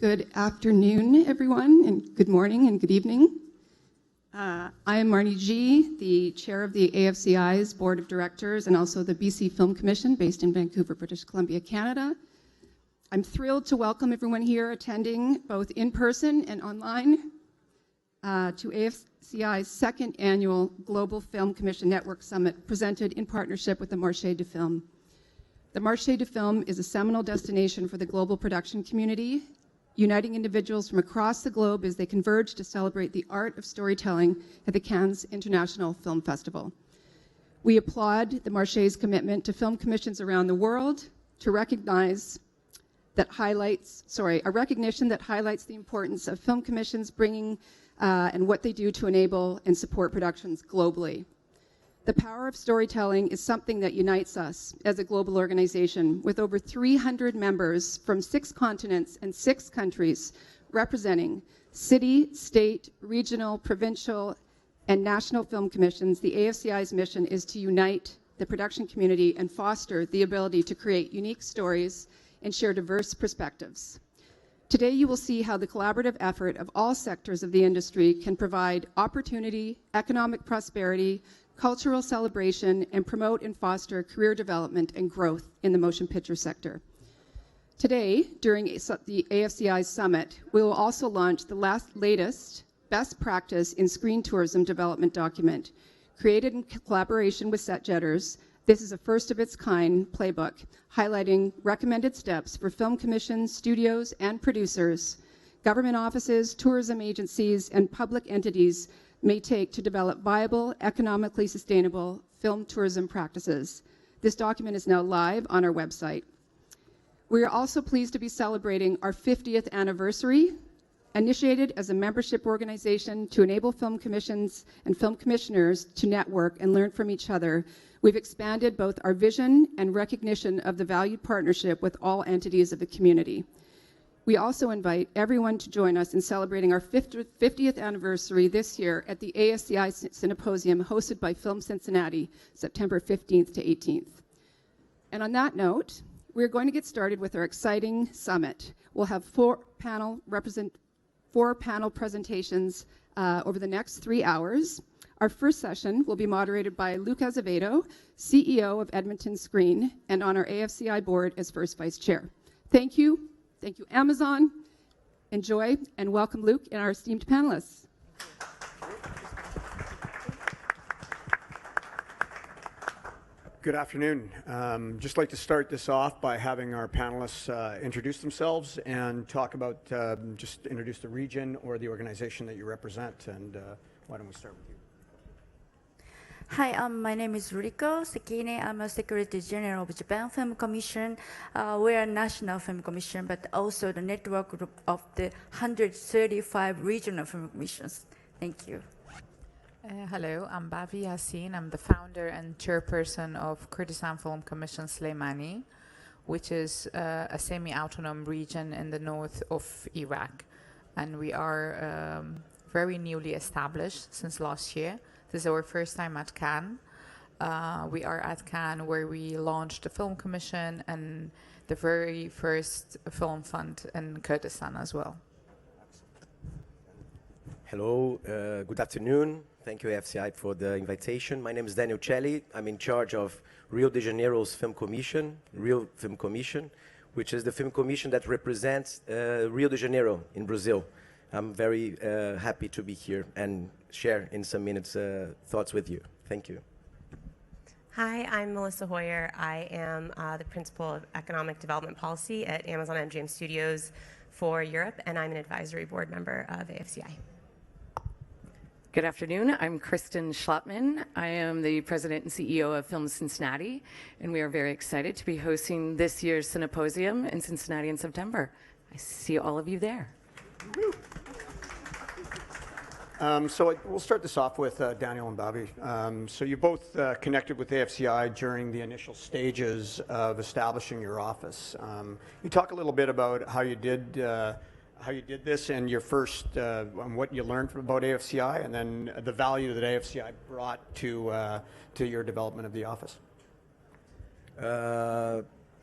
Good afternoon, everyone, and good morning and good evening. I am Marnie G., the chair of the AFCI's Board of Directors and also the BC Film Commission based in Vancouver, British Columbia, Canada. I'm thrilled to welcome everyone here attending both in person and online to AFCI's second annual Global Film Commission Network Summit presented in partnership with the Marché du Film. The Marché du Film is a seminal destination for the global production community, uniting individuals from across the globe as they converge to celebrate the art of storytelling at the Cannes International Film Festival. We applaud the Marché's commitment to film commissions around the world to recognize that a recognition that highlights the importance of film commissions bringing and what they do to enable and support productions globally. The power of storytelling is something that unites us as a global organization with over 300 members from 6 continents and 6 countries representing city, state, regional, provincial, and national film commissions. The AFCI's mission is to unite the production community and foster the ability to create unique stories and share diverse perspectives. Today, you will see how the collaborative effort of all sectors of the industry can provide opportunity, economic prosperity, cultural celebration, and promote and foster career development and growth in the motion picture sector. Today, during the AFCI's summit, we will also launch the latest best practice in screen tourism development document. Created in collaboration with SetJetters, this is a first of its kind playbook highlighting recommended steps for film commissions, studios, and producers, government offices, tourism agencies, and public entities may take to develop viable, economically sustainable film tourism practices. This document is now live on our website. We are also pleased to be celebrating our 50th anniversary, initiated as a membership organization to enable film commissions and film commissioners to network and learn from each other. We've expanded both our vision and recognition of the valued partnership with all entities of the community. We also invite everyone to join us in celebrating our 50th anniversary this year at the AFCI Symposium hosted by Film Cincinnati, September 15th to 18th. And on that note, we're going to get started with our exciting summit. We'll have 4 panel presentations over the next 3 hours. Our first session will be moderated by Luke Azevedo, CEO of Edmonton Screen, and on our AFCI board as first vice chair. Thank you. Thank you, Amazon. Enjoy and welcome Luke and our esteemed panelists. Good afternoon. Just like to start this off by having our panelists introduce themselves and talk about, just introduce the region or the organization that you represent. And why don't we start with you? Hi, my name is Ruriko Sekine. I'm a Secretary General of Japan Film Commission. We are a national film commission, but also the network group of the 135 regional film commissions. Thank you. Hello, I'm Bavi Yassin. I'm the founder and chairperson of Kurdistan Film Commission Slemani, which is a semi-autonomous region in the north of Iraq. And we are very newly established since last year. This is our first time at Cannes. We are at Cannes where we launched the Film Commission and the very first film fund in Kurdistan as well. Hello, good afternoon. Thank you, AFCI, for the invitation. My name is Daniel Celli. I'm in charge of Rio de Janeiro's Film Commission, Rio Film Commission, which is the film commission that represents Rio de Janeiro in Brazil. I'm very happy to be here and share in some minutes thoughts with you. Thank you. Hi, I'm Melissa Hoyer. I am the Principal of Economic Development Policy at Amazon MGM Studios for Europe, and I'm an advisory board member of AFCI. Good afternoon. I'm Kristen Schlottman. I am the president and CEO of Film Cincinnati, and we are very excited to be hosting this year's Symposium in Cincinnati in September. I see all of you there. So we'll start this off with Daniel and Bavi. So you both connected with AFCI during the initial stages of establishing your office. You talk a little bit about how you did this and your first, what you learned about AFCI, and then the value that AFCI brought to your development of the office.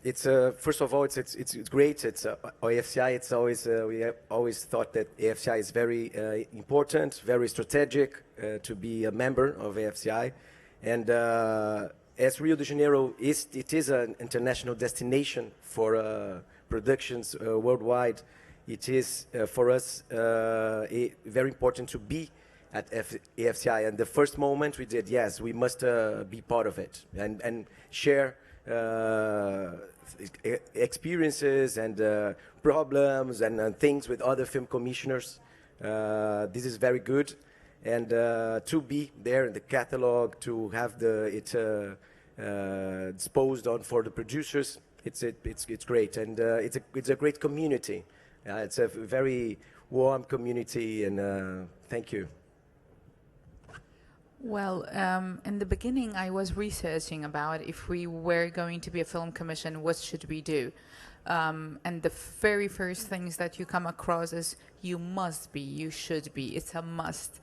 It's first of all, it's great. It's AFCI. It's always we have always thought that AFCI is very important, very strategic to be a member of AFCI, and as Rio de Janeiro is an international destination for productions worldwide. It is for us very important to be at AFCI. And the first moment we did, yes, we must be part of it and share experiences and problems and things with other film commissioners. This is very good, and to be there in the catalog, to have it disposed on for the producers, it's great, and it's a great community. It's a very warm community, and thank you. Well, in the beginning, I was researching about if we were going to be a film commission, what should we do? And the very first things that you come across is you must be, you should be. It's a must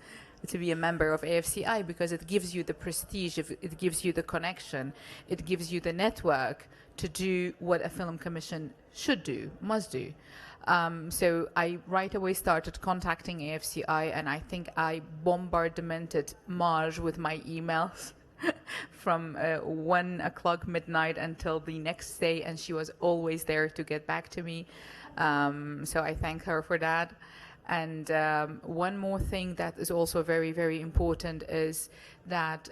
to be a member of AFCI because it gives you the prestige, it gives you the connection, it gives you the network to do what a film commission should do, must do. So I right away started contacting AFCI, and I think I bombarded Marge with my emails from 1 o'clock midnight until the next day, and she was always there to get back to me. So I thank her for that. And one more thing that is also very, very important is that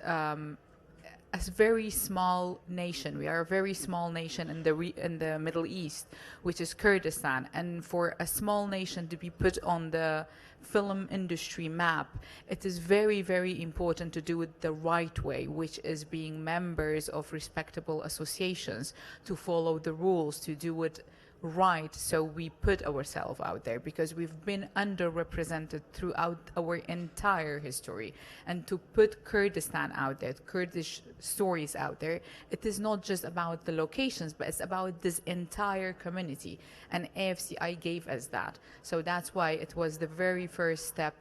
as a very small nation, we are a very small nation in the Middle East, which is Kurdistan, and for a small nation to be put on the film industry map, it is very, very important to do it the right way, which is being members of respectable associations, to follow the rules, to do it right. So we put ourselves out there because we've been underrepresented throughout our entire history, and to put Kurdistan out there, Kurdish stories out there, it is not just about the locations, but it's about this entire community, and AFCI gave us that. So that's why it was the very first step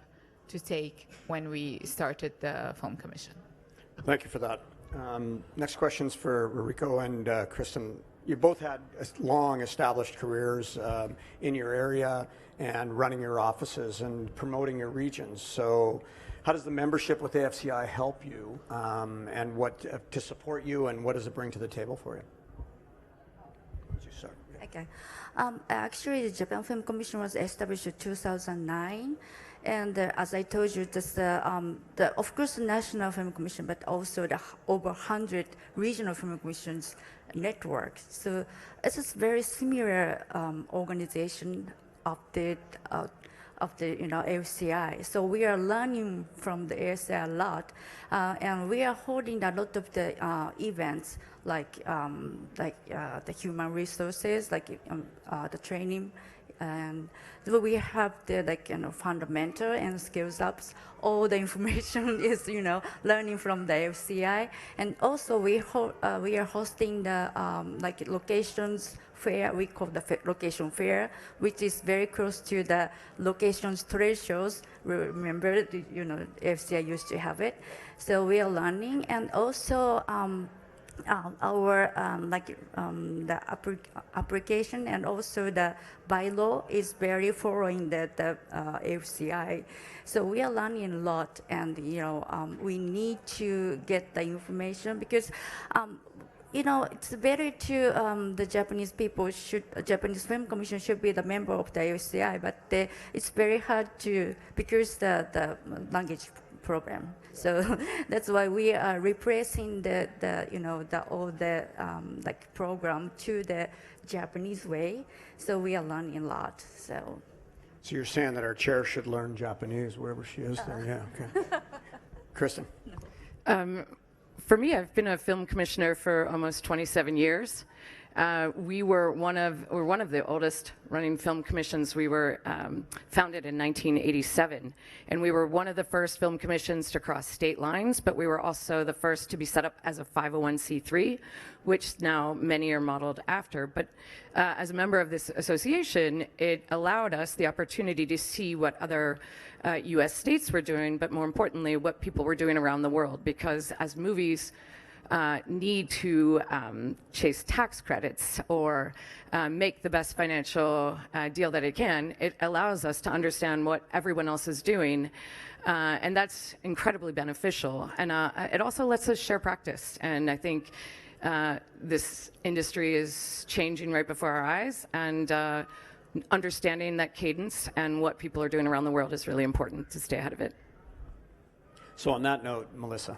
to take when we started the Film Commission. Thank you for that. Next question's for Rico and Kristen. You both had long established careers in your area and running your offices and promoting your regions. So how does the membership with AFCI help you and what to support you, and what does it bring to the table for you? Okay. Actually, the Japan Film Commission was established in 2009. And as I told you, this, of course, the National Film Commission, but also the over 100 regional film commissions network. So it's a very similar organization of the AFCI. So we are learning from the AFCI a lot, and we are holding a lot of the events like the human resources, like the training. And so we have the fundamental and skills ups. All the information is learning from the AFCI, and also we are hosting the locations fair. We call the location fair, which is very close to the locations trade shows. Remember, AFCI used to have it. So we are learning, and also. Our the application and also the bylaw is very following the AFCI. So we are learning a lot, and we need to get the information because it's better to the Japanese people Japanese Film Commission should be the member of the AFCI, but it's very hard to because the language problem. So that's why we are replacing the program to the Japanese way. So we are learning a lot. So you're saying that our chair should learn Japanese wherever she is there? Yeah. Okay. Kristen. For me, I've been a film commissioner for almost 27 years. We were one of the oldest running film commissions. We were founded in 1987, and we were one of the first film commissions to cross state lines, but we were also the first to be set up as a 501c3, which now many are modeled after. But as a member of this association, it allowed us the opportunity to see what other US states were doing, but more importantly, what people were doing around the world, because as movies need to chase tax credits or make the best financial deal that it can. It allows us to understand what everyone else is doing, and that's incredibly beneficial. And it also lets us share practice. And I think this industry is changing right before our eyes, and understanding that cadence and what people are doing around the world is really important to stay ahead of it. So on that note, Melissa,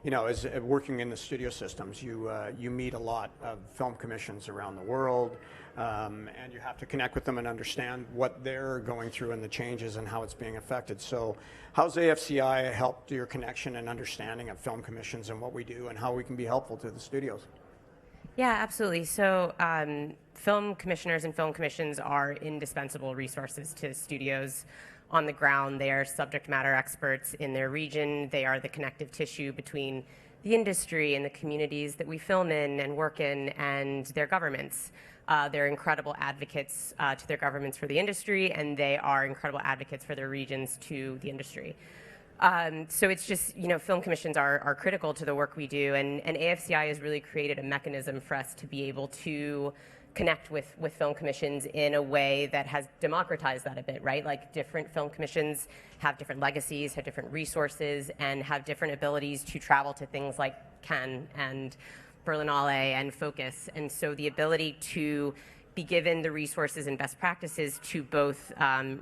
you know, as working in the studio systems, you meet a lot of film commissions around the world, and you have to connect with them and understand what they're going through and the changes and how it's being affected. So how's AFCI helped your connection and understanding of film commissions and what we do and how we can be helpful to the studios? Yeah, absolutely. So film commissioners and film commissions are indispensable resources to studios on the ground. They are subject matter experts in their region. They are the connective tissue between the industry and the communities that we film in and work in and their governments. They're incredible advocates to their governments for the industry, and they are incredible advocates for their regions to the industry. So it's just, you know, film commissions are critical to the work we do, and AFCI has really created a mechanism for us to be able to connect with film commissions in a way that has democratized that a bit, right? Like, different film commissions have different legacies, have different resources, and have different abilities to travel to things like Cannes and Berlinale and Focus. And so the ability to be given the resources and best practices to both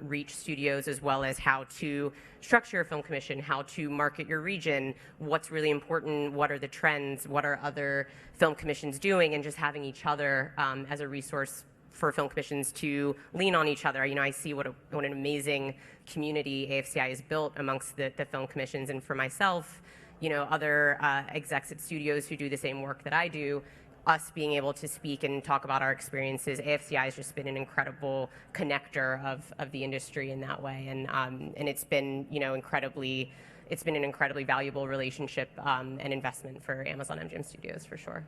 reach studios, as well as how to structure a film commission, how to market your region, what's really important, what are the trends, what are other film commissions doing, and just having each other as a resource for film commissions to lean on each other. You know, I see what an amazing community AFCI has built amongst the film commissions, and for myself, you know, other execs at studios who do the same work that I do, us being able to speak and talk about our experiences. AFCI has just been an incredible connector of the industry in that way, and it's been, you know, it's been an incredibly valuable relationship and investment for Amazon MGM Studios, for sure.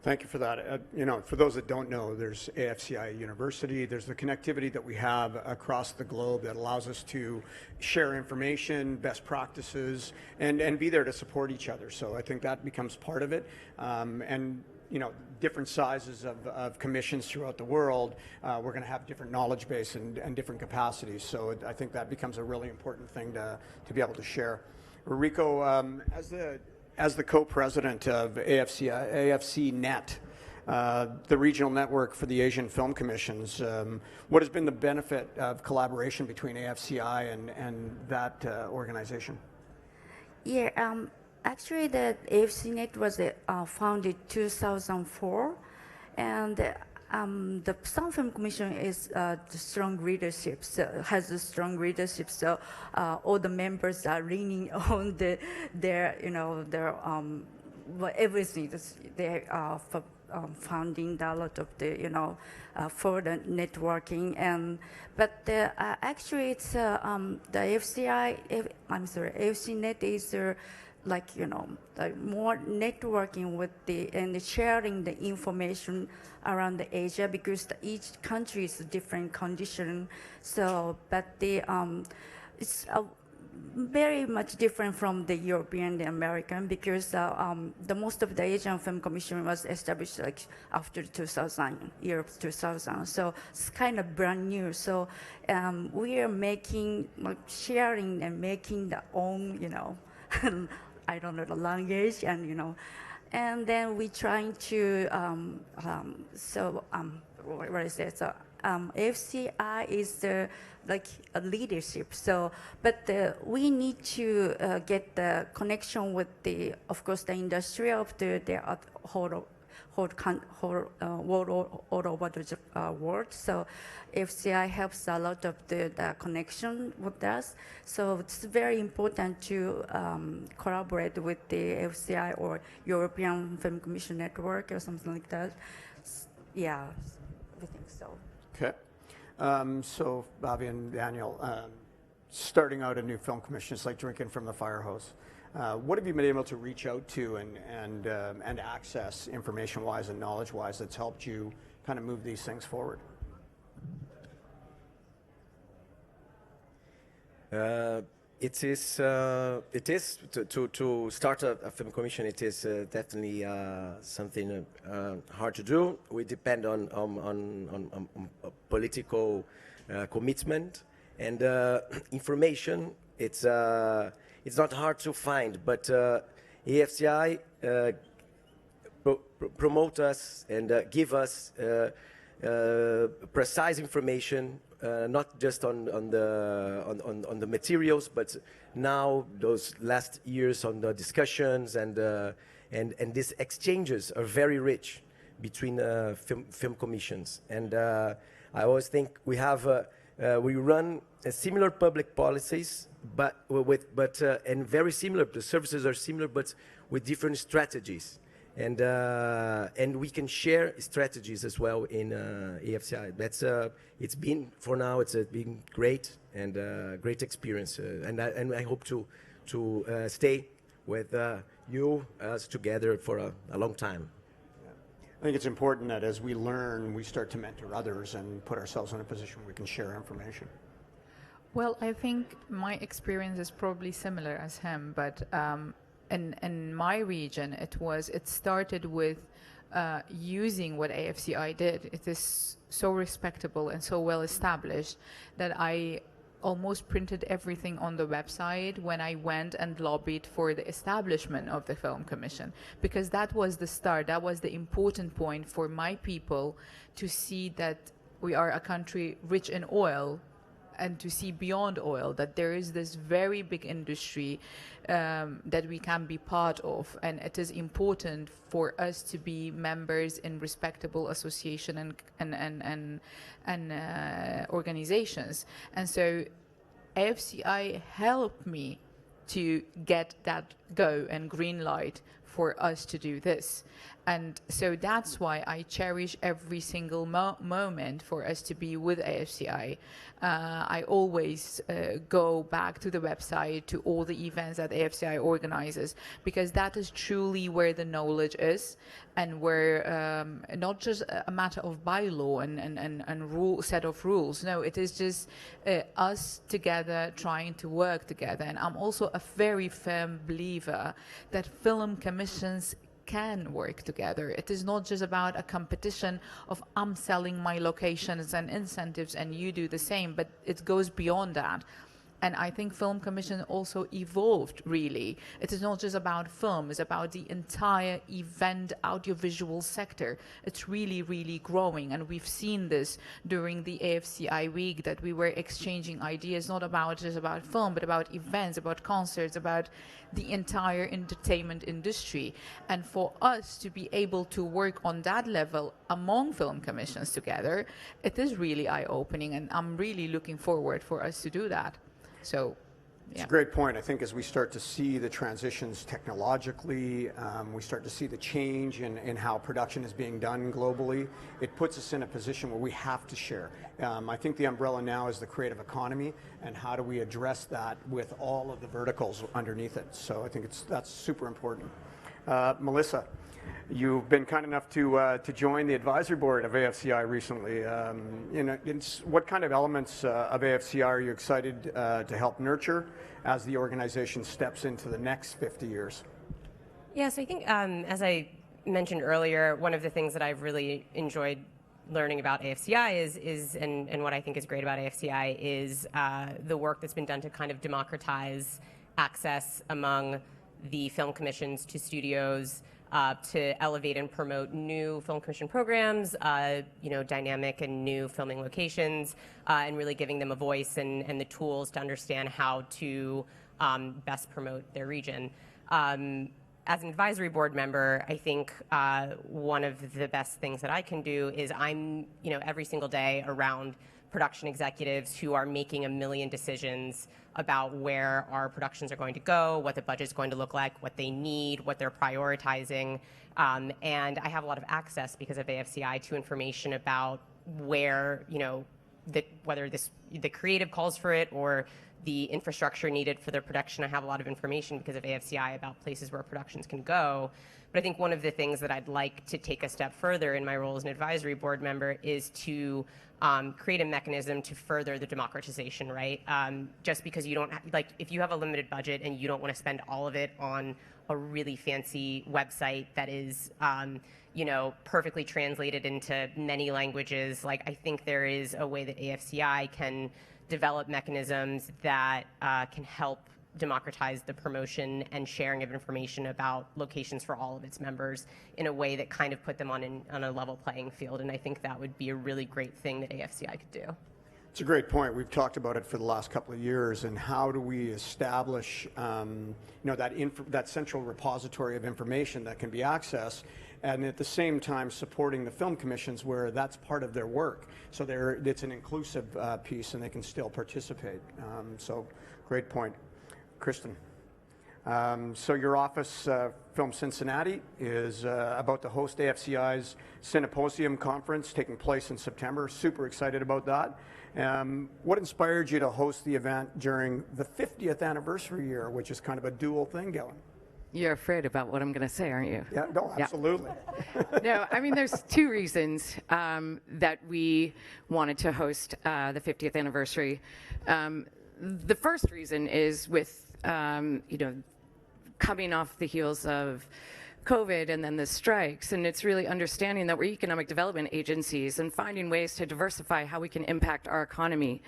Thank you for that. You know, for those that don't know, there's AFCI University. There's the connectivity that we have across the globe that allows us to share information, best practices, and be there to support each other. So I think that becomes part of it. And you know, different sizes of commissions throughout the world, we're going to have different knowledge base and different capacities. So I think that becomes a really important thing to be able to share. Rico, as the co-president of AFC Net, the regional network for the Asian film commissions, what has been the benefit of collaboration between AFCI and that organization? Yeah, actually, the AFCNet was founded 2004, and the Sound Film Commission is the strong leadership, so has a strong leadership. So all the members are leaning on their everything. They are funding a lot of the for the networking, but actually it's the AFCNet is like, more networking with and sharing the information around the Asia, because each country is a different condition. So, but it's very much different from the European, the American, because the most of the Asian Film Commission was established like after 2000, year 2000. So it's kind of brand new. So we are making, sharing and making the own, I don't know the language, and and then we trying to what is it? So AFCI is like a leadership. So, but we need to get the connection with of course, the industry of the whole world, all over the world. So AFCI helps a lot of the connection with us. So it's very important to collaborate with the AFCI or European Film Commission Network or something like that. Yeah, I think so. Okay. So Bobby and Daniel, starting out a new film commission is like drinking from the fire hose. What have you been able to reach out to and access information-wise and knowledge-wise that's helped you kind of move these things forward? it is to start a film commission. It is definitely something hard to do. We depend on political commitment and information. It's not hard to find, but AFCI promote us and give us precise information, not just on the materials, but now those last years on the discussions and these exchanges are very rich between film commissions. And I always think we run similar public policies, and very similar. The services are similar, but with different strategies. And we can share strategies as well in AFCI. It's been great and great experience, and I hope to stay with you together for a long time. I think it's important that as we learn, we start to mentor others and put ourselves in a position where we can share information. Well, I think my experience is probably similar as him, but in my region, it started with using what AFCI did. It is so respectable and so well established that I almost printed everything on the website when I went and lobbied for the establishment of the Film Commission, because that was the start. That was the important point for my people to see that we are a country rich in oil, and to see beyond oil, that there is this very big industry that we can be part of, and it is important for us to be members in respectable association and organizations. And so AFCI helped me to get that go and green light for us to do this. And so that's why I cherish every single moment for us to be with AFCI. I always go back to the website, to all the events that AFCI organizes, because that is truly where the knowledge is, and where not just a matter of bylaw and set of rules. No, it is just us together trying to work together. And I'm also a very firm believer that film commissions can work together. It is not just about a competition of I'm selling my locations and incentives and you do the same, but it goes beyond that. And I think Film Commission also evolved, really. It is not just about film, it's about the entire event audiovisual sector. It's really, really growing. And we've seen this during the AFCI week, that we were exchanging ideas, not just about film, but about events, about concerts, about the entire entertainment industry. And for us to be able to work on that level among film commissions together, it is really eye-opening. And I'm really looking forward for us to do that. So, yeah. It's a great point. I think as we start to see the transitions technologically, we start to see the change in how production is being done globally, it puts us in a position where we have to share. I think the umbrella now is the creative economy, and how do we address that with all of the verticals underneath it. So I think that's super important. Melissa, you've been kind enough to join the advisory board of AFCI recently. What kind of elements of AFCI are you excited to help nurture as the organization steps into the next 50 years? Yes, I think as I mentioned earlier, one of the things that I've really enjoyed learning about AFCI and what I think is great about AFCI is the work that's been done to kind of democratize access among the film commissions to studios, to elevate and promote new film commission programs, dynamic and new filming locations, and really giving them a voice and the tools to understand how to best promote their region. As an advisory board member, I think one of the best things that I can do is I'm, every single day around production executives who are making a million decisions about where our productions are going to go, what the budget is going to look like, what they need, what they're prioritizing. And I have a lot of access because of AFCI to information about where, whether the creative calls for it or the infrastructure needed for their production. I have a lot of information because of AFCI about places where productions can go. But I think one of the things that I'd like to take a step further in my role as an advisory board member is to create a mechanism to further the democratization, right? Just because you don't, like, if you have a limited budget and you don't want to spend all of it on a really fancy website that is, you know, perfectly translated into many languages, like, I think there is a way that AFCI can develop mechanisms that can help democratize the promotion and sharing of information about locations for all of its members in a way that kind of put them on a level playing field. And I think that would be a really great thing that AFCI could do. It's a great point. We've talked about it for the last couple of years, and how do we establish, you know, that central repository of information that can be accessed, and at the same time supporting the film commissions where that's part of their work. So it's an inclusive piece, and they can still participate. So great point. Kristen. So your office, Film Cincinnati, is about to host AFCI's Cineposium conference taking place in September. Super excited about that. What inspired you to host the event during the 50th anniversary year, which is kind of a dual thing going? You're afraid about what I'm going to say, aren't you? Yeah, no, absolutely. No, I mean, there's two reasons that we wanted to host the 50th anniversary. The first reason is with, you know, coming off the heels of COVID and then the strikes, and it's really understanding that we're economic development agencies and finding ways to diversify how we can impact our economy.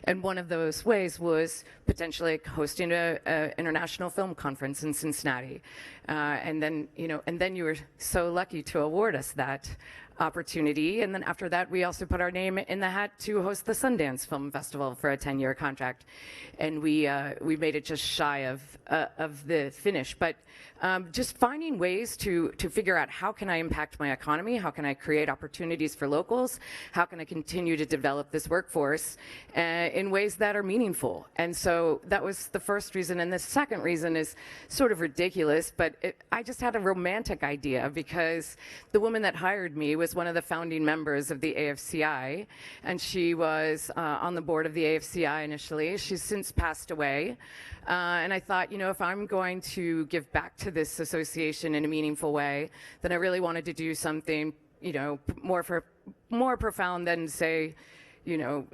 And one of those ways was potentially hosting a international film conference in Cincinnati. And then you were so lucky to award us that opportunity. And then after that, we also put our name in the hat to host the Sundance Film Festival for a 10-year contract. And we made it just shy of the finish. But just finding ways to figure out, how can I impact my economy? How can I create opportunities for locals? How can I continue to develop this workforce in ways that are meaningful? And so that was the first reason. And the second reason is sort of ridiculous, but I just had a romantic idea, because the woman that hired me was one of the founding members of the AFCI, and she was on the board of the AFCI initially. She's since passed away. And I thought, you know, if I'm going to give back to this association in a meaningful way, then I really wanted to do something, you know, more profound than, say, you know,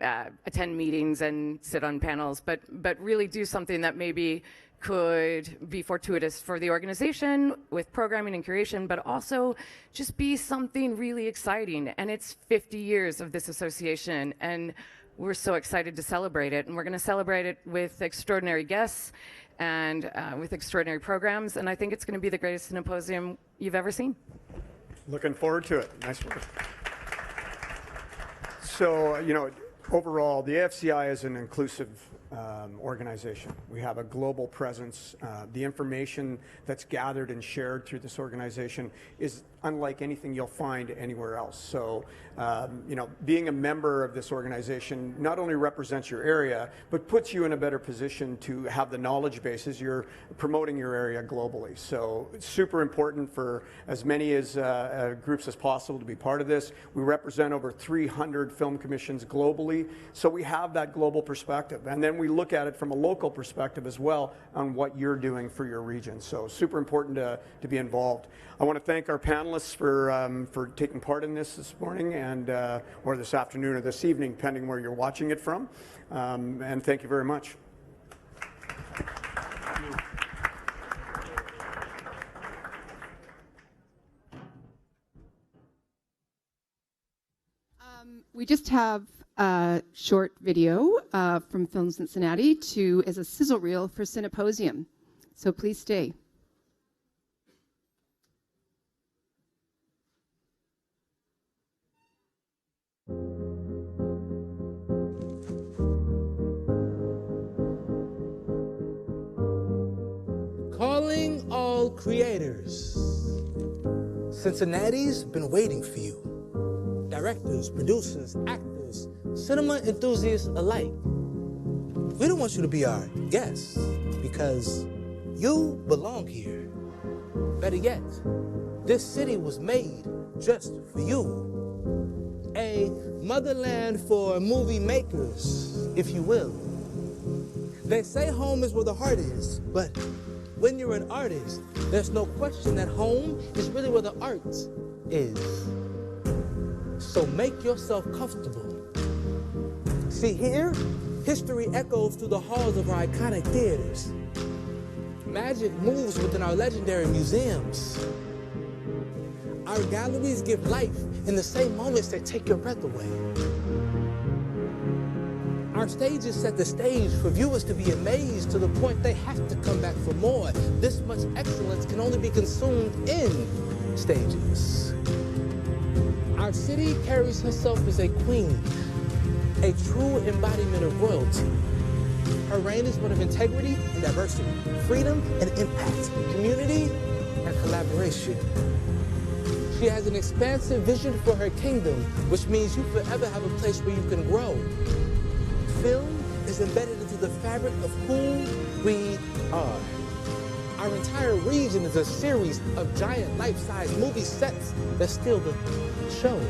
attend meetings and sit on panels, but really do something that maybe could be fortuitous for the organization with programming and curation, but also just be something really exciting. And it's 50 years of this association, and we're so excited to celebrate it. And we're going to celebrate it with extraordinary guests and with extraordinary programs. And I think it's going to be the greatest symposium you've ever seen. Looking forward to it. Nice work. So, you know, overall, the AFCI is an inclusive organization. We have a global presence. The information that's gathered and shared through this organization is unlike anything you'll find anywhere else. So, you know, being a member of this organization not only represents your area, but puts you in a better position to have the knowledge base as you're promoting your area globally. So it's super important for as many as groups as possible to be part of this. We represent over 300 film commissions globally, so we have that global perspective. And then we look at it from a local perspective as well on what you're doing for your region. So super important to be involved. I want to thank our panelists for taking part in this morning, and or this afternoon or this evening, depending where you're watching it from. And thank you very much. We just have a short video from Film Cincinnati as a sizzle reel for Cineposium. So please stay. Calling all creators. Cincinnati's been waiting for you. Directors, producers, actors, cinema enthusiasts alike. We don't want you to be our guests, because you belong here. Better yet, this city was made just for you. a motherland for movie makers, if you will. They say home is where the heart is, but when you're an artist, there's no question that home is really where the art is. So make yourself comfortable. See, here, history echoes through the halls of our iconic theaters. Magic moves within our legendary museums. Our galleries give life in the same moments that take your breath away. Our stages set the stage for viewers to be amazed to the point they have to come back for more. This much excellence can only be consumed in stages. Our city carries herself as a queen, a true embodiment of royalty. Her reign is one of integrity and diversity, freedom and impact, community and collaboration. She has an expansive vision for her kingdom, which means you forever have a place where you can grow. Film is embedded into the fabric of who we are. Our entire region is a series of giant life-size movie sets that steal the show.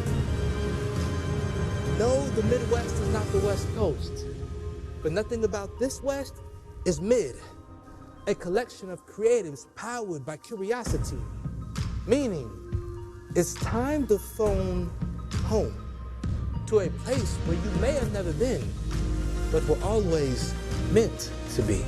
No, the Midwest is not the West Coast, but nothing about this West is mid, a collection of creatives powered by curiosity, meaning it's time to phone home, to a place where you may have never been, but were always meant to be.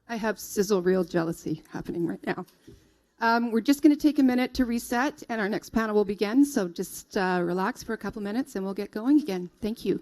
I have sizzle reel jealousy happening right now. We're just going to take a minute to reset, and our next panel will begin. So just relax for a couple minutes, and we'll get going again. Thank you.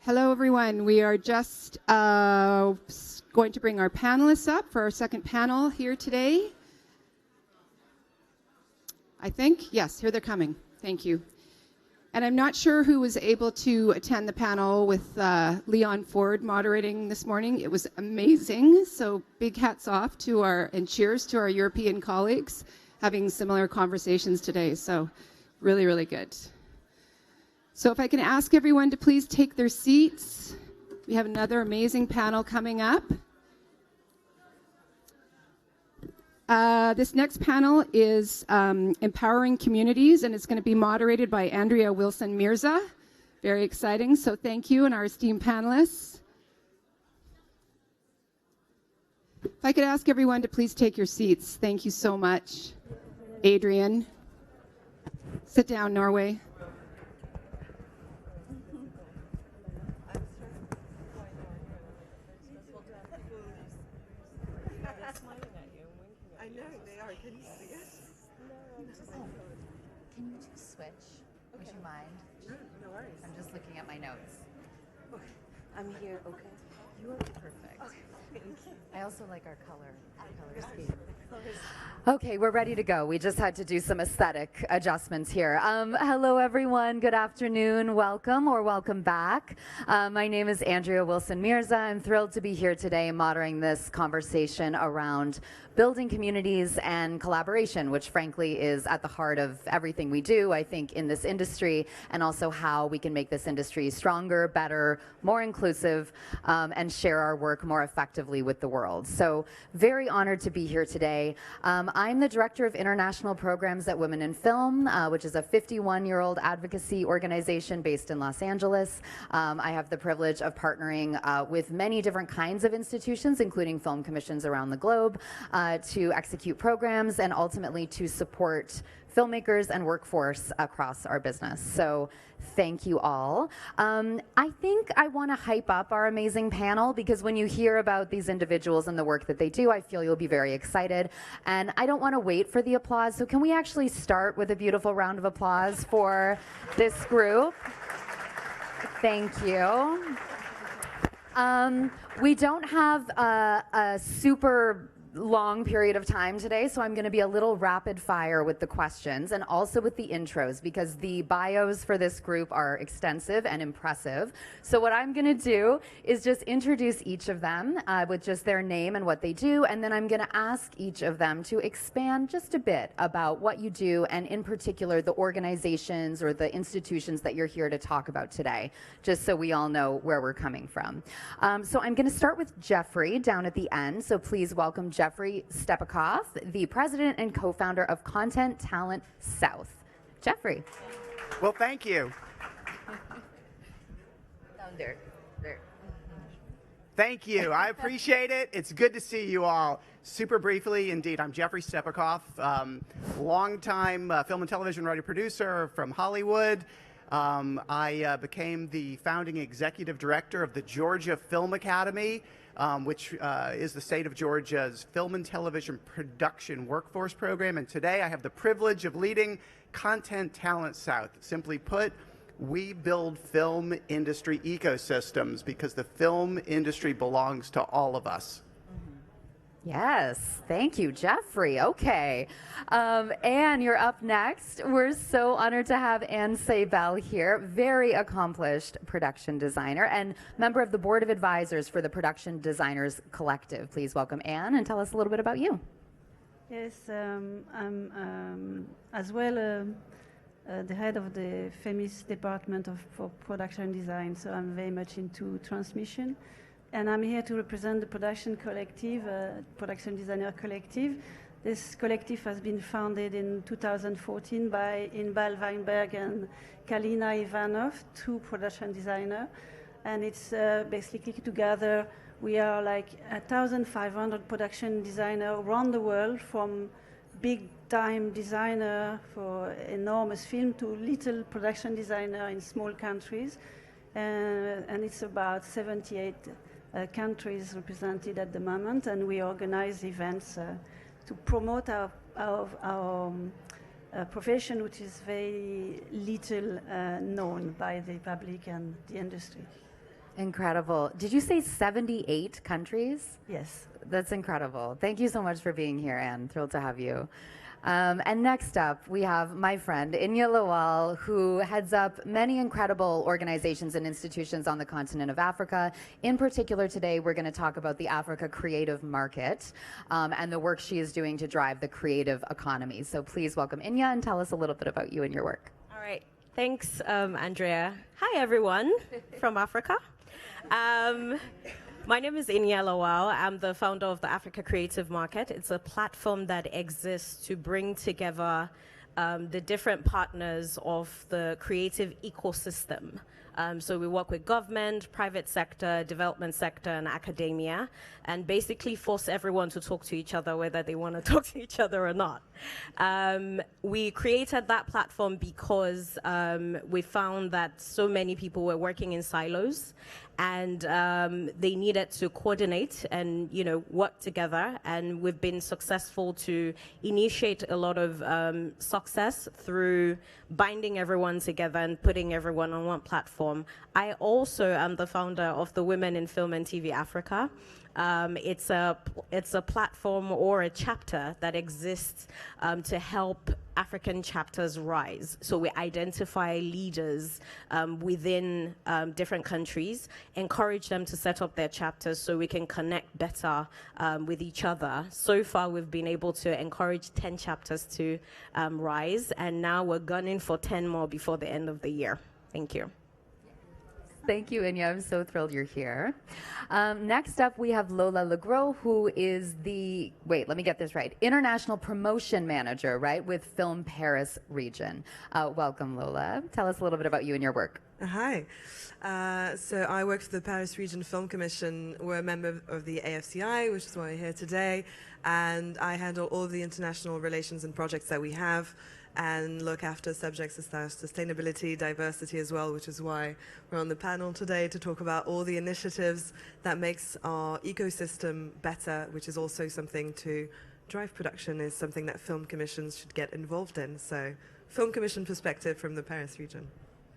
Hello, everyone. We are just going to bring our panelists up for our second panel here today. I think, yes, here they're coming. Thank you. And I'm not sure who was able to attend the panel with Leon Ford moderating this morning. It was amazing. So big hats off to and cheers to our European colleagues having similar conversations today. So really, really good. So if I can ask everyone to please take their seats. We have another amazing panel coming up. This next panel is Empowering Communities, and it's going to be moderated by Andrea Wilson-Mirza. Very exciting, so thank you and our esteemed panelists. If I could ask everyone to please take your seats. Thank you so much. Adrian. Sit down, Norway. Can you just switch? Would you mind? No worries. I'm just looking at my notes. Okay. I'm here, okay? You are perfect. Okay, thank you. I also like our color scheme. Okay, we're ready to go. We just had to do some aesthetic adjustments here. Hello, everyone. Good afternoon. Welcome or welcome back. My name is Andrea Wilson-Mirza. I'm thrilled to be here today moderating this conversation around building communities and collaboration, which frankly is at the heart of everything we do, I think, in this industry, and also how we can make this industry stronger, better, more inclusive, and share our work more effectively with the world. So very honored to be here today. I'm the Director of International Programs at Women in Film, which is a 51-year-old advocacy organization based in Los Angeles. I have the privilege of partnering with many different kinds of institutions, including film commissions around the globe, to execute programs and ultimately to support filmmakers and workforce across our business. So thank you all. I think I want to hype up our amazing panel because when you hear about these individuals and the work that they do, I feel you'll be very excited. And I don't want to wait for the applause. So can we actually start with a beautiful round of applause for this group? Thank you. We don't have a super long period of time today, so I'm going to be a little rapid fire with the questions and also with the intros because the bios for this group are extensive and impressive. So what I'm going to do is just introduce each of them with just their name and what they do, and then I'm going to ask each of them to expand just a bit about what you do and in particular the organizations or the institutions that you're here to talk about today, just so we all know where we're coming from. So I'm going to start with Jeffrey down at the end, so please welcome Jeffrey Stepikoff, the president and co-founder of Content Talent South. Jeffrey. Well, thank you. Down there. Thank you. I appreciate it. It's good to see you all. Super briefly, indeed, I'm Jeffrey Stepikoff, longtime film and television writer producer from Hollywood. I became the founding executive director of the Georgia Film Academy, which is the state of Georgia's film and television production workforce program. And today I have the privilege of leading Content Talent South. Simply put, we build film industry ecosystems because the film industry belongs to all of us. Yes, thank you, Jeffrey. Okay. Anne, you're up next. We're so honored to have Anne Sabel here, very accomplished production designer and member of the Board of Advisors for the Production Designers Collective. Please welcome Anne and tell us a little bit about you. Yes, I'm as well the head of the FEMIS department for production design, so I'm very much into transmission. And I'm here to represent the production collective, production designer collective. This collective has been founded in 2014 by Inbal Weinberg and Kalina Ivanov, two production designers. And it's basically together, we are like 1,500 production designers around the world, from big time designer for enormous film to little production designer in small countries. And it's about 78 countries represented at the moment, and we organize events to promote our profession, which is very little known by the public and the industry. Incredible. Did you say 78 countries? Yes. That's incredible. Thank you so much for being here, Anne. Thrilled to have you. And next up, we have my friend, Inya Lawal, who heads up many incredible organizations and institutions on the continent of Africa. In particular, today, we're going to talk about the Africa Creative Market and the work she is doing to drive the creative economy. So please welcome Inya and tell us a little bit about you and your work. All right. Thanks, Andrea. Hi, everyone from Africa. My name is Inya Lawal. I'm the founder of the Africa Creative Market. It's a platform that exists to bring together the different partners of the creative ecosystem. So we work with government, private sector, development sector, and academia, and basically force everyone to talk to each other, whether they want to talk to each other or not. We created that platform because we found that so many people were working in silos, and they needed to coordinate and work together. And we've been successful to initiate a lot of success through binding everyone together and putting everyone on one platform. I also am the founder of the Women in Film and TV Africa. It's a platform or a chapter that exists to help African chapters rise. So we identify leaders within different countries, encourage them to set up their chapters so we can connect better with each other. So far, we've been able to encourage 10 chapters to rise, and now we're gunning for 10 more before the end of the year. Thank you. Thank you, Inya. I'm so thrilled you're here. Next up, we have Lola Legros, who is the, wait, let me get this right, International Promotion Manager, right, with Film Paris region. Welcome, Lola. Tell us a little bit about you and your work. Hi. So I work for the Paris Region Film Commission. We're a member of the AFCI, which is why we're here today. And I handle all of the international relations and projects that we have, and look after subjects such as sustainability, diversity as well, which is why we're on the panel today to talk about all the initiatives that makes our ecosystem better, which is also something to drive production, is something that film commissions should get involved in. So film commission perspective from the Paris region.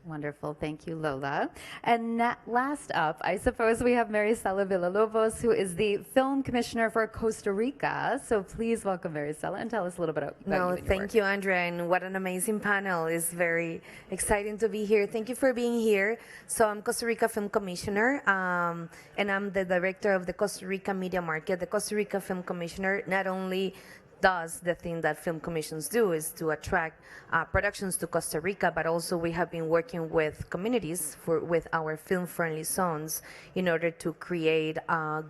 Wonderful. Thank you, Lola. And last up, I suppose we have Maricela Villalobos, who is the Film Commissioner for Costa Rica. So please welcome Maricela and tell us a little bit about you and your work. Thank you, Andrea, and what an amazing panel. It's very exciting to be here. Thank you for being here. So I'm Costa Rica Film Commissioner, and I'm the director of the Costa Rica Media Market. The Costa Rica Film Commissioner not only does the thing that film commissions do, is to attract productions to Costa Rica, but also we have been working with communities with our film-friendly zones in order to create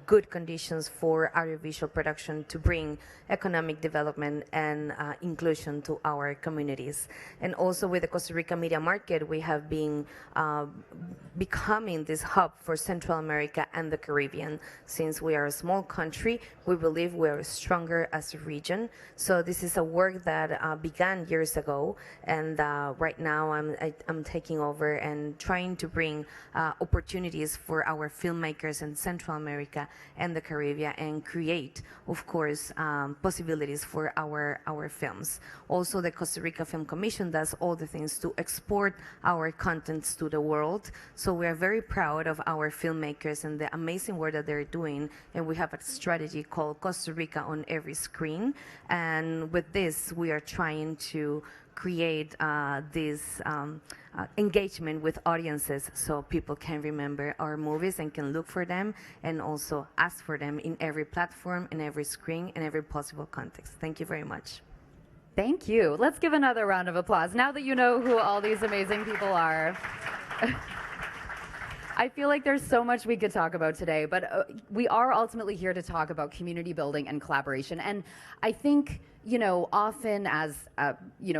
good conditions for audiovisual production to bring economic development and inclusion to our communities. And also with the Costa Rica Media Market, we have been becoming this hub for Central America and the Caribbean. Since we are a small country, we believe we are stronger as a region. So this is a work that began years ago, and right now I'm taking over and trying to bring opportunities for our filmmakers in Central America and the Caribbean, and create, of course, possibilities for our films. Also, the Costa Rica Film Commission does all the things to export our contents to the world. So we are very proud of our filmmakers and the amazing work that they're doing, and we have a strategy called Costa Rica on Every Screen. And with this, we are trying to create this engagement with audiences so people can remember our movies and can look for them and also ask for them in every platform, in every screen, in every possible context. Thank you very much. Thank you. Let's give another round of applause. Now that you know who all these amazing people are. I feel like there's so much we could talk about today, but we are ultimately here to talk about community building and collaboration. And I think, often as,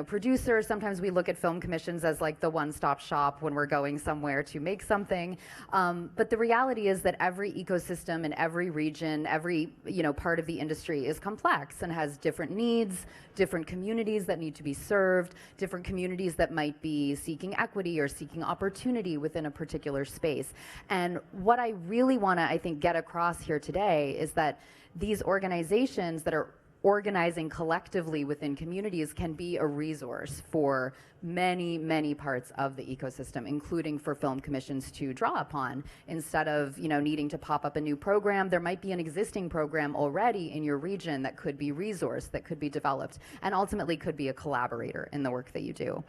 producers, sometimes we look at film commissions as like the one-stop shop when we're going somewhere to make something. But the reality is that every ecosystem in every region, every, part of the industry is complex and has different needs, different communities that need to be served, different communities that might be seeking equity or seeking opportunity within a particular space. And what I really want to, I think, get across here today is that these organizations that are organizing collectively within communities can be a resource for many, many parts of the ecosystem, including for film commissions to draw upon. Instead of, you know, needing to pop up a new program, there might be an existing program already in your region that could be resourced, that could be developed, and ultimately could be a collaborator in the work that you do.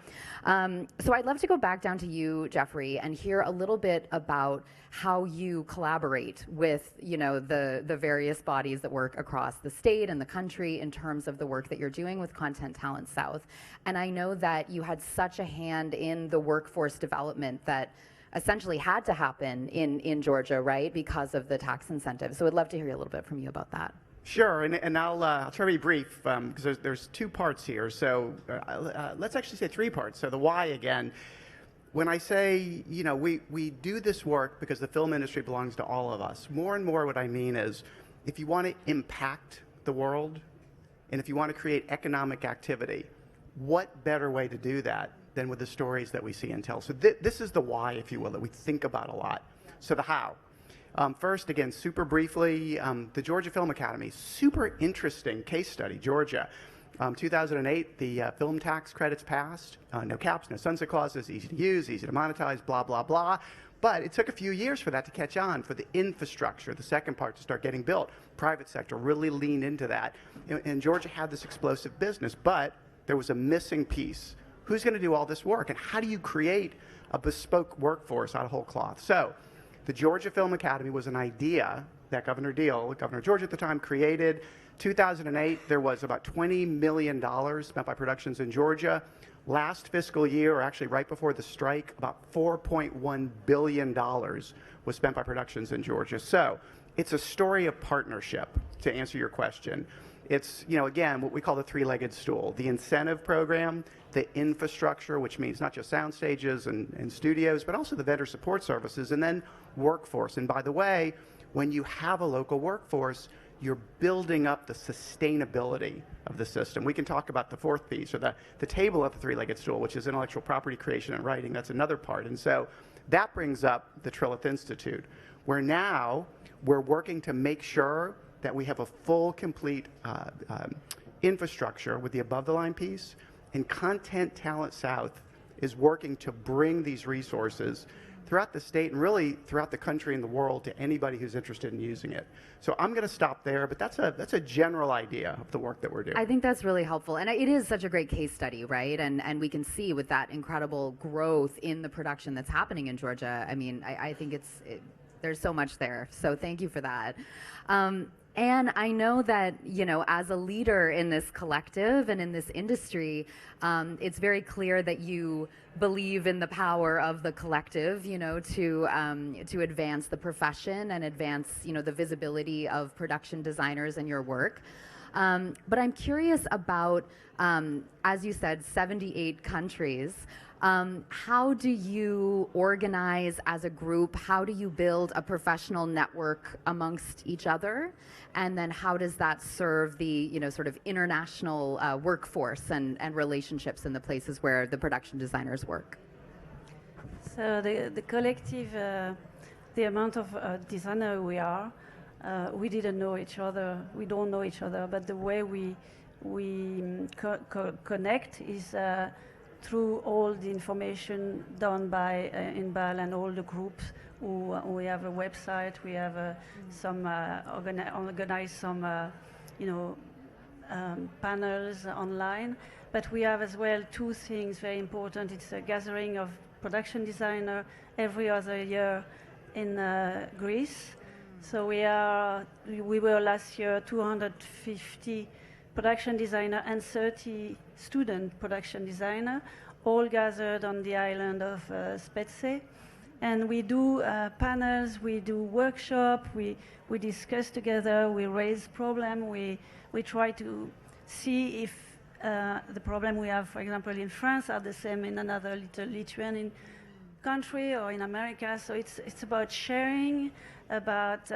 So I'd love to go back down to you, Jeffrey, and hear a little bit about how you collaborate with, you know, the various bodies that work across the state and the country in terms of the work that you're doing with Content Talent South. And I know that you had such a hand in the workforce development that essentially had to happen in Georgia, right, because of the tax incentives. So I'd love to hear a little bit from you about that. Sure, and I'll try to be brief because there's two parts here. So let's actually say three parts. So the why again. When I say, you know, we do this work because the film industry belongs to all of us, more and more what I mean is if you want to impact the world and if you want to create economic activity, what better way to do that than with the stories that we see and tell? So this is the why, if you will, that we think about a lot. So the how. First, again, super briefly, the Georgia Film Academy, super interesting case study, Georgia. 2008, the film tax credits passed. No caps, no sunset clauses, easy to use, easy to monetize, blah, blah, blah. But it took a few years for that to catch on, for the infrastructure, the second part, to start getting built. Private sector really leaned into that. And Georgia had this explosive business, but there was a missing piece. Who's going to do all this work? And how do you create a bespoke workforce out of whole cloth? So the Georgia Film Academy was an idea that Governor Deal, Governor of Georgia at the time, created. 2008, there was about $20 million spent by productions in Georgia. Last fiscal year, or actually right before the strike, about $4.1 billion was spent by productions in Georgia. So it's a story of partnership, to answer your question. It's, you know, again, what we call the three-legged stool. The incentive program, the infrastructure, which means not just sound stages and studios, but also the vendor support services, and then workforce. And by the way, when you have a local workforce, you're building up the sustainability of the system. We can talk about the fourth piece, or the table of the three-legged stool, which is intellectual property creation and writing. That's another part. And so that brings up the Trilith Institute, where now we're working to make sure that we have a full, complete infrastructure with the above-the-line piece. And Content Talent South is working to bring these resources throughout the state and really throughout the country and the world to anybody who's interested in using it. So I'm going to stop there, but that's a general idea of the work that we're doing. I think that's really helpful. And it is such a great case study, right? And we can see with that incredible growth in the production that's happening in Georgia. I mean, I think there's so much there. So thank you for that. And I know that, you know, as a leader in this collective and in this industry, it's very clear that you believe in the power of the collective, you know, to advance the profession and advance, you know, the visibility of production designers and your work. But I'm curious about, as you said, 78 countries. How do you organize as a group? How do you build a professional network amongst each other? And then how does that serve the, you know, sort of international workforce and relationships in the places where the production designers work? So the collective, the amount of designer we are, we didn't know each other. We don't know each other, but the way we connect is through all the information done by Inbal and all the groups. We have a website. We have some organize some you know, panels online. But we have as well two things very important. It's a gathering of production designer every other year in Greece. So we were last year 250 production designer and 30 student production designer, all gathered on the island of Spetze. And we do panels, we do workshop, we discuss together, we raise problem, we try to see if the problem we have, for example, in France are the same in another little Lithuanian country or in America. So it's about sharing, about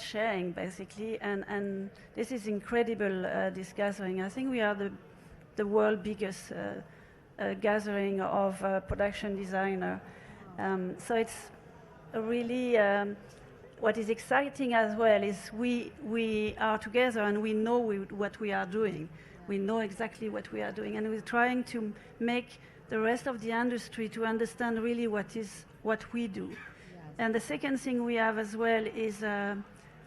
sharing basically, and this is incredible, this gathering. I think we are the world's biggest gathering of production designer. So it's a really what is exciting as well is we are together and we know what we are doing. We know exactly what we are doing, and we're trying to make the rest of the industry to understand really what we do. Yes. And the second thing we have as well is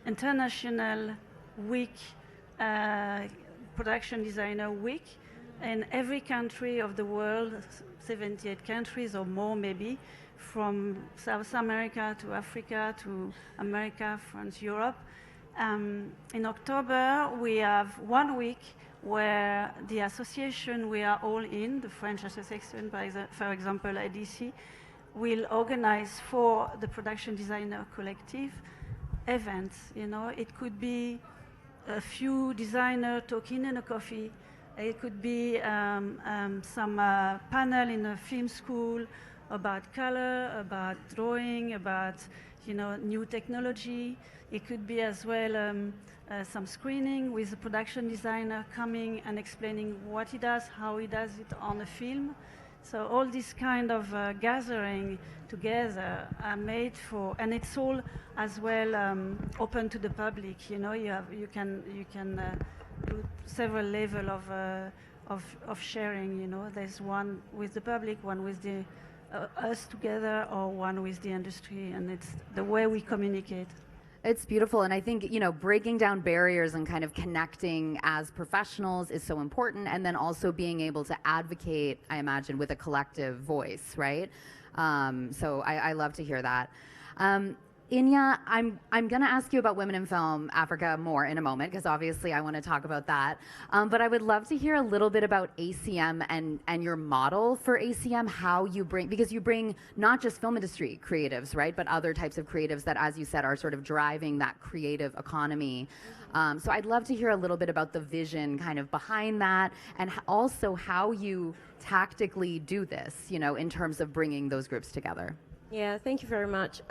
International Week, Production Designer Week, in every country of the world, 78 countries or more maybe, from South America to Africa to America, France, Europe. In October, we have 1 week where the association we are all in, the French association, for example, ADC, will organize for the Production Designer Collective events. You know, it could be a few designers talking in a coffee. It could be some panel in a film school about color, about drawing, about new technology. It could be as well some screening with a production designer coming and explaining what he does, how he does it on a film. So all this kind of gathering together are made for, and it's all as well open to the public. You know, you can do several levels of sharing. You know, there's one with the public, one with the us together, or one with the industry, and it's the way we communicate. It's beautiful, and I think, breaking down barriers and kind of connecting as professionals is so important, and then also being able to advocate, I imagine, with a collective voice, right? So I love to hear that. Inya, I'm going to ask you about women in film Africa more in a moment, because obviously I want to talk about that. But I would love to hear a little bit about ACM and your model for ACM, how you bring, because you bring not just film industry creatives, right, but other types of creatives that, as you said, are sort of driving that creative economy. So I'd love to hear a little bit about the vision kind of behind that, and also how you tactically do this, in terms of bringing those groups together. Yeah, thank you very much.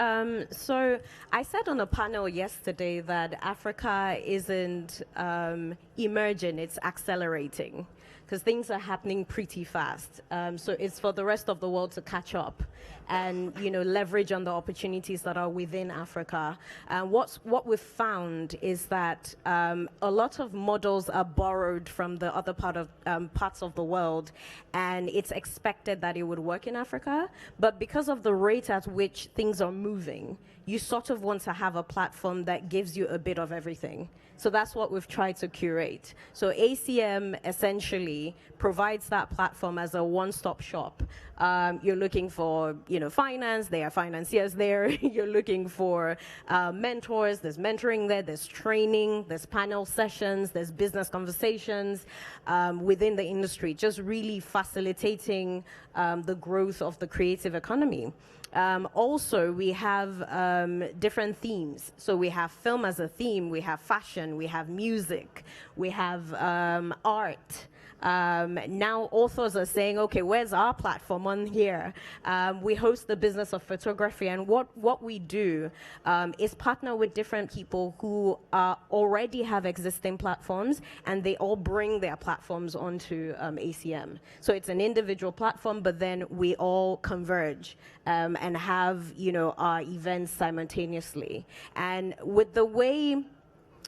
So I said on a panel yesterday that Africa isn't emerging, it's accelerating, because things are happening pretty fast. So it's for the rest of the world to catch up and leverage on the opportunities that are within Africa. And what we've found is that a lot of models are borrowed from the other parts of the world, and it's expected that it would work in Africa. But because of the rate at which things are moving, you sort of want to have a platform that gives you a bit of everything. So that's what we've tried to curate. So ACM essentially provides that platform as a one-stop shop. You're looking for, finance, there are financiers there. You're looking for mentors, there's mentoring there, there's training, there's panel sessions, there's business conversations within the industry, just really facilitating the growth of the creative economy. Also, we have different themes. So we have film as a theme, we have fashion, we have music, we have art. Now authors are saying, okay, where's our platform on here? We host the business of photography, and what we do is partner with different people who already have existing platforms, and they all bring their platforms onto ACM. So it's an individual platform, but then we all converge and have our events simultaneously. And with the way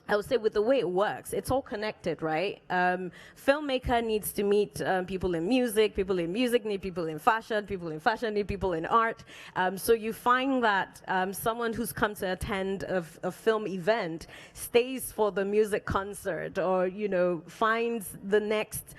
I would say with the way it works, it's all connected, right? Filmmaker needs to meet people in music need people in fashion need people in art. So you find that someone who's come to attend a film event stays for the music concert, or finds the next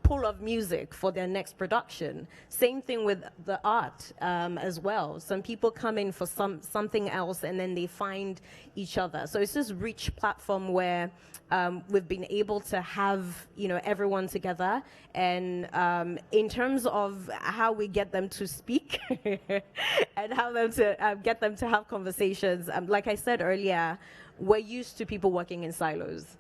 pool of music for their next production. Same thing with the art as well. Some people come in for something else, and then they find each other. So it's this rich platform where we've been able to have everyone together, and in terms of how we get them to speak and how them to get them to have conversations, like I said earlier, we're used to people working in silos.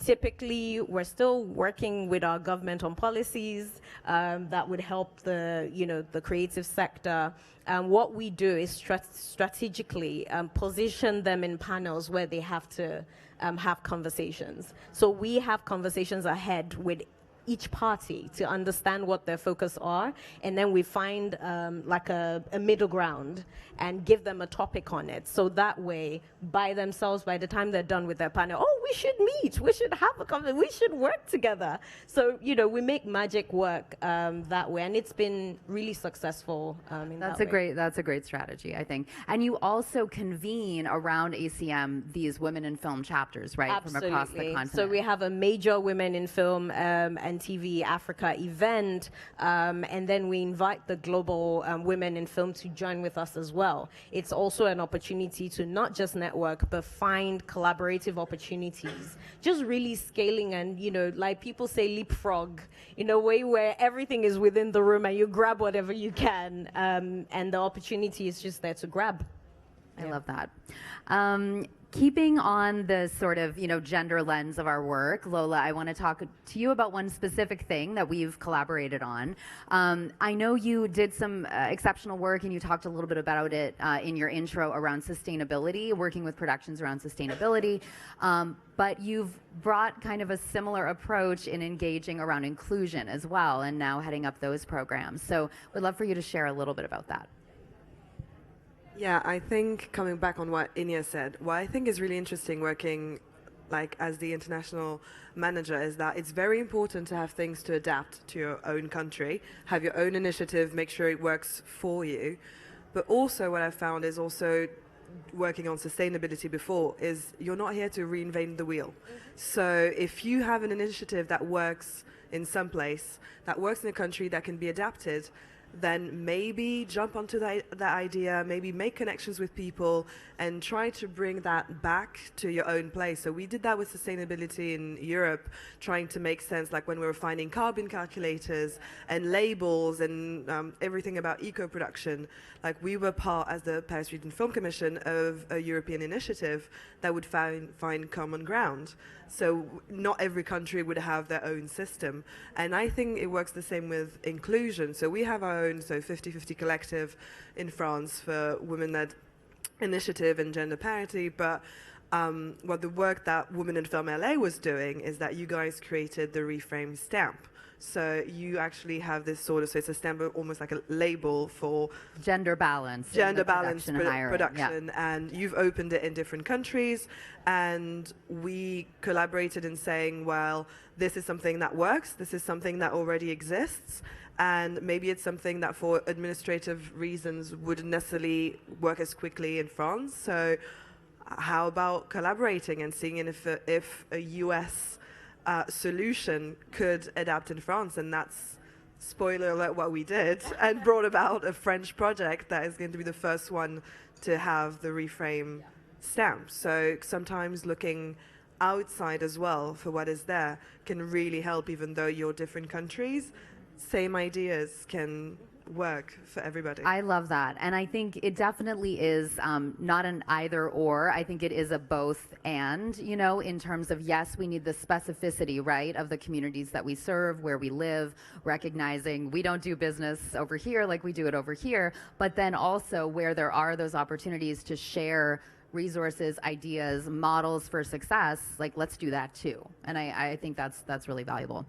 Typically, we're still working with our government on policies that would help the creative sector. What we do is strategically position them in panels where they have to have conversations. So we have conversations ahead with each party to understand what their focus are, and then we find like a middle ground and give them a topic on it. So that way, by themselves, by the time they're done with their panel, oh, we should meet, we should have a conversation, we should work together. So, you know, we make magic work that way, and it's been really successful in That's that way. That's a great strategy, I think. And you also convene around ACM these women in film chapters, right? Absolutely. From across the continent. So we have a major Women in Film and TV Africa event, and then we invite the global women in film to join with us as well. It's also an opportunity to not just network, but find collaborative opportunities. Just really scaling and, you know, like people say, leapfrog in a way where everything is within the room and you grab whatever you can, and the opportunity is just there to grab. I love that. Keeping on the sort of, you know, gender lens of our work, Lola, I want to talk to you about one specific thing that we've collaborated on. I know you did some exceptional work, and you talked a little bit about it in your intro around sustainability, working with productions around sustainability. But you've brought kind of a similar approach in engaging around inclusion as well, and now heading up those programs. So we'd love for you to share a little bit about that. Yeah, I think coming back on what Inya said, what I think is really interesting working like as the international manager is that it's very important to have things to adapt to your own country, have your own initiative, make sure it works for you. But also what I've found is also working on sustainability before is you're not here to reinvent the wheel. So if you have an initiative that works in some place, that works in a country that can be adapted, then maybe jump onto that idea, maybe make connections with people and try to bring that back to your own place. So we did that with sustainability in Europe, trying to make sense, like when we were finding carbon calculators and labels and everything about eco-production. Like we were part, as the Paris Region Film Commission, of a European initiative that would find common ground. So not every country would have their own system. And I think it works the same with inclusion. So we have our own 50/50 collective in France for women-led initiative and gender parity. But what the work that Women in Film LA was doing is that you guys created the Reframe stamp. So you actually have this sort of, so it's a stamp almost like a label for gender balance, production, yeah. And you've opened it in different countries, and we collaborated in saying, well, this is something that works, this is something that already exists, and maybe it's something that for administrative reasons wouldn't necessarily work as quickly in France. So how about collaborating and seeing if a US solution could adapt in France? And that's, spoiler alert, what we did, and brought about a French project that is going to be the first one to have the Reframe stamp. So sometimes looking outside as well for what is there can really help, even though you're different countries. Same ideas can work for everybody. I love that. And I think it definitely is not an either or. I think it is a both and, you know, in terms of, yes, we need the specificity, right, of the communities that we serve, where we live, recognizing we don't do business over here like we do it over here, but then also where there are those opportunities to share resources, ideas, models for success, like let's do that too. And I think that's really valuable.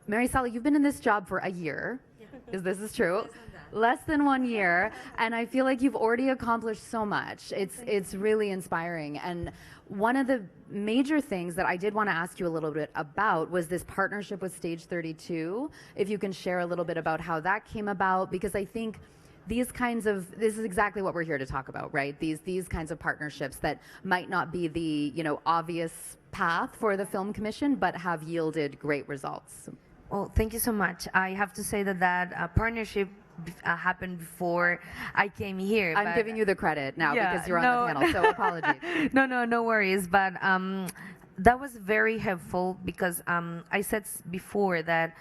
Mary Sally, you've been in this job for a year. This is true. Less than 1 year, and I feel like you've already accomplished so much. It's really inspiring. And one of the major things that I did want to ask you a little bit about was this partnership with Stage 32. If you can share a little bit about how that came about, because I think this is exactly what we're here to talk about, right? These kinds of partnerships that might not be the, you know, obvious path for the Film Commission, but have yielded great results. Well, thank you so much. I have to say that partnership happened before I came here. I'm giving you the credit now because you're on the panel, so apologies. No worries. But that was very helpful because I said before that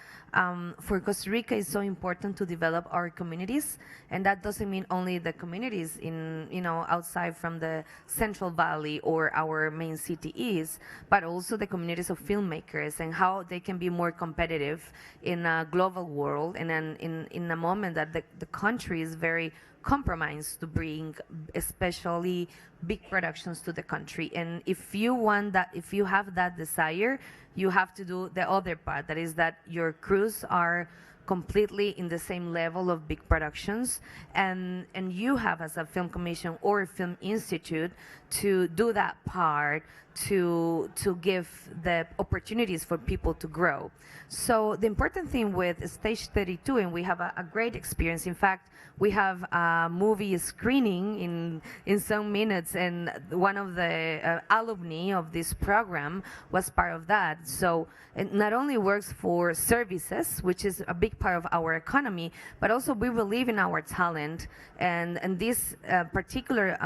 for Costa Rica it's so important to develop our communities, and that doesn't mean only the communities in, you know, outside from the Central Valley or our main city is, but also the communities of filmmakers and how they can be more competitive in a global world and in a moment that the country is very compromise to bring especially big productions to the country. And if you want that, if you have that desire, you have to do the other part. That is that your crews are completely in the same level of big productions, and you have as a film commission or film institute to do that part to give the opportunities for people to grow. So the important thing with Stage 32, and we have a great experience. In fact, we have a movie screening in some minutes, and one of the alumni of this program was part of that. So it not only works for services, which is a big part of our economy, but also we believe in our talent. And this particular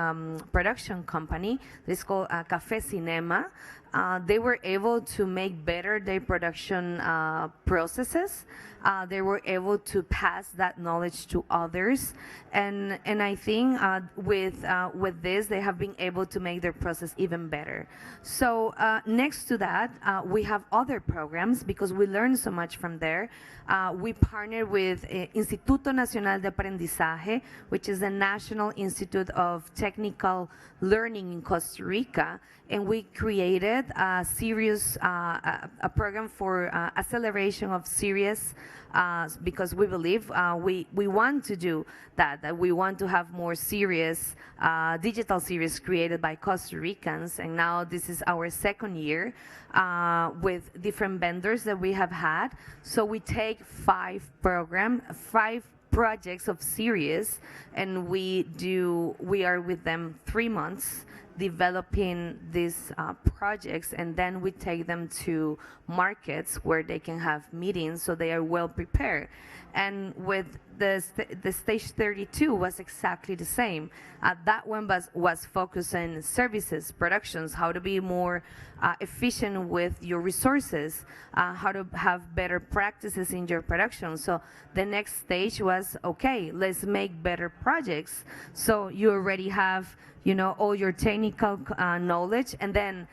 production company, this is called Café Cinema, they were able to make better their production processes. They were able to pass that knowledge to others, and I think with this they have been able to make their process even better. So next to that, we have other programs because we learned so much from there. We partnered with Instituto Nacional de Aprendizaje, which is the National Institute of Technical Learning in Costa Rica, and we created a series, a program for acceleration of series, because we believe we want to do that we want to have more series, digital series created by Costa Ricans, and now this is our second year with different vendors that we have had. So we take five projects of series, and we are with them 3 months developing these projects, and then we take them to markets where they can have meetings so they are well prepared. And with the Stage 32 was exactly the same. That one was focused on services, productions, how to be more efficient with your resources, how to have better practices in your production. So the next stage was, okay, let's make better projects. So you already have, all your technical knowledge, and then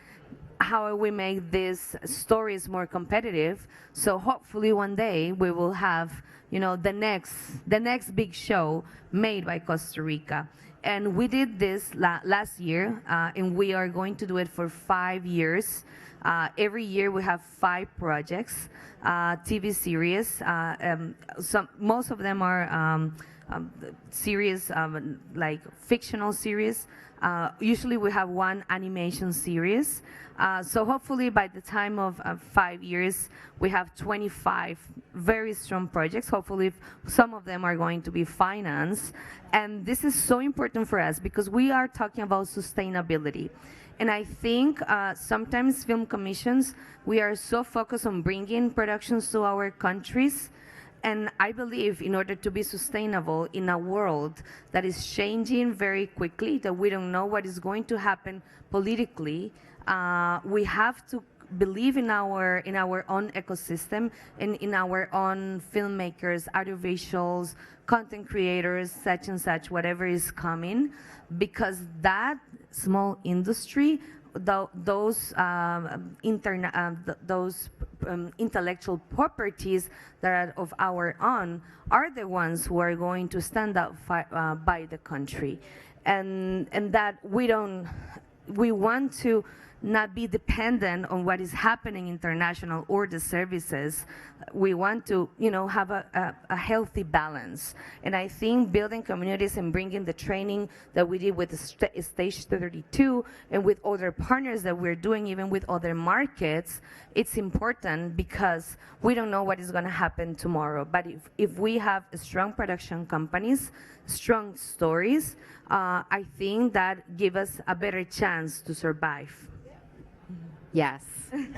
how we make these stories more competitive. So hopefully one day we will have, the next big show made by Costa Rica. And we did this last year, and we are going to do it for 5 years. Every year we have 5 projects, TV series. Most of them are series, like fictional series. Usually we have one animation series. So hopefully by the time of 5 years, we have 25 very strong projects. Hopefully some of them are going to be financed. And this is so important for us because we are talking about sustainability. And I think sometimes film commissions, we are so focused on bringing productions to our countries. And I believe in order to be sustainable in a world that is changing very quickly, that we don't know what is going to happen politically, we have to believe in our own ecosystem and in our own filmmakers, audiovisuals, content creators, such and such, whatever is coming, because that small industry, those intellectual properties that are of our own are the ones who are going to stand up by the country, and that we want to not be dependent on what is happening international or the services. We want to, have a healthy balance. And I think building communities and bringing the training that we did with the Stage 32 and with other partners that we're doing, even with other markets, it's important because we don't know what is going to happen tomorrow. But if we have strong production companies, strong stories, I think that give us a better chance to survive. Yes,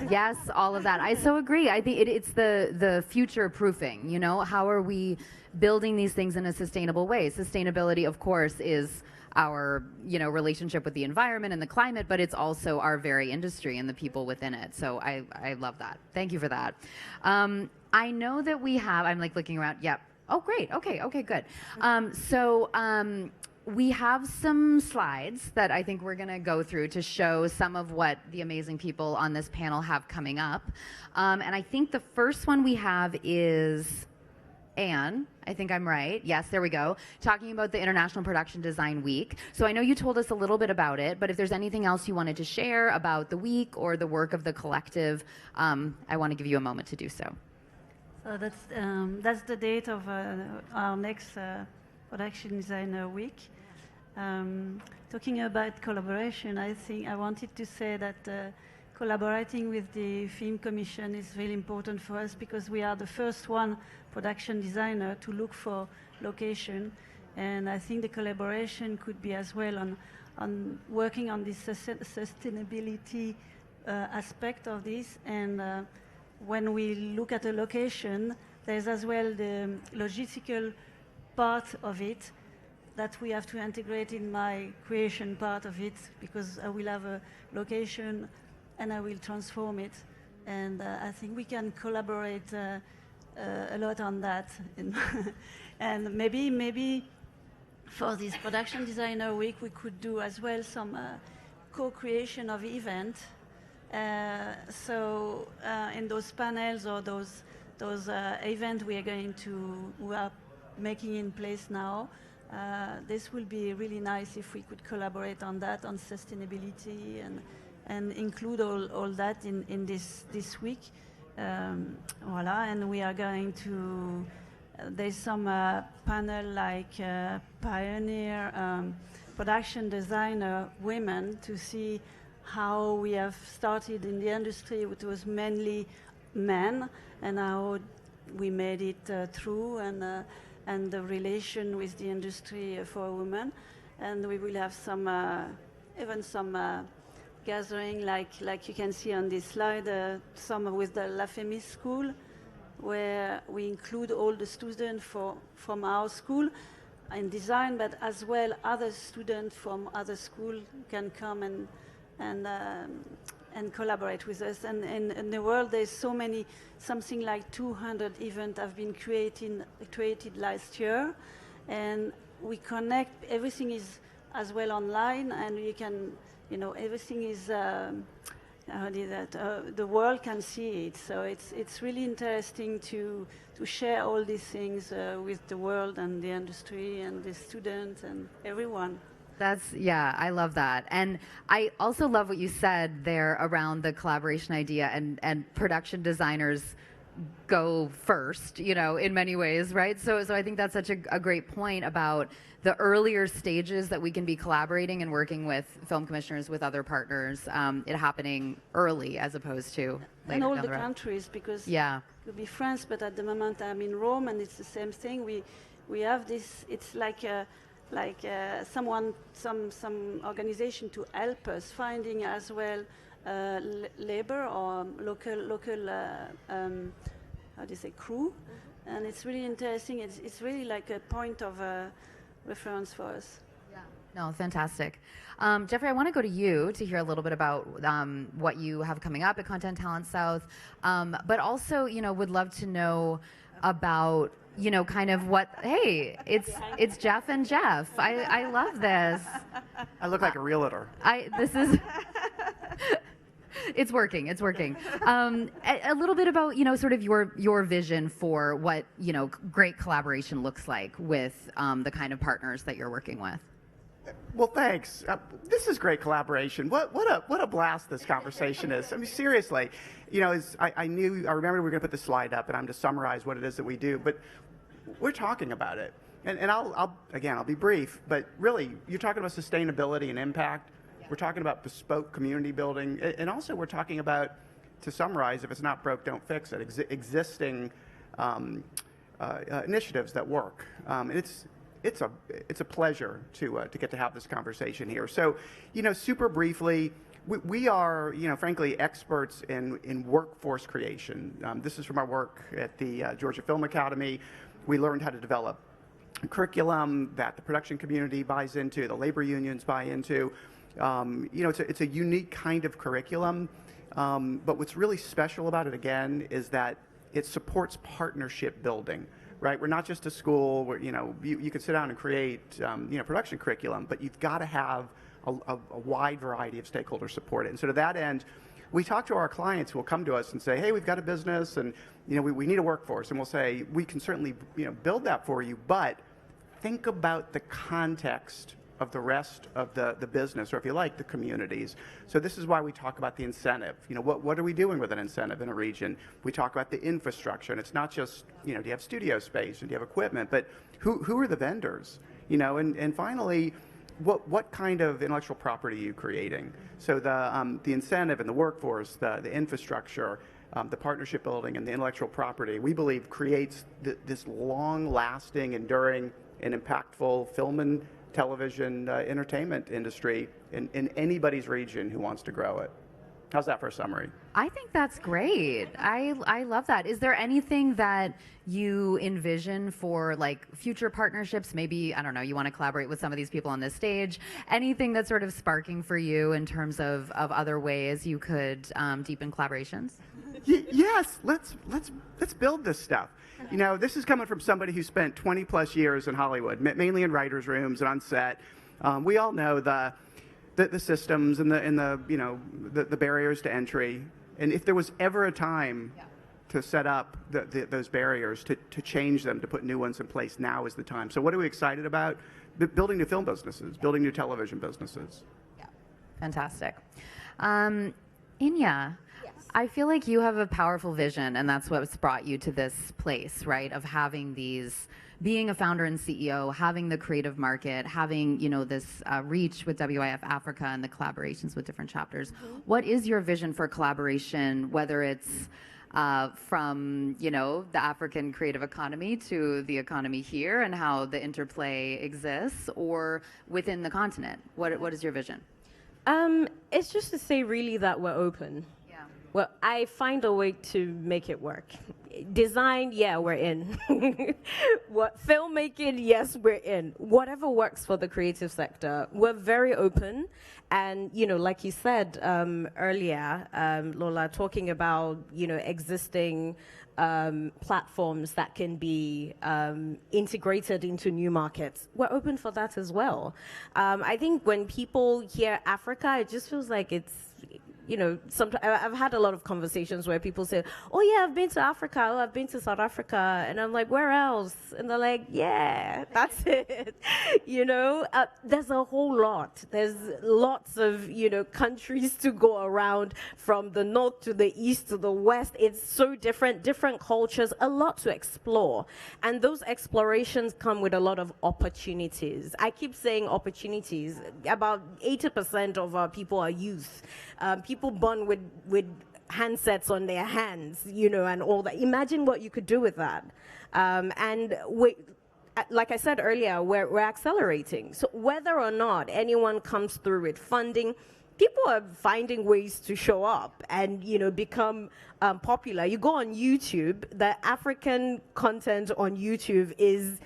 yes, all of that. I so agree. I think it's the future proofing, how are we building these things in a sustainable way? Sustainability, of course, is our, relationship with the environment and the climate, but it's also our very industry and the people within it. So I love that. Thank you for that. I know that we have, I'm looking around. Yep. Oh, great. Okay, good. We have some slides that I think we're going to go through to show some of what the amazing people on this panel have coming up. And I think the first one we have is Anne, I think I'm right. Yes, there we go. Talking about the International Production Design Week. So I know you told us a little bit about it, but if there's anything else you wanted to share about the week or the work of the collective, I want to give you a moment to do so. So that's the date of our next Production Designer Week. Talking about collaboration, I think I wanted to say that collaborating with the Film Commission is really important for us because we are the first production designer to look for location, and I think the collaboration could be as well on working on this sustainability aspect of this. And when we look at a location, there's as well the logistical part of it that we have to integrate in my creation part of it, because I will have a location and I will transform it. And I think we can collaborate a lot on that. And maybe for this Production Designer Week, we could do as well some co-creation of event. So in those panels or those events we are making in place now, this will be really nice if we could collaborate on that, on sustainability, and include all that in this week. Voila, and we are going to, there's some panel like pioneer production designer women to see how we have started in the industry. It was mainly men, and how we made it through, and the relation with the industry for women. And we will have some, even some gathering like you can see on this slide, some with the La Femis school, where we include all the students from our school in design, but as well other students from other schools can come and collaborate with us. And in the world, there's so many, something like 200 events have been created last year, and we connect. Everything is as well online, and you can, everything is. The world can see it. So it's really interesting to share all these things with the world and the industry and the students and everyone. Yeah, I love that. And I also love what you said there around the collaboration idea, and production designers go first, in many ways, right? So I think that's such a great point about the earlier stages that we can be collaborating and working with film commissioners, with other partners, it happening early as opposed to later and all down the road. countries, because yeah, it could be France, but at the moment I'm in Rome, and it's the same thing. We have this. It's like some organization to help us finding as well labor or local how do you say, crew, and it's really interesting. It's really like a point of reference for us. Yeah. No, fantastic. Jeffrey, I want to go to you to hear a little bit about what you have coming up at Content Talent South, but also, would love to know about, kind of what, hey, it's Jeff and Jeff. I love this. I look like a realtor. This is... It's working. It's working. A little bit about, sort of your vision for what, great collaboration looks like with the kind of partners that you're working with. Well, thanks. This is great collaboration. What a blast this conversation is. I mean, seriously, I remember we were going to put the slide up, and I'm to summarize what it is that we do, but we're talking about it. And I'll be brief, but really, you're talking about sustainability and impact. We're talking about bespoke community building, and also we're talking about, to summarize, if it's not broke, don't fix it, existing initiatives that work. It's a pleasure to get to have this conversation here. So, super briefly, we are, frankly, experts in workforce creation. This is from our work at the Georgia Film Academy. We learned how to develop curriculum that the production community buys into, the labor unions buy into. It's a unique kind of curriculum, but what's really special about it, again, is that it supports partnership building, right? We're not just a school where, you can sit down and create, production curriculum, but you've got to have a wide variety of stakeholder support. And so to that end, we talk to our clients who will come to us and say, hey, we've got a business and we need a workforce. And we'll say, we can certainly build that for you, but think about the context of the rest of the business, or if you like, the communities. So this is why we talk about the incentive. What are we doing with an incentive in a region? We talk about the infrastructure, and it's not just, do you have studio space and do you have equipment, but who are the vendors? And finally, what kind of intellectual property are you creating? So the incentive and the workforce, the infrastructure, the partnership building and the intellectual property, we believe creates this long-lasting, enduring, and impactful film and television entertainment industry in anybody's region who wants to grow it. How's that for a summary? I think that's great. I love that. Is there anything that you envision for like future partnerships? Maybe, I don't know, you want to collaborate with some of these people on this stage. Anything that's sort of sparking for you in terms of other ways you could deepen collaborations? Yes, let's build this stuff. This is coming from somebody who spent 20 plus years in Hollywood, mainly in writers' rooms and on set. We all know the systems and the barriers to entry. And if there was ever a time to set up those barriers, to change them, to put new ones in place, now is the time. So what are we excited about? Building new film businesses, building new television businesses. Yeah, fantastic. Inya, I feel like you have a powerful vision, and that's what's brought you to this place, right? Of having these, being a founder and CEO, having the creative market, having this reach with WIF Africa and the collaborations with different chapters. Mm-hmm. What is your vision for collaboration, whether it's from the African creative economy to the economy here and how the interplay exists, or within the continent? What is your vision? It's just to say really that we're open. Well, I find a way to make it work. Design, yeah, we're in. What filmmaking, yes, we're in. Whatever works for the creative sector, we're very open. And like you said earlier, Lola, talking about existing platforms that can be integrated into new markets, we're open for that as well. I think when people hear Africa, it just feels like it's. Sometimes I've had a lot of conversations where people say, oh yeah, I've been to Africa, oh, I've been to South Africa, and I'm like, where else? And they're like, yeah, that's it. There's a whole lot. There's lots of, countries to go around, from the north to the east to the west. It's so different cultures, a lot to explore. And those explorations come with a lot of opportunities. I keep saying opportunities. About 80% of our people are youth. People born with handsets on their hands, and all that. Imagine what you could do with that. And like I said earlier, we're accelerating. So whether or not anyone comes through with funding, people are finding ways to show up and become popular. You go on YouTube, the African content on YouTube is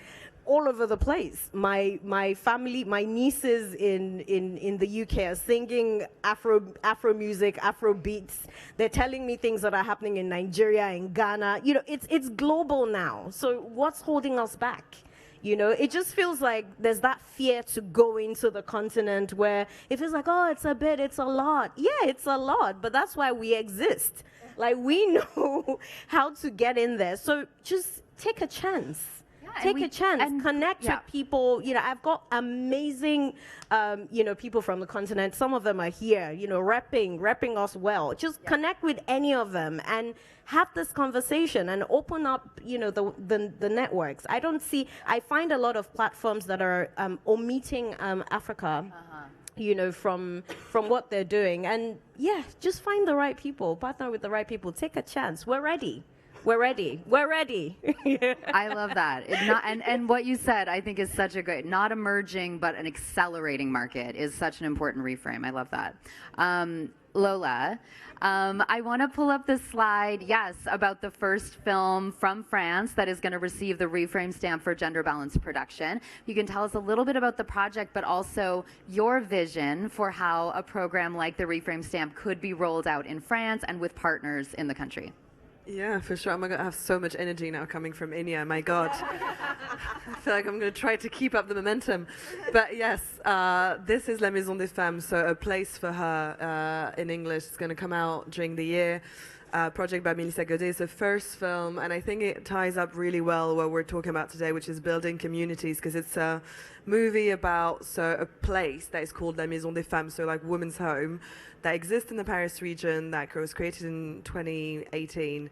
all over the place. My family, my nieces in the UK are singing Afro music, Afro beats. They're telling me things that are happening in Nigeria, in Ghana. It's global now. So what's holding us back? It just feels like there's that fear to go into the continent where it feels like, oh, it's a bit, it's a lot. Yeah, it's a lot, but that's why we exist. Like, we know how to get in there. So just take a chance. Take a chance, connect with people. I've got amazing, people from the continent. Some of them are here, repping us well. Just connect with any of them and have this conversation and open up, the networks. I find a lot of platforms that are omitting Africa. From what they're doing. And yeah, just find the right people, partner with the right people, take a chance. We're ready. We're ready. We're ready. I love that. And what you said, I think, is such a great, not emerging, but an accelerating market is such an important reframe. I love that. Lola, I want to pull up the slide, yes, about the first film from France that is going to receive the Reframe stamp for gender balanced production. You can tell us a little bit about the project, but also your vision for how a program like the Reframe stamp could be rolled out in France and with partners in the country. Yeah, for sure. I'm going to have so much energy now coming from Inia. My God. I feel like I'm going to try to keep up the momentum. But yes, this is La Maison des Femmes, so A Place for Her in English. It's going to come out during the year. Project by Melissa Godet. It's the first film, and I think it ties up really well what we're talking about today, which is building communities, because it's a movie about a place that is called La Maison des Femmes, so like women's home, that exists in the Paris region, that was created in 2018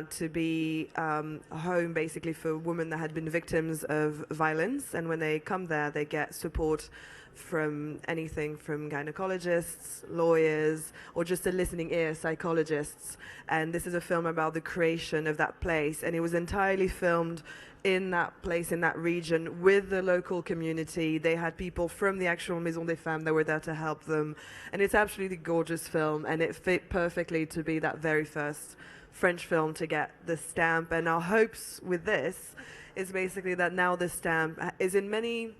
to be a home basically for women that had been victims of violence, and when they come there they get support from anything from gynecologists, lawyers, or just a listening ear, psychologists. And this is a film about the creation of that place, and it was entirely filmed in that place, in that region, with the local community. They had people from the actual Maison des Femmes that were there to help them, and it's absolutely gorgeous film, and it fit perfectly to be that very first French film to get the stamp. And our hopes with this is basically that now the stamp is in many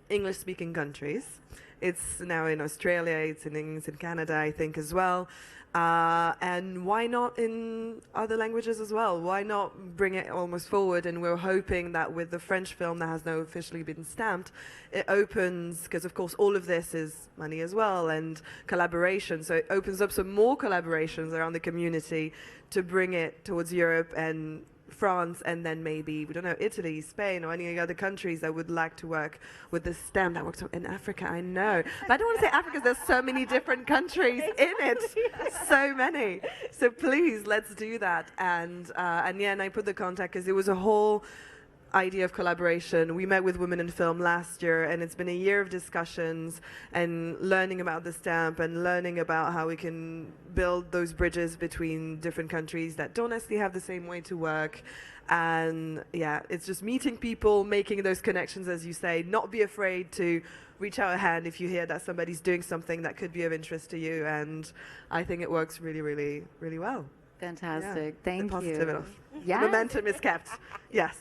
English-speaking countries. It's now in Australia, it's in Canada, I think, as well. And why not in other languages as well? Why not bring it almost forward? And we're hoping that with the French film that has now officially been stamped, it opens, because of course all of this is money as well and collaboration, so it opens up some more collaborations around the community to bring it towards Europe and France, and then maybe, we don't know, Italy, Spain, or any other countries that would like to work with the stamp that works in Africa. I know, but I don't want to say Africa because there's so many different countries in it, so many. So please, let's do that. And yeah, and I put the contact because it was a whole idea of collaboration. We met with Women in Film last year, and it's been a year of discussions and learning about the stamp and learning about how we can build those bridges between different countries that don't necessarily have the same way to work. And yeah, it's just meeting people, making those connections, as you say, not be afraid to reach out a hand if you hear that somebody's doing something that could be of interest to you. And I think it works really, really, really well. Fantastic. Yeah. Thank you. The momentum is kept. Yes.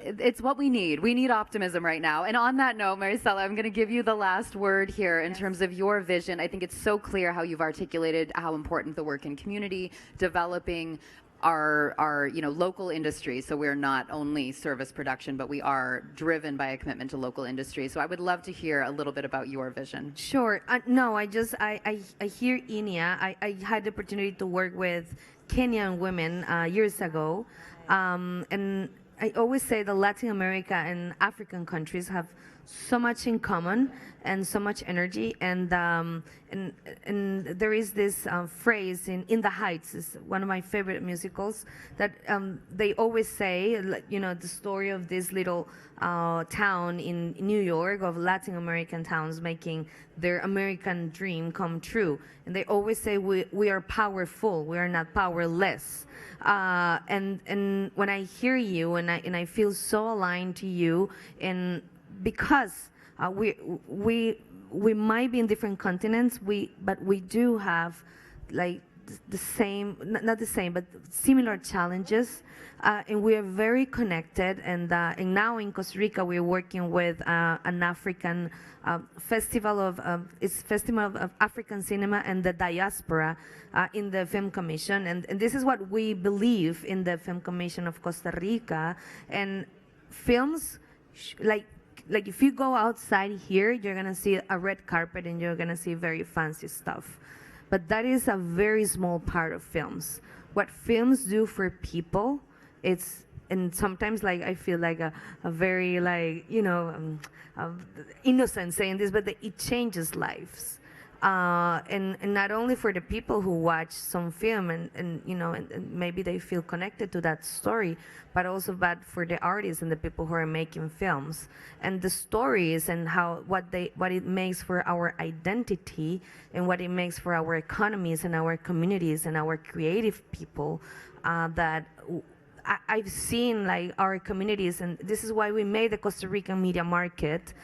It's what we need. We need optimism right now. And on that note, Maricela, I'm going to give you the last word here in terms of your vision. I think it's so clear how you've articulated how important the work in community, developing our local industry. So we're not only service production, but we are driven by a commitment to local industry. So I would love to hear a little bit about your vision. Sure. No, I hear Inia. I had the opportunity to work with Kenyan women years ago, and I always say that Latin America and African countries have so much in common and so much energy, and there is this phrase in The Heights, is one of my favorite musicals, that they always say, the story of this little town in New York, of Latin American towns making their American dream come true, and they always say we are powerful, we are not powerless. And when I hear you and I feel so aligned to you, and because we might be in different continents, but we do have like the same, not the same, but similar challenges, and we are very connected. And now in Costa Rica, we're working with an African festival of African cinema and the diaspora in the Film Commission, and this is what we believe in the Film Commission of Costa Rica. And films, like if you go outside here, you're gonna see a red carpet and you're gonna see very fancy stuff. But that is a very small part of films. What films do for people, and sometimes I feel like a very innocent saying this, but it changes lives. And not only for the people who watch some film and maybe they feel connected to that story, but also for the artists and the people who are making films, and the stories and what it makes for our identity and what it makes for our economies and our communities and our creative people. That I've seen our communities, and this is why we made the Costa Rican media market.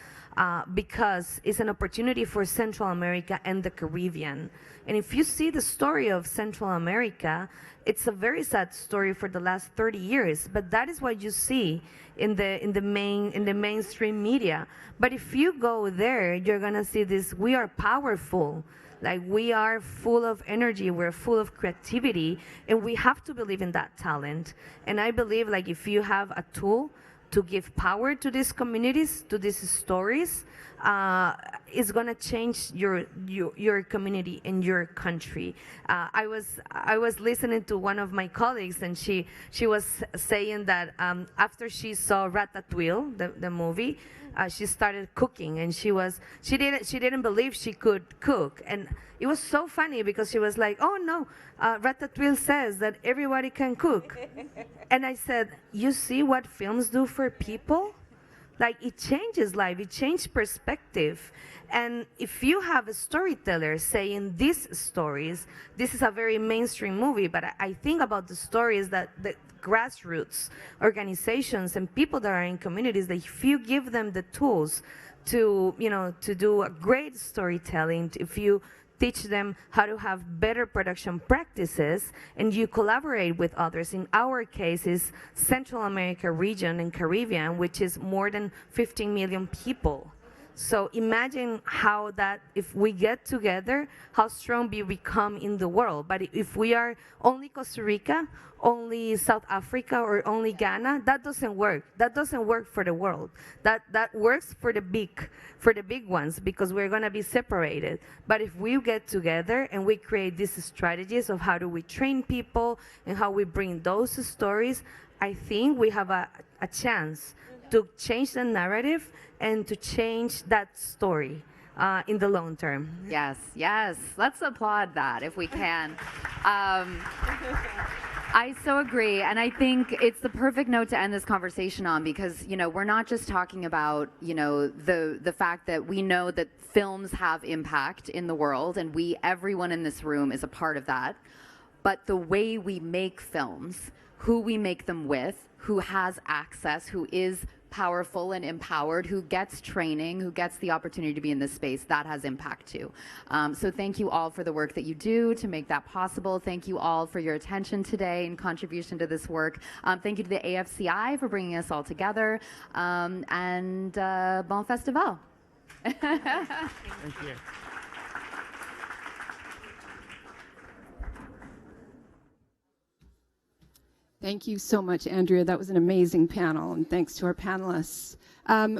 Because it's an opportunity for Central America and the Caribbean. And if you see the story of Central America, it's a very sad story for the last 30 years, but that is what you see in the mainstream media. But if you go there, you're gonna see this, we are powerful. Like, we are full of energy, we're full of creativity, and we have to believe in that talent. And I believe, like, if you have a tool to give power to these communities, to these stories, it's gonna change your community and your country. I was listening to one of my colleagues, and she was saying that after she saw Ratatouille, the movie, she started cooking, and she didn't believe she could cook. And it was so funny because she was like, "Oh no, Ratatouille says that everybody can cook." And I said, "You see what films do for people? Like, it changes life, it changes perspective." And if you have a storyteller saying these stories, this is a very mainstream movie, but I think about the stories that the grassroots organizations and people that are in communities, that if you give them the tools to, to do a great storytelling, if you teach them how to have better production practices, and you collaborate with others. In our case is Central America region and Caribbean, which is more than 15 million people. So imagine how that, if we get together, how strong we become in the world. But if we are only Costa Rica, only South Africa, or only Ghana, that doesn't work. That doesn't work for the world. That works for the big ones, because we're gonna be separated. But if we get together and we create these strategies of how do we train people and how we bring those stories, I think we have a chance to change the narrative and to change that story in the long term. Yes, yes. Let's applaud that if we can. I so agree, and I think it's the perfect note to end this conversation on, because we're not just talking about the fact that we know that films have impact in the world, and everyone in this room is a part of that, but the way we make films, who we make them with, who has access, who is powerful and empowered, who gets training, who gets the opportunity to be in this space, that has impact too. So thank you all for the work that you do to make that possible. Thank you all for your attention today and contribution to this work. Thank you to the AFCI for bringing us all together. And bon festival. Thank you. Thank you so much, Andrea. That was an amazing panel, and thanks to our panelists.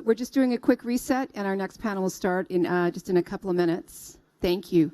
We're just doing a quick reset, and our next panel will start in just in a couple of minutes. Thank you.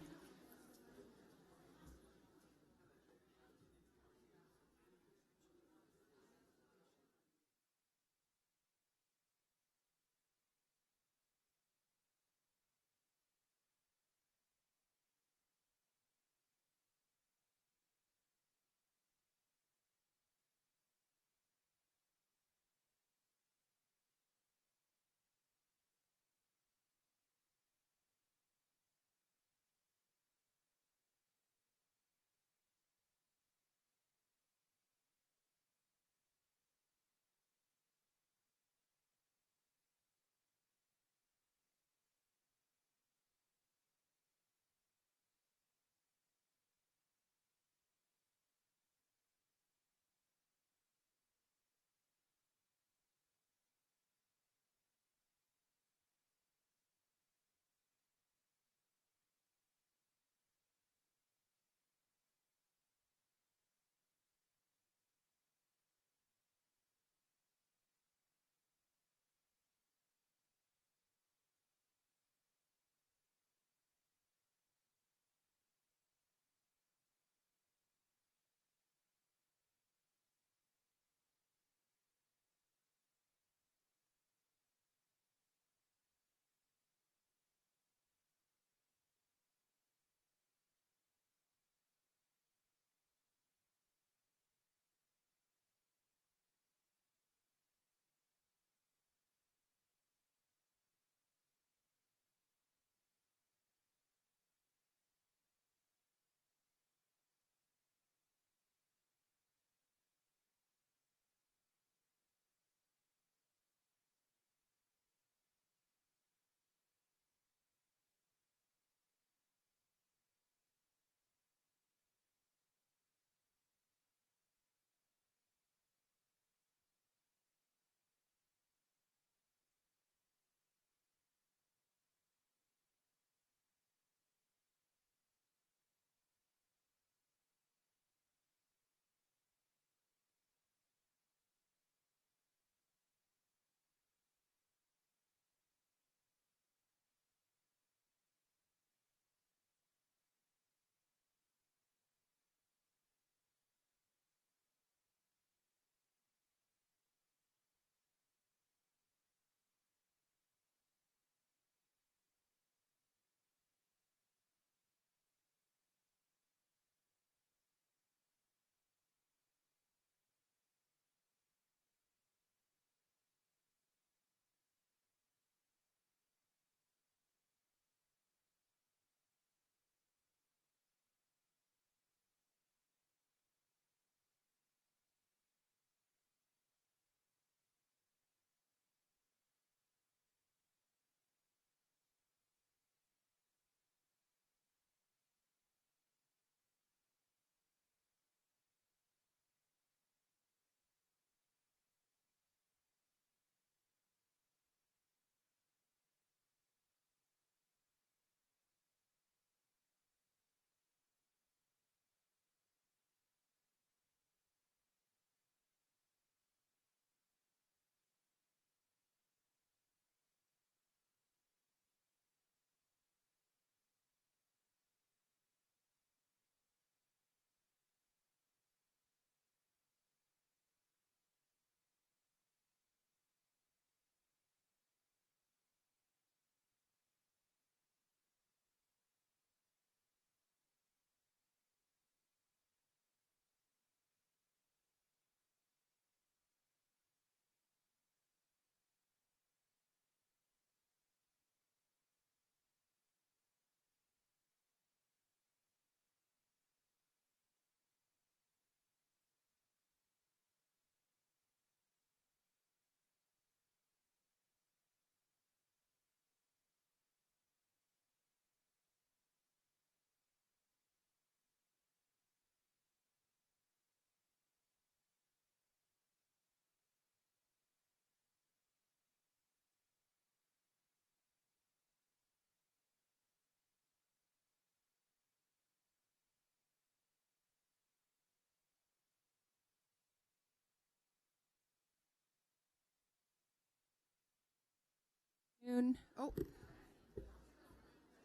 Oh.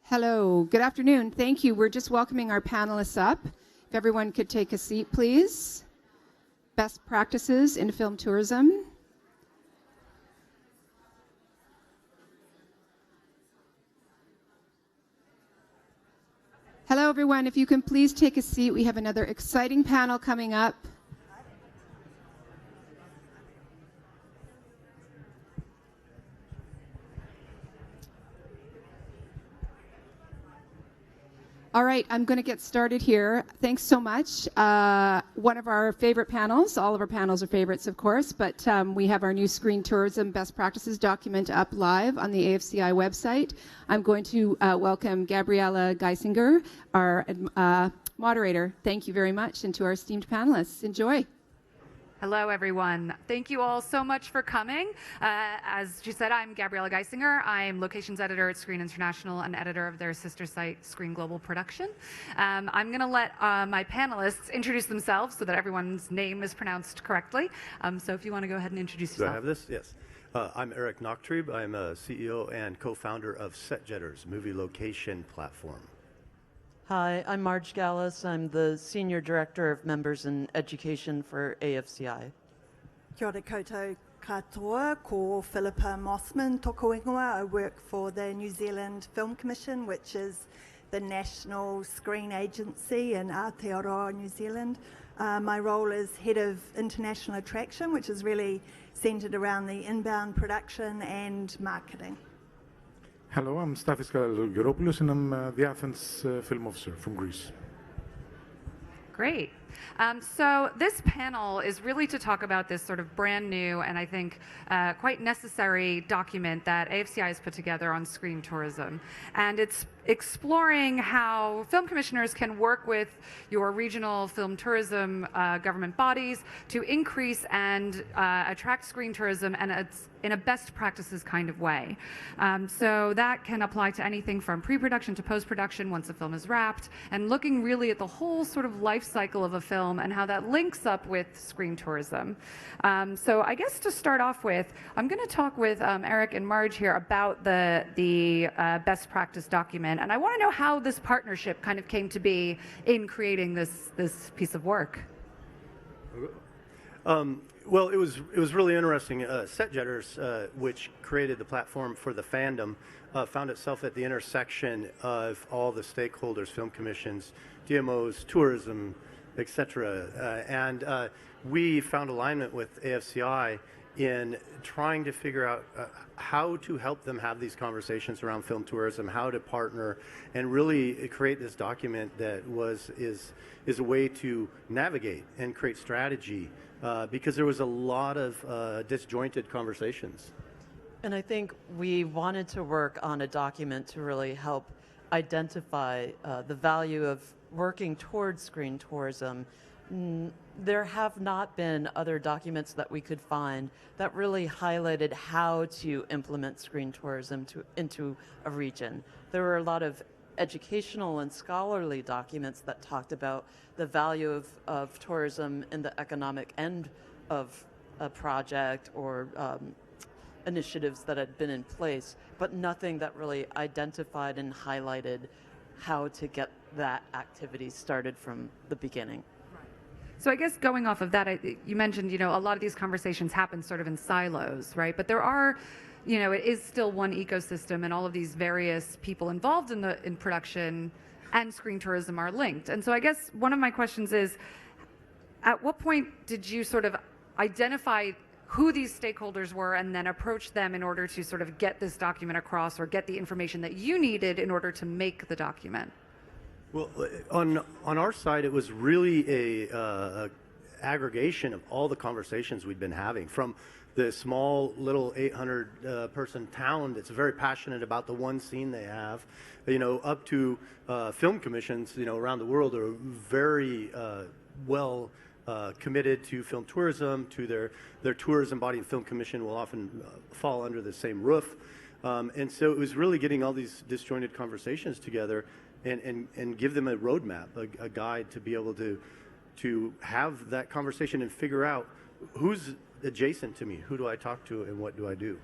Hello, good afternoon. Thank you. We're just welcoming our panelists up. If everyone could take a seat, please. Best practices in film tourism. Hello, everyone. If you can please take a seat. We have another exciting panel coming up. All right, I'm going to get started here. Thanks so much. One of our favorite panels, all of our panels are favorites, of course, but we have our new Screen Tourism Best Practices document up live on the AFCI website. I'm going to welcome Gabriela Geisinger, our moderator. Thank you very much, and to our esteemed panelists. Enjoy. Hello, everyone. Thank you all so much for coming. As she said, I'm Gabriela Geisinger. I'm locations editor at Screen International and editor of their sister site, Screen Global Production. I'm going to let my panelists introduce themselves so that everyone's name is pronounced correctly. So if you want to go ahead and introduce yourself. Do I have this? Yes. I'm Eric Nachtrieb. I'm a CEO and co-founder of SetJetters, movie location platform. Hi, I'm Marge Gallus. I'm the Senior Director of Members and Education for AFCI. Kia ora koutou katoa, ko Philippa Mossman, toko ingoa. I work for the New Zealand Film Commission, which is the national screen agency in Aotearoa, New Zealand. My role is Head of International Attraction, which is really centred around the inbound production and marketing. Hello, I'm Stathis Kalogeropoulos, and I'm the Athens film officer from Greece. Great. So this panel is really to talk about this sort of brand new and I think quite necessary document that AFCI has put together on screen tourism. And it's exploring how film commissioners can work with your regional film tourism government bodies to increase and attract screen tourism, and it's in a best practices kind of way. So that can apply to anything from pre-production to post-production once a film is wrapped, and looking really at the whole sort of life cycle of a film and how that links up with screen tourism. So I guess to start off with, I'm going to talk with Eric and Marge here about the best practice document, and I want to know how this partnership kind of came to be in creating this piece of work. Well, it was really interesting. SetJetters, which created the platform for the fandom, found itself at the intersection of all the stakeholders, film commissions, DMOs, tourism, etc. And we found alignment with AFCI in trying to figure out how to help them have these conversations around film tourism, how to partner, and really create this document that is a way to navigate and create strategy, because there was a lot of disjointed conversations. And I think we wanted to work on a document to really help identify the value of working towards screen tourism. There have not been other documents that we could find that really highlighted how to implement screen tourism into a region. There were a lot of educational and scholarly documents that talked about the value of tourism in the economic end of a project or initiatives that had been in place, but nothing that really identified and highlighted how to get that activity started from the beginning. So I guess going off of that, you mentioned, a lot of these conversations happen sort of in silos, right? But there are, it is still one ecosystem, and all of these various people involved in production and screen tourism are linked. And so I guess one of my questions is, at what point did you sort of identify who these stakeholders were and then approach them in order to sort of get this document across or get the information that you needed in order to make the document? Well, on our side, it was really a aggregation of all the conversations we'd been having, from the small little 800 person town that's very passionate about the one scene they have, up to film commissions, around the world are very well committed to film tourism, to their tourism body, and film commission will often fall under the same roof. And so it was really getting all these disjointed conversations together and give them a roadmap, a guide to be able to have that conversation and figure out who's adjacent to me, who do I talk to, and what do I do.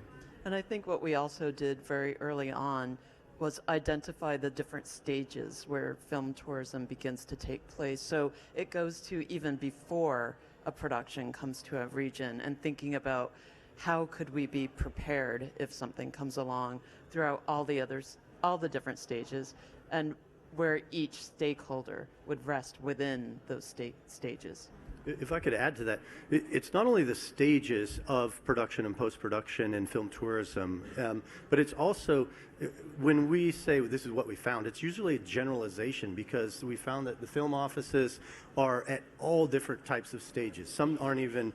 And I think what we also did very early on was identify the different stages where film tourism begins to take place. So it goes to even before a production comes to a region, and thinking about how could we be prepared if something comes along throughout all the different stages, and where each stakeholder would rest within those stages. If I could add to that, it's not only the stages of production and post-production and film tourism, but it's also, when we say this is what we found, it's usually a generalization, because we found that the film offices are at all different types of stages. Some aren't even,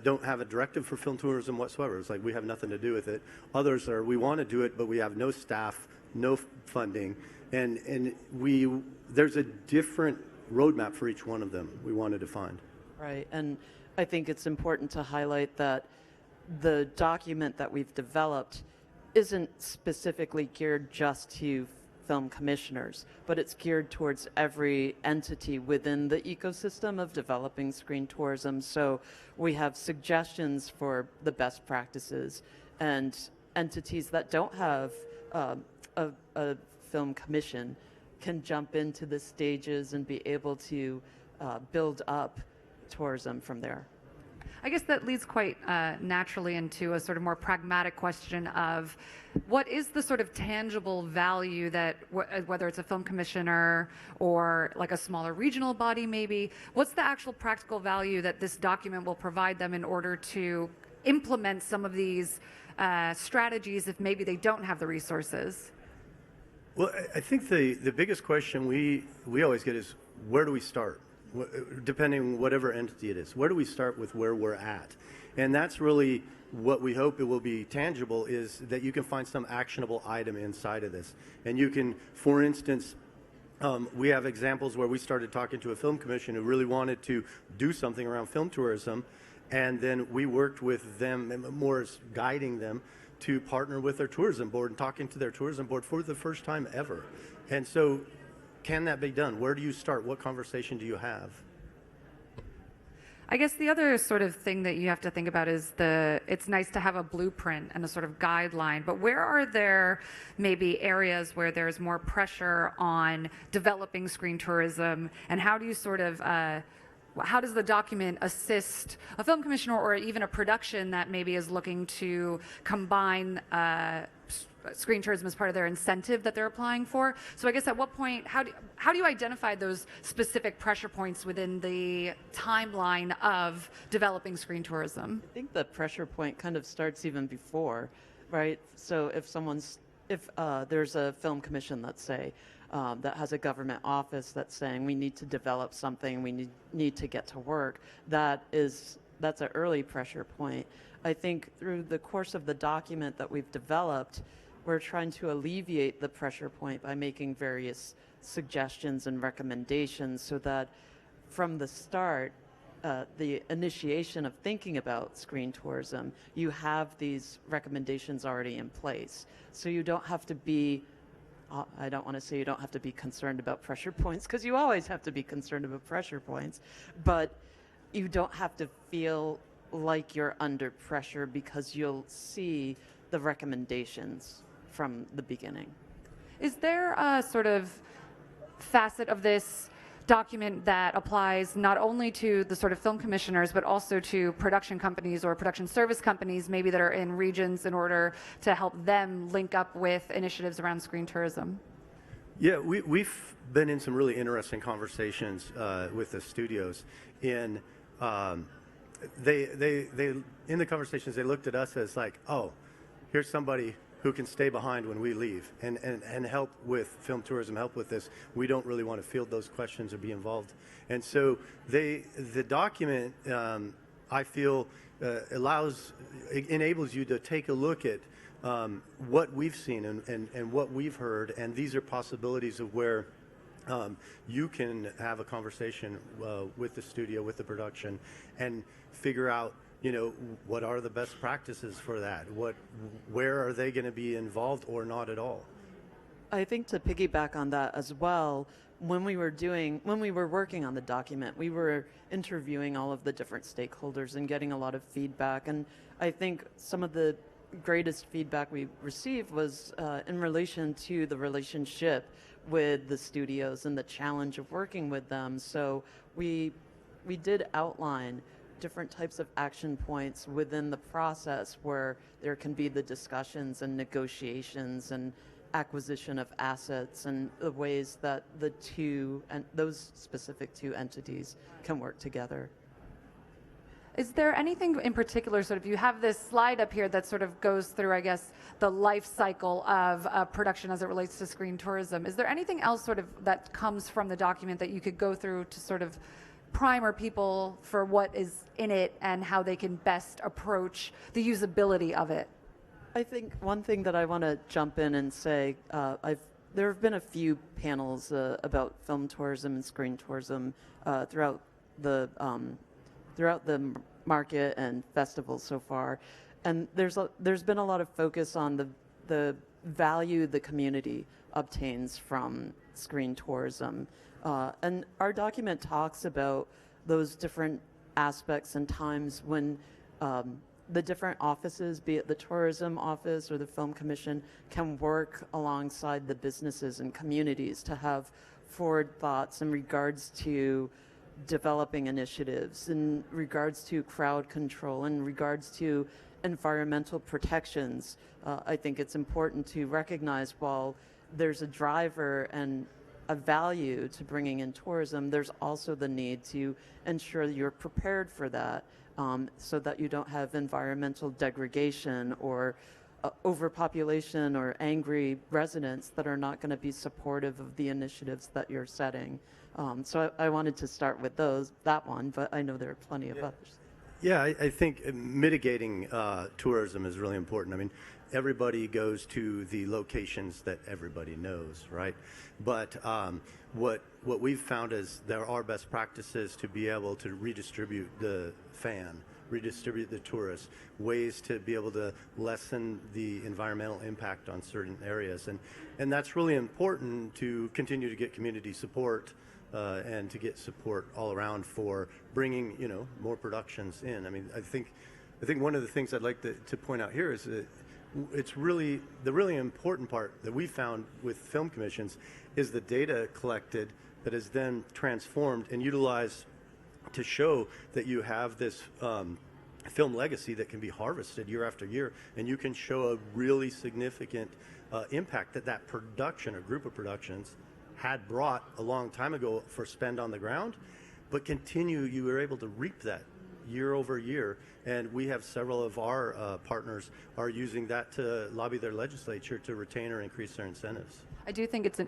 don't have a directive for film tourism whatsoever. It's like we have nothing to do with it. Others are, we want to do it, but we have no staff, no funding, and there's a different roadmap for each one of them we wanted to find. Right, and I think it's important to highlight that the document that we've developed isn't specifically geared just to film commissioners, but it's geared towards every entity within the ecosystem of developing screen tourism. So we have suggestions for the best practices, and entities that don't have a film commission can jump into the stages and be able to build up tourism from there. I guess that leads quite naturally into a sort of more pragmatic question of what is the sort of tangible value that, whether it's a film commissioner or like a smaller regional body maybe, what's the actual practical value that this document will provide them in order to implement some of these strategies if maybe they don't have the resources? Well, I think the biggest question we always get is, where do we start? Depending on whatever entity it is, where do we start with where we're at? And that's really what we hope it will be tangible, is that you can find some actionable item inside of this. And you can, for instance, we have examples where we started talking to a film commission who really wanted to do something around film tourism, and then we worked with them, more as guiding them, to partner with their tourism board and talking to their tourism board for the first time ever. And so, can that be done? Where do you start? What conversation do you have? I guess the other sort of thing that you have to think about is it's nice to have a blueprint and a sort of guideline, but where are there maybe areas where there's more pressure on developing screen tourism, and how do you sort of, how does the document assist a film commissioner or even a production that maybe is looking to combine screen tourism as part of their incentive that they're applying for? So I guess at what point, how do you identify those specific pressure points within the timeline of developing screen tourism? I think the pressure point kind of starts even before, right? So if there's a film commission, let's say, that has a government office that's saying we need to develop something, we need to get to work, that's an early pressure point. I think through the course of the document that we've developed, we're trying to alleviate the pressure point by making various suggestions and recommendations, so that from the start, the initiation of thinking about screen tourism, you have these recommendations already in place. So you don't have to be, I don't want to say you don't have to be concerned about pressure points, because you always have to be concerned about pressure points, but you don't have to feel like you're under pressure, because you'll see the recommendations from the beginning. Is there a sort of facet of this document that applies not only to the sort of film commissioners, but also to production companies or production service companies maybe that are in regions, in order to help them link up with initiatives around screen tourism? Yeah, we've been in some really interesting conversations with the studios. In in the conversations, they looked at us as like, oh, here's somebody who can stay behind when we leave and help with film tourism, help with this. We don't really want to field those questions or be involved. And so the document, I feel, enables you to take a look at what we've seen and what we've heard, and these are possibilities of where you can have a conversation with the studio, with the production, and figure out, you know, what are the best practices for that? Where are they going to be involved or not at all? I think to piggyback on that as well, when we were working on the document, we were interviewing all of the different stakeholders and getting a lot of feedback. And I think some of the greatest feedback we received was in relation to the relationship with the studios and the challenge of working with them. So we did outline different types of action points within the process where there can be the discussions and negotiations and acquisition of assets and the ways that the two and those specific two entities can work together. Is there anything in particular, sort of, you have this slide up here that sort of goes through, I guess, the life cycle of production as it relates to screen tourism. Is there anything else sort of that comes from the document that you could go through to sort of primer people for what is in it and how they can best approach the usability of it? I think one thing that I want to jump in and say, there have been a few panels about film tourism and screen tourism throughout the market and festival so far, and there's been a lot of focus on the value the community obtains from screen tourism, and our document talks about those different aspects and times when the different offices, be it the tourism office or the film commission, can work alongside the businesses and communities to have forward thoughts in regards to developing initiatives, in regards to crowd control, in regards to environmental protections. I think it's important to recognize while there's a driver and a value to bringing in tourism, there's also the need to ensure you're prepared for that, so that you don't have environmental degradation or overpopulation or angry residents that are not going to be supportive of the initiatives that you're setting. So I wanted to start with that one, but I know there are plenty of others. Yeah, I think mitigating tourism is really important. I mean, everybody goes to the locations that everybody knows, right? But what we've found is there are best practices to be able to redistribute the redistribute the tourists, ways to be able to lessen the environmental impact on certain areas. And that's really important to continue to get community support and to get support all around for bringing, more productions in. I mean, I think one of the things I'd like to point out here is that it's really, the really important part that we found with film commissions is the data collected that is then transformed and utilized to show that you have this film legacy that can be harvested year after year, and you can show a really significant impact that production or group of productions had brought a long time ago for spend on the ground, but you were able to reap that year over year. And we have several of our partners are using that to lobby their legislature to retain or increase their incentives. I do think it's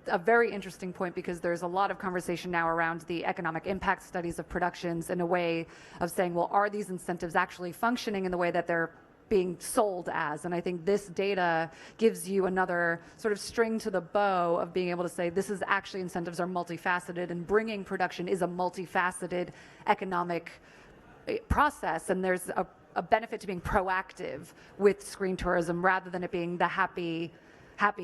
a very interesting point, because there's a lot of conversation now around the economic impact studies of productions in a way of saying, well, are these incentives actually functioning in the way that they're being sold as? And I think this data gives you another sort of string to the bow of being able to say this is actually, incentives are multifaceted, and bringing production is a multifaceted economic process, and there's a benefit to being proactive with screen tourism rather than it being the happy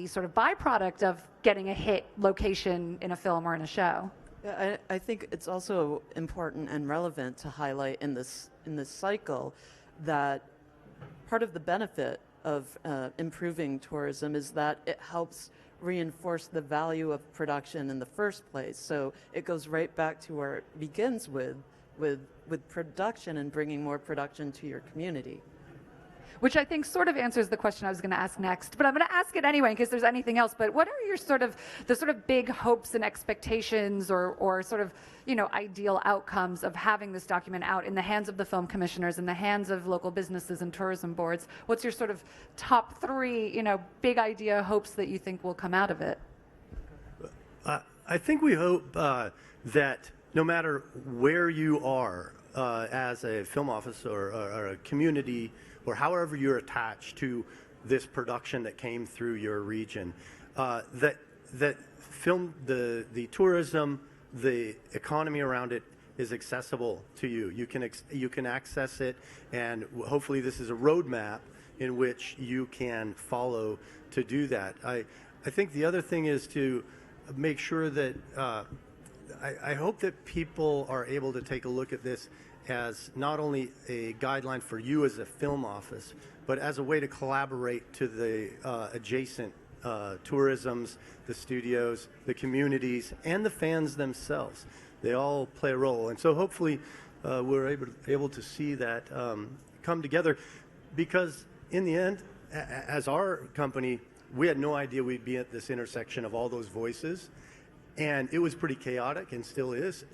sort of byproduct of getting a hit location in a film or in a show. Yeah, I think it's also important and relevant to highlight in this cycle that part of the benefit of improving tourism is that it helps reinforce the value of production in the first place. So it goes right back to where it begins with production and bringing more production to your community. Which I think sort of answers the question I was going to ask next, but I'm going to ask it anyway in case there's anything else. But what are your the sort of big hopes and expectations or sort of, ideal outcomes of having this document out in the hands of the film commissioners, in the hands of local businesses and tourism boards? What's your sort of top three, big idea hopes that you think will come out of it? I think we hope that no matter where you are as a film office or a community, or however you're attached to this production that came through your region, that film, the tourism, the economy around it is accessible to you. You can access it, and hopefully this is a roadmap in which you can follow to do that. I think the other thing is to make sure that I hope that people are able to take a look at this as not only a guideline for you as a film office, but as a way to collaborate to the adjacent tourisms, the studios, the communities, and the fans themselves. They all play a role. And so hopefully we're able to see that come together, because in the end, as our company, we had no idea we'd be at this intersection of all those voices. And it was pretty chaotic and still is.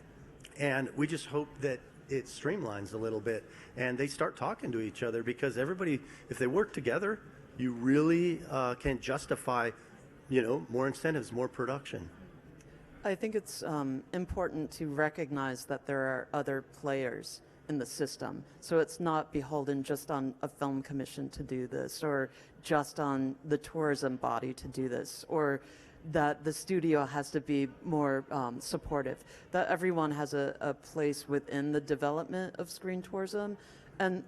And we just hope that it streamlines a little bit and they start talking to each other, because everybody, if they work together, you really can justify, more incentives, more production. I think it's important to recognize that there are other players in the system. So it's not beholden just on a film commission to do this, or just on the tourism body to do this, or that the studio has to be more supportive, that everyone has a place within the development of screen tourism. And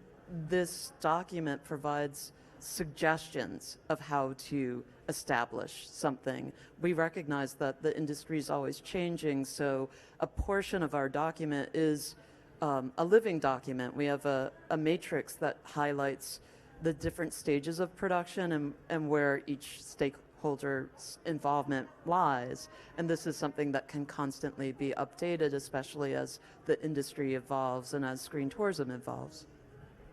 this document provides suggestions of how to establish something. We recognize that the industry is always changing, so a portion of our document is a living document. We have a matrix that highlights the different stages of production and where each stakeholder's involvement lies. And this is something that can constantly be updated, especially as the industry evolves and as screen tourism evolves.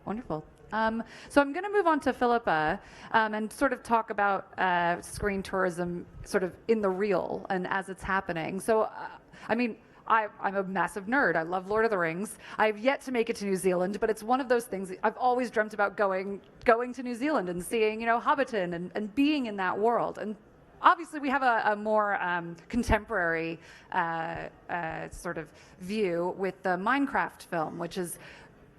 Wonderful. So I'm going to move on to Philippa and sort of talk about screen tourism sort of in the real and as it's happening. So, I'm a massive nerd. I love Lord of the Rings. I've yet to make it to New Zealand, but it's one of those things I've always dreamt about going to New Zealand and seeing, Hobbiton and being in that world. And obviously we have a more contemporary sort of view with the Minecraft film, which is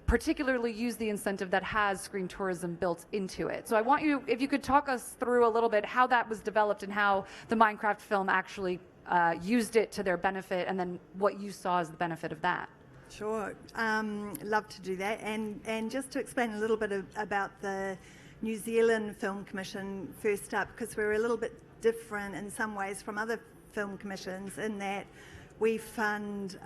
particularly use the incentive that has screen tourism built into it. So I want you, if you could talk us through a little bit how that was developed and how the Minecraft film actually used it to their benefit, and then what you saw as the benefit of that. Sure, love to do that. And just to explain a little bit about the New Zealand Film Commission first up, because we're a little bit different in some ways from other film commissions in that we fund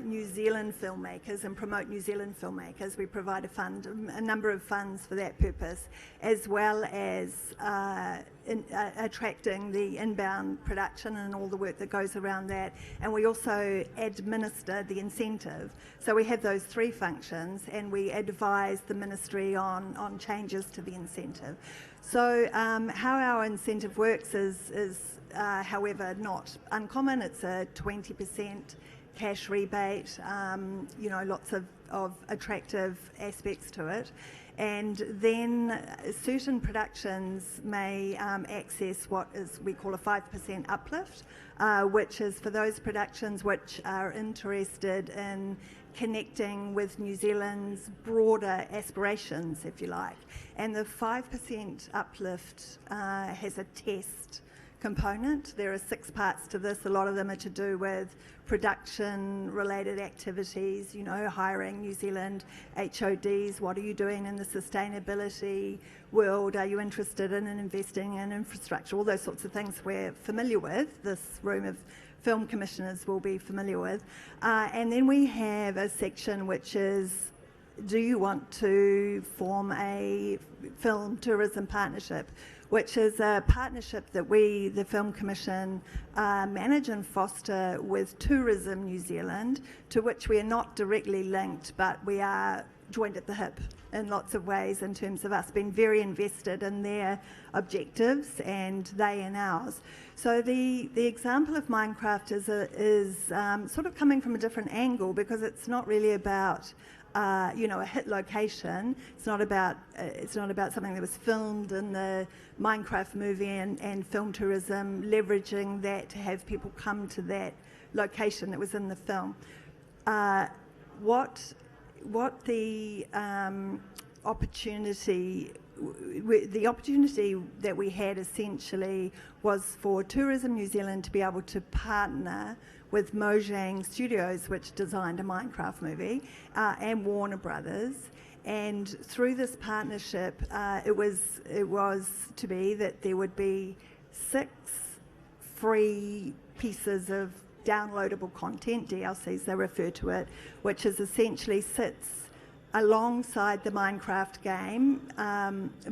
New Zealand filmmakers and promote New Zealand filmmakers. We provide a number of funds for that purpose, as well as attracting the inbound production and all the work that goes around that. And we also administer the incentive. So we have those three functions, and we advise the ministry on changes to the incentive. So how our incentive works is however, not uncommon. It's a 20% cash rebate, lots of attractive aspects to it. And then certain productions may access what we call a 5% uplift, which is for those productions which are interested in connecting with New Zealand's broader aspirations, if you like. And the 5% uplift has a test component. There are 6 parts to this. A lot of them are to do with production-related activities, hiring New Zealand HODs. What are you doing in the sustainability world? Are you interested in investing in infrastructure? All those sorts of things we're familiar with. This room of film commissioners will be familiar with. And then we have a section which is, do you want to form a film tourism partnership, which is a partnership that we, the Film Commission, manage and foster with Tourism New Zealand, to which we are not directly linked, but we are joined at the hip in lots of ways in terms of us being very invested in their objectives and they in ours. So the example of Minecraft is sort of coming from a different angle, because it's not really about a hit location. It's not about something that was filmed in the Minecraft movie and film tourism, leveraging that to have people come to that location that was in the film. What the opportunity that we had essentially was for Tourism New Zealand to be able to partner with Mojang Studios, which designed a Minecraft movie, and Warner Brothers. And through this partnership, it was to be that there would be 6 free pieces of downloadable content, DLCs they refer to it, which is essentially sits alongside the Minecraft game,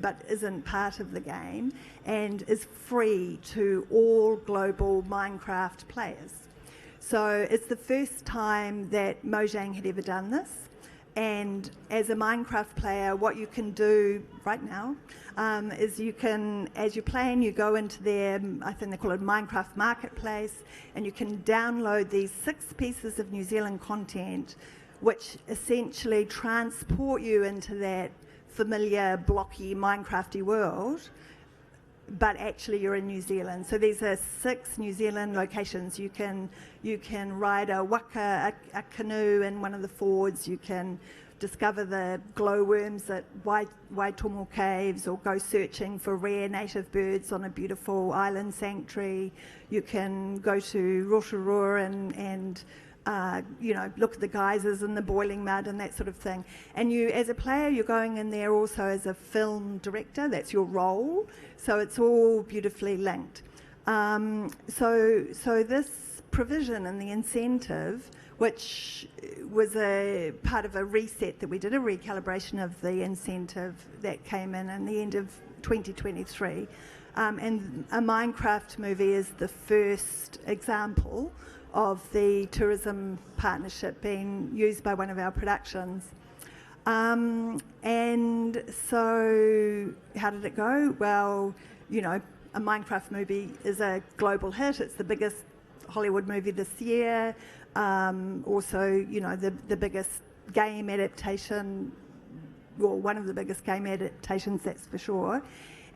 but isn't part of the game, and is free to all global Minecraft players. So it's the first time that Mojang had ever done this. And as a Minecraft player, what you can do right now is you can, as you're playing, you go into their, I think they call it Minecraft Marketplace, and you can download these 6 pieces of New Zealand content which essentially transport you into that familiar, blocky, Minecrafty world, but actually you're in New Zealand. So these are 6 New Zealand locations. You can ride a waka, a canoe in one of the fords. You can discover the glowworms at Waitomo Caves, or go searching for rare native birds on a beautiful island sanctuary. You can go to Rotorua and look at the geysers and the boiling mud and that sort of thing. And you, as a player, you're going in there also as a film director. That's your role. So it's all beautifully linked. So this provision and the incentive, which was a part of a reset that we did, a recalibration of the incentive that came in the end of 2023. And a Minecraft movie is the first example of the tourism partnership being used by one of our productions. And so how did it go? Well, a Minecraft movie is a global hit. It's the biggest Hollywood movie this year. Also, the biggest game adaptation, or one of the biggest game adaptations, that's for sure.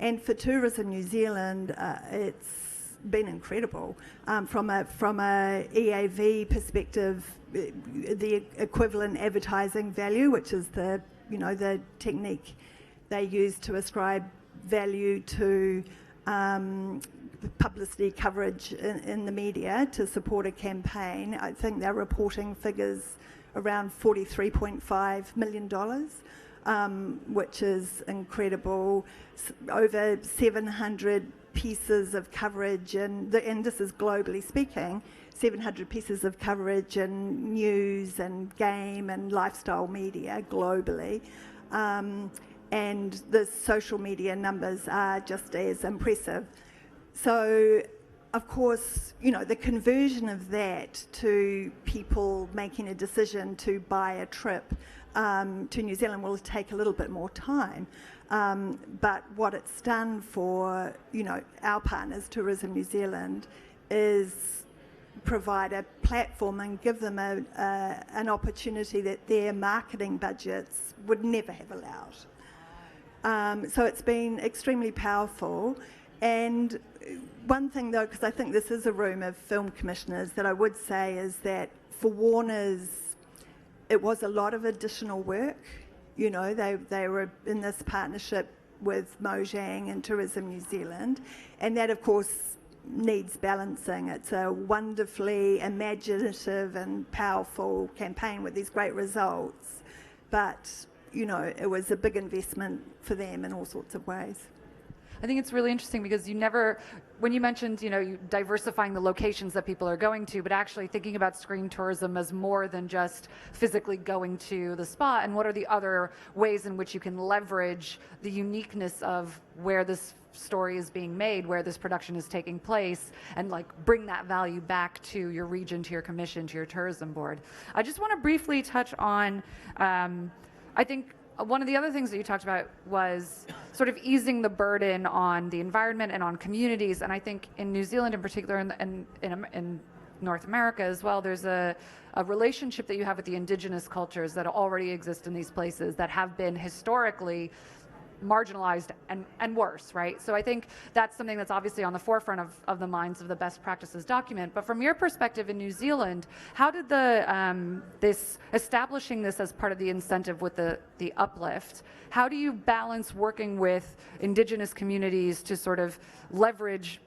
And for Tourism New Zealand, it's been incredible. From a EAV perspective, the equivalent advertising value, which is the technique they use to ascribe value to publicity coverage in the media to support a campaign. I think they're reporting figures around $43.5 million, which is incredible. Over 700 pieces of coverage, and this is globally speaking, 700 pieces of coverage in news and game and lifestyle media globally. And the social media numbers are just as impressive. So, of course, the conversion of that to people making a decision to buy a trip to New Zealand will take a little bit more time. But what it's done for, our partners, Tourism New Zealand, is provide a platform and give them an opportunity that their marketing budgets would never have allowed. So it's been extremely powerful. And one thing, though, because I think this is a room of film commissioners, that I would say is that for Warner's, it was a lot of additional work. They were in this partnership with Mojang and Tourism New Zealand, and that, of course, needs balancing. It's a wonderfully imaginative and powerful campaign with these great results, but, it was a big investment for them in all sorts of ways. I think it's really interesting because when you mentioned, diversifying the locations that people are going to, but actually thinking about screen tourism as more than just physically going to the spot, and what are the other ways in which you can leverage the uniqueness of where this story is being made, where this production is taking place, and bring that value back to your region, to your commission, to your tourism board. I just want to briefly touch on, I think, one of the other things that you talked about was sort of easing the burden on the environment and on communities. And I think in New Zealand in particular, and in North America as well, there's a relationship that you have with the indigenous cultures that already exist in these places that have been historically marginalized and worse, right? So I think that's something that's obviously on the forefront of the minds of the best practices document. But from your perspective in New Zealand, how did establishing this as part of the incentive with the uplift, how do you balance working with indigenous communities to sort of leverage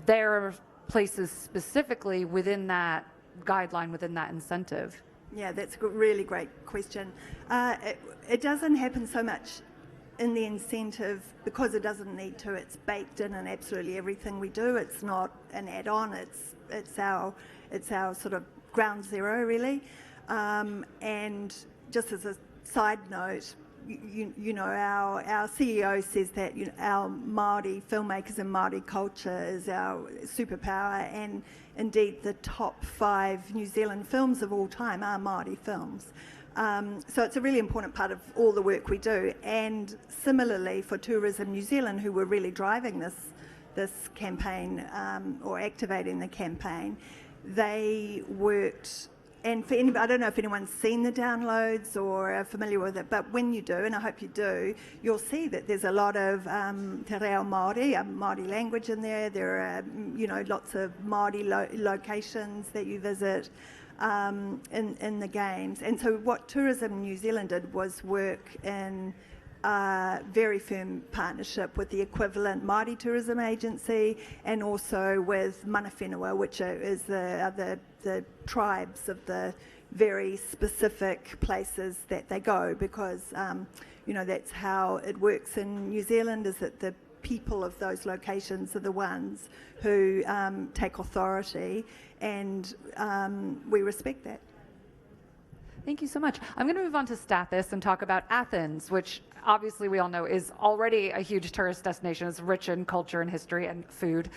their places specifically within that guideline, within that incentive? Yeah, that's a really great question. It doesn't happen so much in the incentive, because it doesn't need to, it's baked in absolutely everything we do. It's not an add-on. It's our sort of ground zero, really. And just as a side note, you know, our CEO says that, you know, our Māori filmmakers and Māori culture is our superpower, and indeed the top 5 New Zealand films of all time are Māori films. So it's a really important part of all the work we do. And similarly for Tourism New Zealand, who were really driving this campaign or activating the campaign, they worked. And for anybody, I don't know if anyone's seen the downloads or are familiar with it, but when you do, and I hope you do, you'll see that there's a lot of te reo Māori, Māori language in there. There are, you know, lots of Māori locations that you visit in the games. And so what Tourism New Zealand did was work in very firm partnership with the equivalent Māori tourism agency, and also with mana whenua, which is the tribes of the very specific places that they go, because you know, that's how it works in New Zealand, is that the people of those locations are the ones who take authority, and we respect that. Thank you so much. I'm going to move on to Stathis and talk about Athens, which obviously we all know is already a huge tourist destination. It's rich in culture and history and food,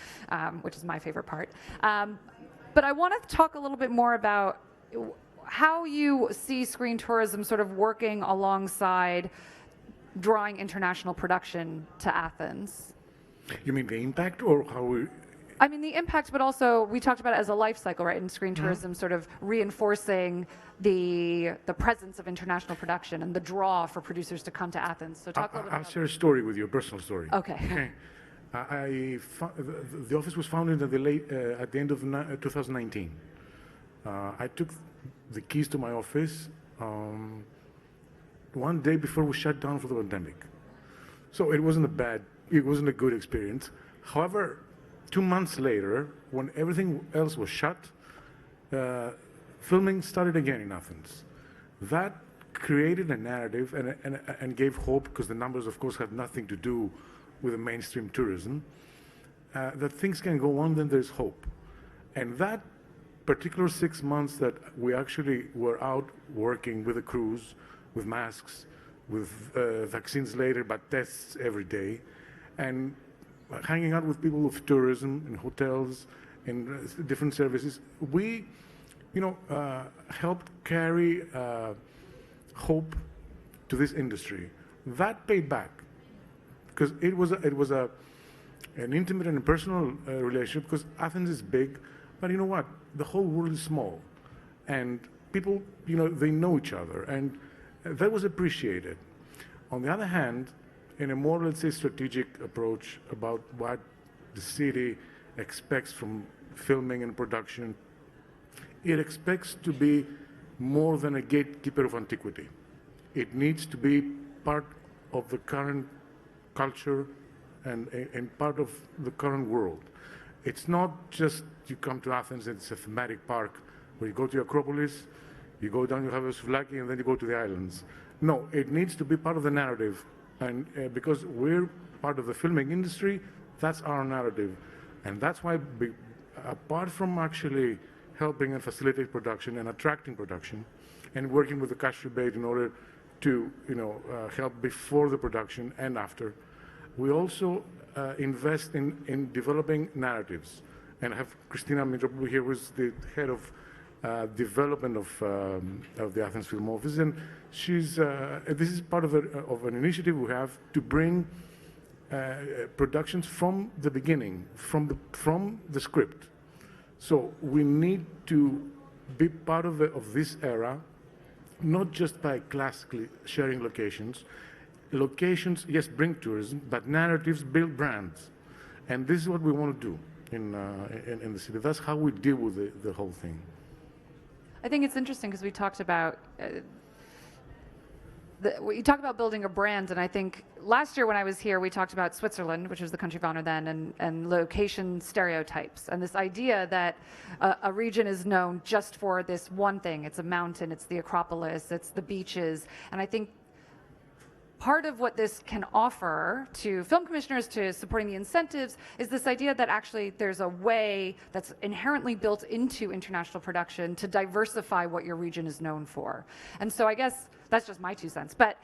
which is my favorite part. But I want to talk a little bit more about how you see screen tourism sort of working alongside drawing international production to Athens. You mean the impact, or how we... I mean the impact, but also we talked about it as a life cycle, right? In screen tourism, sort of reinforcing the presence of international production and the draw for producers to come to Athens. So talk a little bit. I'll share a story with you, a personal story. Okay. The office was founded at the end of 2019. I took the keys to my office one day before we shut down for the pandemic. So it wasn't a good experience. However, 2 months later, when everything else was shut, filming started again in Athens. That created a narrative and gave hope, because the numbers, of course, had nothing to do with the mainstream tourism, that things can go on, then there's hope. And that particular 6 months that we actually were out working with the crews, with masks, with vaccines later, but tests every day, and hanging out with people of tourism and hotels and different services, we, you know, helped carry hope to this industry. That paid back, because it was an intimate and personal relationship, because Athens is big, but you know what? The whole world is small, and people, you know, they know each other, and that was appreciated. On the other hand, in a more, let's say, strategic approach about what the city expects from filming and production, it expects to be more than a gatekeeper of antiquity. It needs to be part of the current culture and part of the current world. It's not just you come to Athens and it's a thematic park where you go to the Acropolis, you go down, you have a souvlaki, and then you go to the islands. No, it needs to be part of the narrative. And because we're part of the filming industry, that's our narrative. And that's why, apart from actually helping and facilitate production and attracting production, and working with the cash rebate in order to, you know, help before the production and after, we also invest in developing narratives. And I have Christina Mitropoulou here, who's the head of development of the Athens Film Office, and she's this is part of an initiative we have to bring productions from the beginning, from the script. So we need to be part of this era, not just by classically sharing locations. Locations, yes, bring tourism, but narratives build brands, and this is what we want to do in the city. That's how we deal with the whole thing. I think it's interesting because we talked about building a brand, and I think last year when I was here, we talked about Switzerland, which was the country of honor then, and location stereotypes, and this idea that a region is known just for this one thing. It's a mountain, it's the Acropolis, it's the beaches, and I think part of what this can offer to film commissioners, to supporting the incentives, is this idea that actually there's a way that's inherently built into international production to diversify what your region is known for. And so I guess that's just my 2 cents. But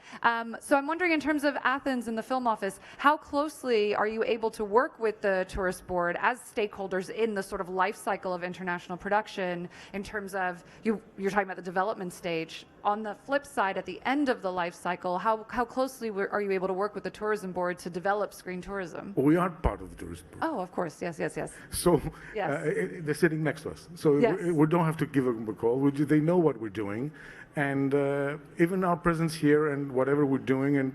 so I'm wondering, in terms of Athens and the Film Office, how closely are you able to work with the Tourist Board as stakeholders in the sort of life cycle of international production, in terms of, you're talking about the development stage. On the flip side, at the end of the life cycle, how closely are you able to work with the Tourism Board to develop screen tourism? We are part of the Tourist Board. Oh, of course. Yes, yes, yes. So Yes. they're sitting next to us. So Yes. we don't have to give them a call. They know what we're doing. And even our presence here and whatever we're doing and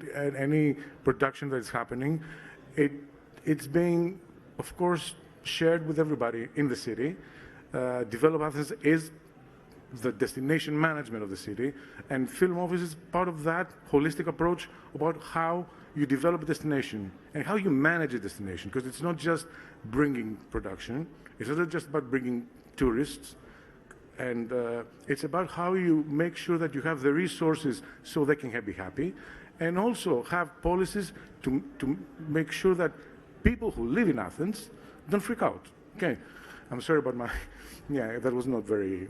any production that's happening, it's being, of course, shared with everybody in the city. Develop Athens is the destination management of the city, and Film Office is part of that holistic approach about how you develop a destination and how you manage a destination, because it's not just bringing production, it's not just about bringing tourists, and it's about how you make sure that you have the resources so they can be happy, and also have policies to make sure that people who live in Athens don't freak out. Okay, I'm sorry about my, yeah, that was not very,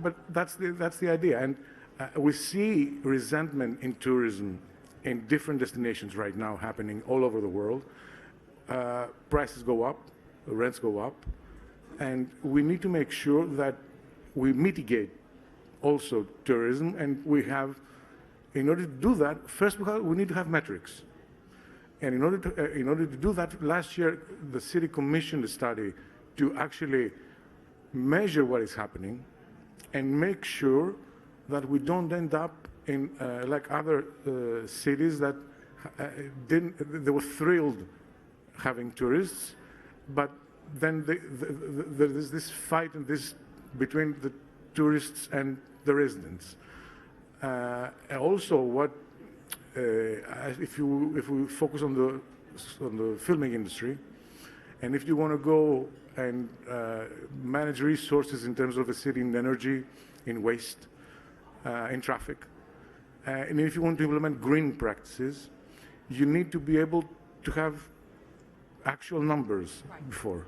but that's the idea. And we see resentment in tourism in different destinations right now happening all over the world. Prices go up, rents go up, and we need to make sure that we mitigate also tourism, and we have, in order to do that, first we need to have metrics. And in order to do that, last year the city commissioned a study to actually measure what is happening and make sure that we don't end up in like other cities that they were thrilled having tourists, but then there's this fight and this between the tourists and the residents. Also, what if we focus on the filming industry, and if you want to go and manage resources in terms of a city in energy, in waste, in traffic, and if you want to implement green practices, you need to be able to have actual numbers before.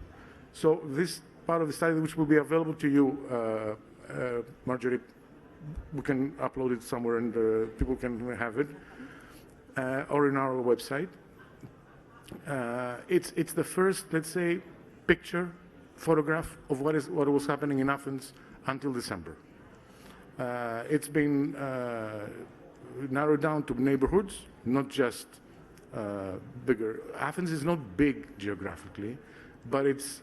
So this part of the study, which will be available to you, Marjorie, we can upload it somewhere and people can have it, or in our website. It's the first, let's say, photograph of what was happening in Athens until December. It's been narrowed down to neighborhoods, not just bigger. Athens is not big geographically, but it's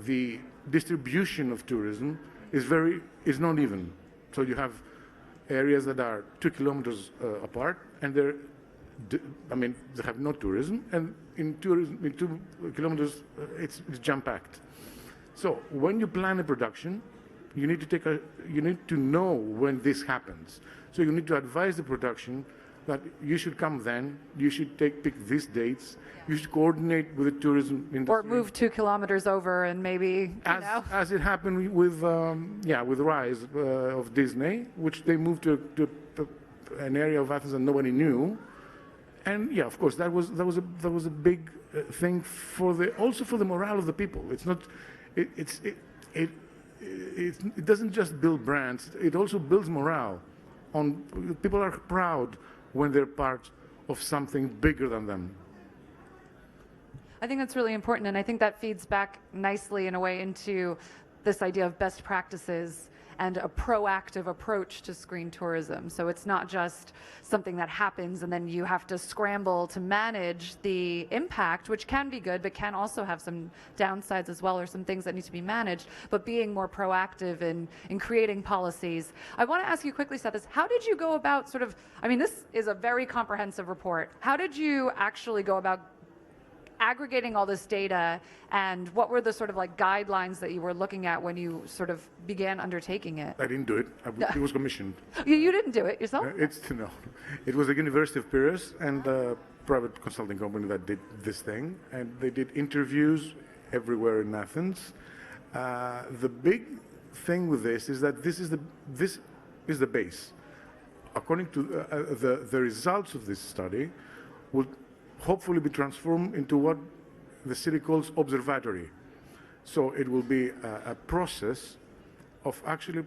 the distribution of tourism is not even. So you have areas that are 2 kilometers apart, and they have no tourism, and in 2 kilometers it's jam-packed. So when you plan a production, you need to know when this happens. So you need to advise the production that you should come then, you should pick these dates, you should coordinate with the tourism industry. Or move 2 kilometers over and maybe, as it happened with Rise of Disney, which they moved to an area of Athens that nobody knew. And yeah, of course, that was a big thing also for the morale of the people. It's not, it doesn't just build brands, it also builds morale. People are proud when they're part of something bigger than them. I think that's really important, and I think that feeds back nicely in a way into this idea of best practices and a proactive approach to screen tourism. So it's not just something that happens and then you have to scramble to manage the impact, which can be good, but can also have some downsides as well, or some things that need to be managed, but being more proactive in creating policies. I want to ask you quickly, Seth, how did you go about this is a very comprehensive report. How did you actually go about aggregating all this data, and what were the sort of guidelines that you were looking at when you sort of began undertaking it? I didn't do it. It was commissioned. You didn't do it yourself? No. It was the University of Piraeus and a private consulting company that did this thing, and they did interviews everywhere in Athens. The big thing with this is that this is the base. according to the results of this study, will hopefully be transformed into what the city calls observatory. So it will be a process of actually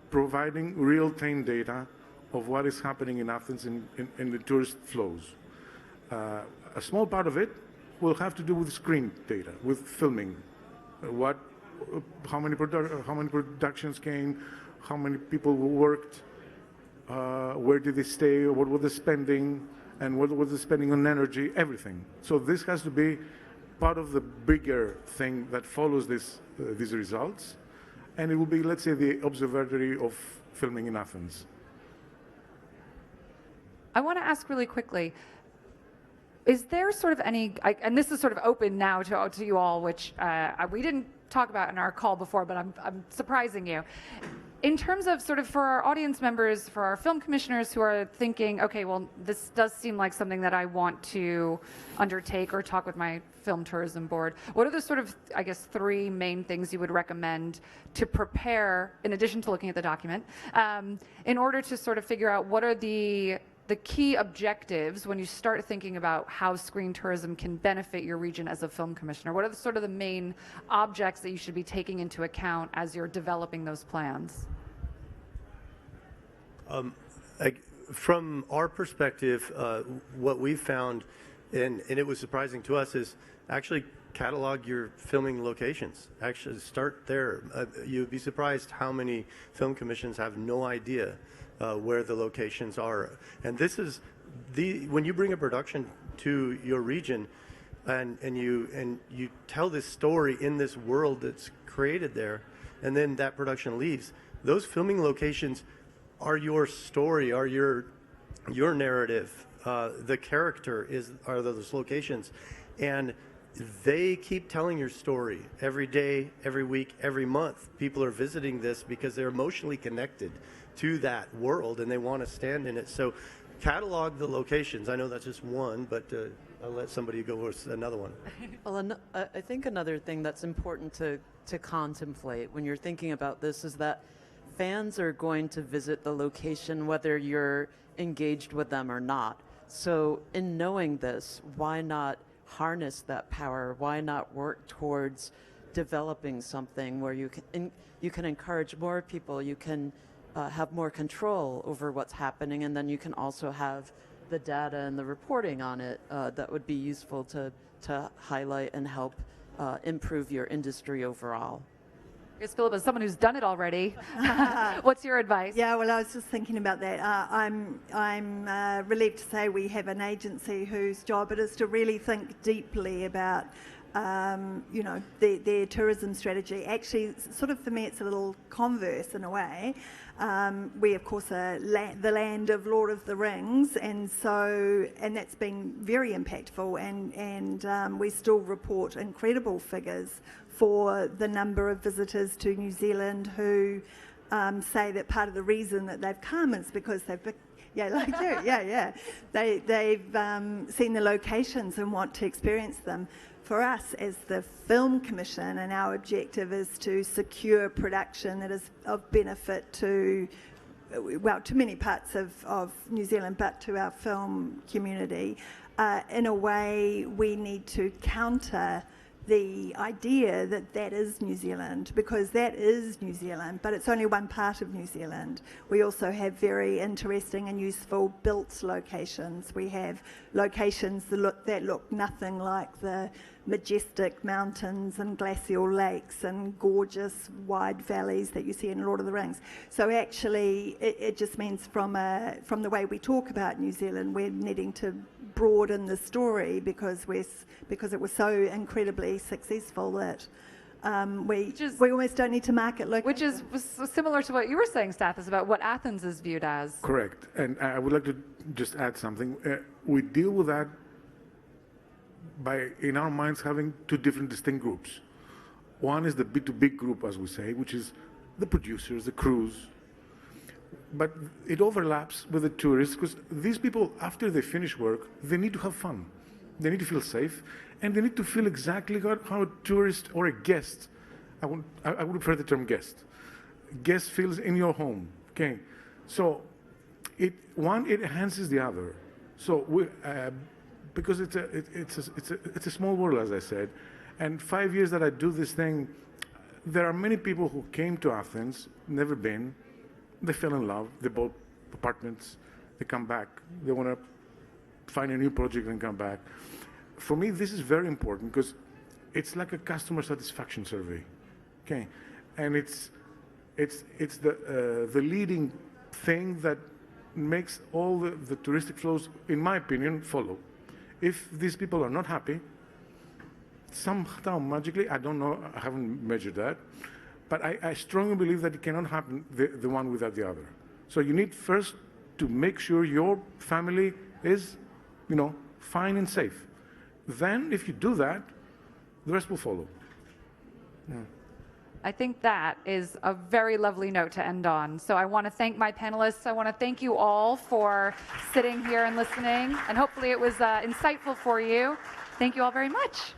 providing real-time data of what is happening in Athens in the tourist flows. A small part of it will have to do with screen data, with filming. How many productions came, how many people worked, where did they stay, what was the spending, and what was the spending on energy, everything. So this has to be part of the bigger thing that follows these results. And it will be, let's say, the observatory of filming in Athens. I want to ask really quickly, is there sort of any, and this is sort of open now to you all, which we didn't talk about in our call before, but I'm surprising you. In terms of sort of for our audience members, for our film commissioners who are thinking, okay, well, this does seem like something that I want to undertake or talk with my film tourism board, what are the sort of, I guess, 3 main things you would recommend to prepare, in addition to looking at the document, in order to sort of figure out what are the key objectives when you start thinking about how screen tourism can benefit your region as a film commissioner? What are the sort of the main objects that you should be taking into account as you're developing those plans? From our perspective, what we found, and it was surprising to us, is actually catalog your filming locations. Actually start there. You'd be surprised how many film commissions have no idea where the locations are. And this is when you bring a production to your region and you tell this story in this world that's created there, and then that production leaves, those filming locations are your story, are your narrative. The character are those locations, and they keep telling your story every day, every week, every month. People are visiting this because they're emotionally connected to that world and they want to stand in it. So catalog the locations. I know that's just one, but I'll let somebody go with another one. Well, I think another thing that's important to contemplate when you're thinking about this is that fans are going to visit the location whether you're engaged with them or not. So in knowing this, why not harness that power? Why not work towards developing something where you can encourage more people, you can have more control over what's happening, and then you can also have the data and the reporting on it that would be useful to highlight and help improve your industry overall. Yes, Philip, as someone who's done it already, what's your advice? Yeah, well, I was just thinking about that. I'm relieved to say we have an agency whose job it is to really think deeply about their tourism strategy. Actually, sort of for me, it's a little converse in a way. We, of course, are the land of Lord of the Rings, and that's been very impactful, and we still report incredible figures for the number of visitors to New Zealand who say that part of the reason that they've come is because they've they've seen the locations and want to experience them. For us as the Film Commission, and our objective is to secure production that is of benefit to many parts of New Zealand, but to our film community. In a way, we need to counter the idea that that is New Zealand, because that is New Zealand, but it's only one part of New Zealand. We also have very interesting and useful built locations. We have locations that look nothing like the majestic mountains and glacial lakes and gorgeous wide valleys that you see in Lord of the Rings. So actually, it just means from the way we talk about New Zealand, we're needing to broaden the story because it was so incredibly successful that we almost don't need to market locations. Which is similar to what you were saying, Stathis, about what Athens is viewed as. Correct. And I would like to just add something. We deal with that by, in our minds, having two different distinct groups. One is the B2B group, as we say, which is the producers, the crews. But it overlaps with the tourists because these people, after they finish work, they need to have fun. They need to feel safe, and they need to feel exactly how a tourist or a guest, I would prefer the term guest feels in your home, okay? So it enhances the other. So because it's a small world, as I said, and 5 years that I do this thing, there are many people who came to Athens, never been, they fell in love, they bought apartments, they come back, they want to find a new project and come back. For me, this is very important because it's like a customer satisfaction survey, okay? And it's the leading thing that makes all the touristic flows, in my opinion, follow. If these people are not happy, somehow magically, I don't know, I haven't measured that, but I strongly believe that it cannot happen the one without the other. So you need first to make sure your family is, fine and safe. Then, if you do that, the rest will follow. Yeah. I think that is a very lovely note to end on. So I want to thank my panelists. I want to thank you all for sitting here and listening, and hopefully it was insightful for you. Thank you all very much.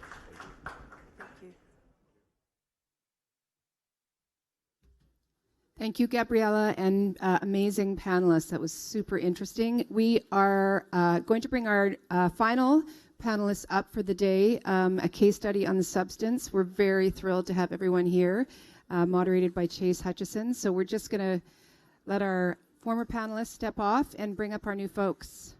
Thank you, Gabriella, and amazing panelists. That was super interesting. We are going to bring our final panelists up for the day, a case study on the substance. We're very thrilled to have everyone here, moderated by Chase Hutchison. So we're just going to let our former panelists step off and bring up our new folks.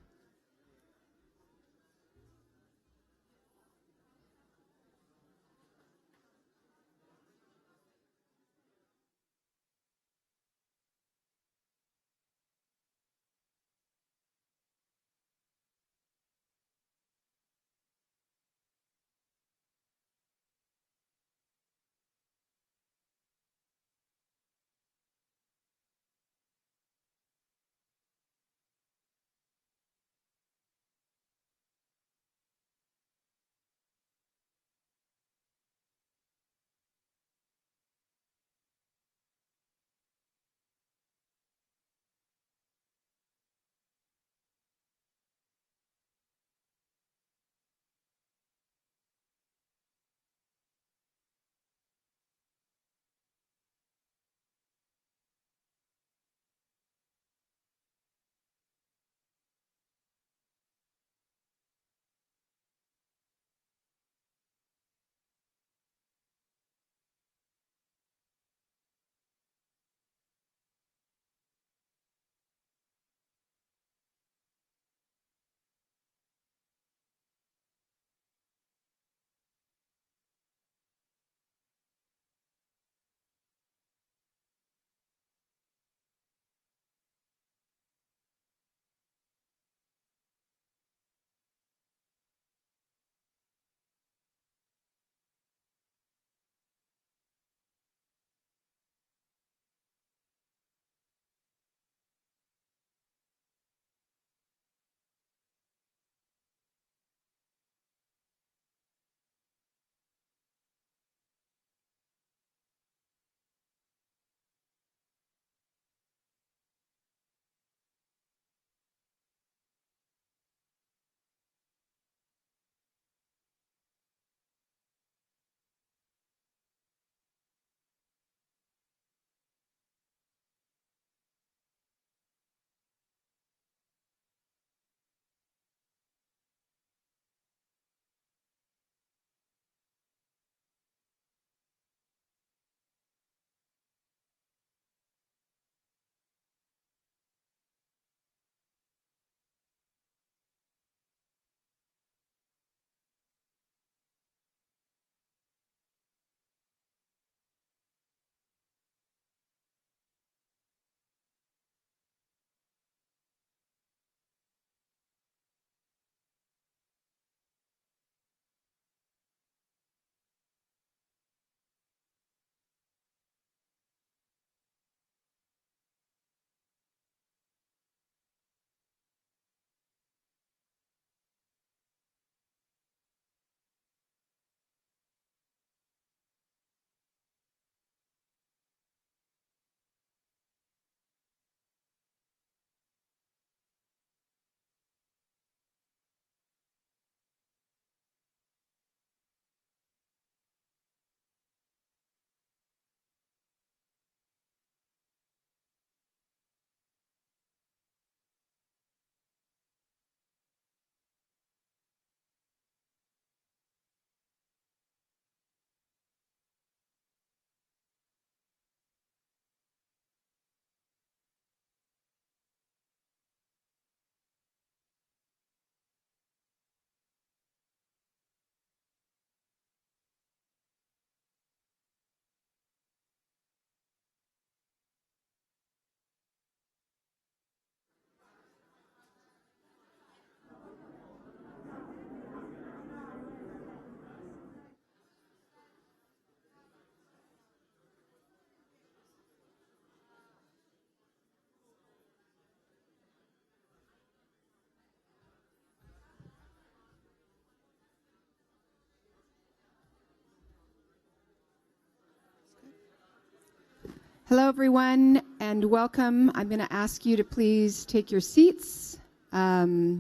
Hello, everyone, and welcome. I'm going to ask you to please take your seats. We are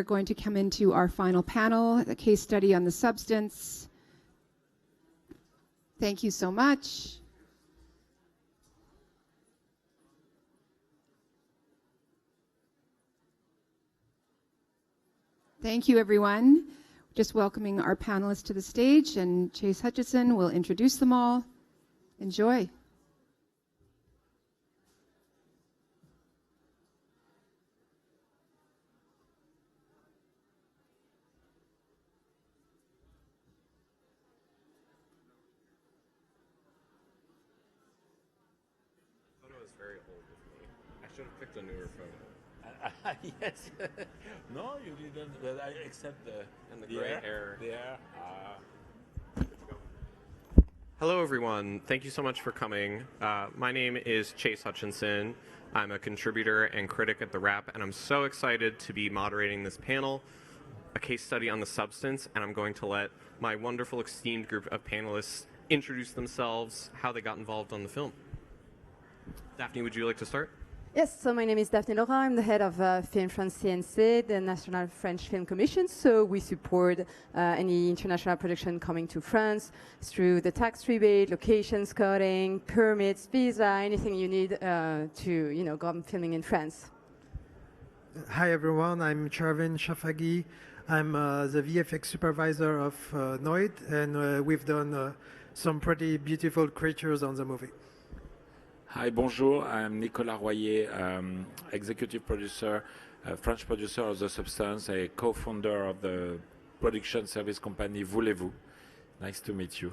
going to come into our final panel, a case study on the substance. Thank you so much. Thank you, everyone. Just welcoming our panelists to the stage, and Chase Hutchison will introduce them all. Enjoy. Should have picked a newer photo. Yes. No, you didn't. But I accept the And the gray hair. Yeah. Hello, everyone. Thank you so much for coming. My name is Chase Hutchinson. I'm a contributor and critic at The Wrap, and I'm so excited to be moderating this panel, a case study on the substance, and I'm going to let my wonderful, esteemed group of panelists introduce themselves, how they got involved on the film. Daphne, would you like to start? Yes, so my name is Daphne Laurent. I'm the head of Film France CNC, the National French Film Commission. So we support any international production coming to France through the tax rebate, location scouting, permits, visa, anything you need to go filming in France. Hi everyone, I'm Charvin Shafagi. I'm the VFX supervisor of Noid, and we've done some pretty beautiful creatures on the movie. Hi, bonjour. I'm Nicolas Royer, executive producer, French producer of The Substance, a co-founder of the production service company Voulez-vous. Nice to meet you.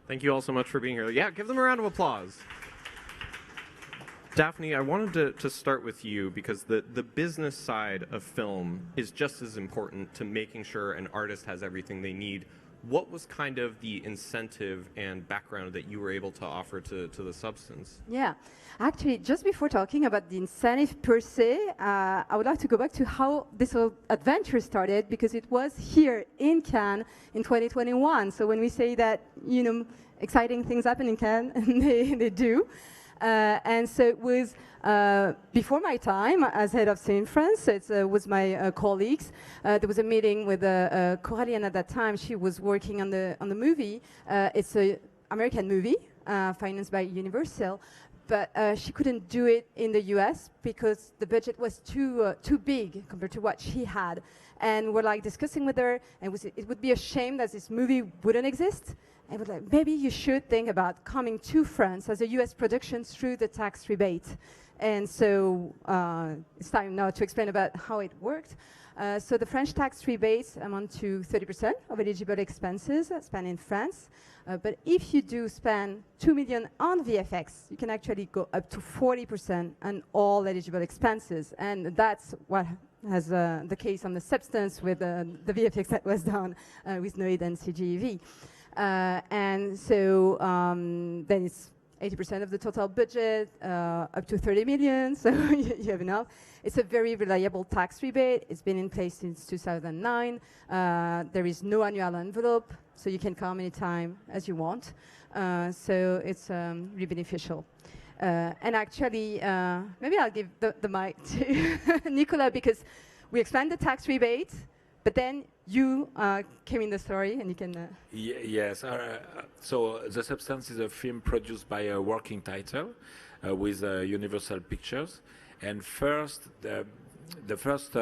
Thank you all so much for being here. Yeah, give them a round of applause. Daphne, I wanted to start with you because the business side of film is just as important to making sure an artist has everything they need. What was kind of the incentive and background that you were able to offer to the substance? Yeah, actually, just before talking about the incentive per se, I would like to go back to how this whole adventure started, because it was here in Cannes in 2021. So when we say that, exciting things happen in Cannes, and they do. And so it was before my time as head of Film France. It was my colleagues. There was a meeting with Coralian at that time. She was working on the movie. It's an American movie financed by Universal, but she couldn't do it in the US because the budget was too big compared to what she had. And we're like discussing with her, and it would be a shame that this movie wouldn't exist. And we're like, maybe you should think about coming to France as a US production through the tax rebate. And so it's time now to explain about how it worked. So the French tax rebates amount to 30% of eligible expenses spent in France. But if you do spend 2 million on VFX, you can actually go up to 40% on all eligible expenses. And that's what has the case on the substance with the VFX that was done with Noid and CGEV. And so then it's 80% of the total budget, up to 30 million, so you have enough. It's a very reliable tax rebate. It's been in place since 2009. There is no annual envelope, so you can come anytime as you want. So it's really beneficial. And actually, maybe I'll give the mic to Nicolas, because we explained the tax rebate, but then you came in the story, and you can... Yes. So The Substance is a film produced by a working title with Universal Pictures. And first, the first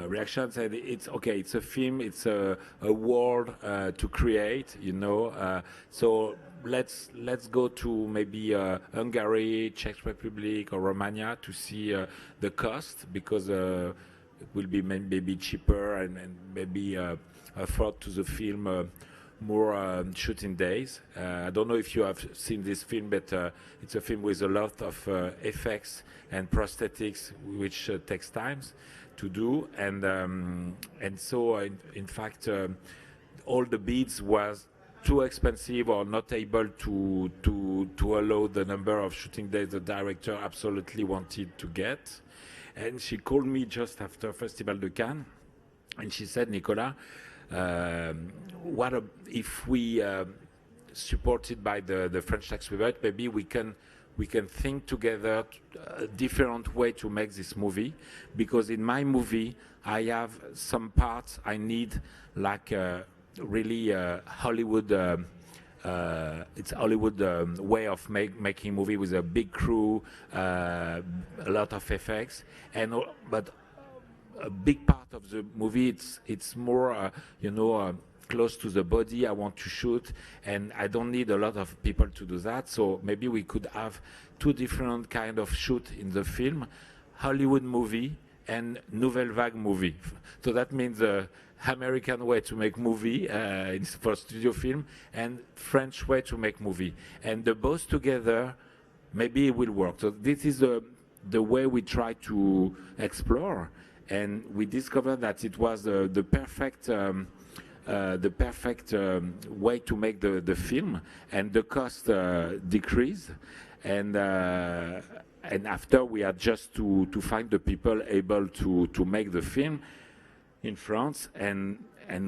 reaction said, it's okay, it's a film, it's a world to create, so let's go to maybe Hungary, Czech Republic, or Romania to see the cost, because it will be maybe cheaper and maybe afford to the film more shooting days. I don't know if you have seen this film, but it's a film with a lot of effects and prosthetics, which takes time to do. And so, in fact, all the bids was too expensive or not able to allow the number of shooting days the director absolutely wanted to get. And she called me just after Festival de Cannes, and she said, Nicolas, what if we supported by the French tax rebate, maybe we can think together a different way to make this movie, because in my movie I have some parts I need like really Hollywood. It's Hollywood way of making movie with a big crew, a lot of effects, and but a big part of the movie it's more close to the body I want to shoot, and I don't need a lot of people to do that. So maybe we could have two different kind of shoot in the film: Hollywood movie and Nouvelle Vague movie. So that means the American way to make movie for studio film and French way to make movie, and the both together maybe it will work. So this is the way we try to explore, and we discovered that it was the perfect way to make the film, and the cost decreased, and after we had just to find the people able to make the film in France, and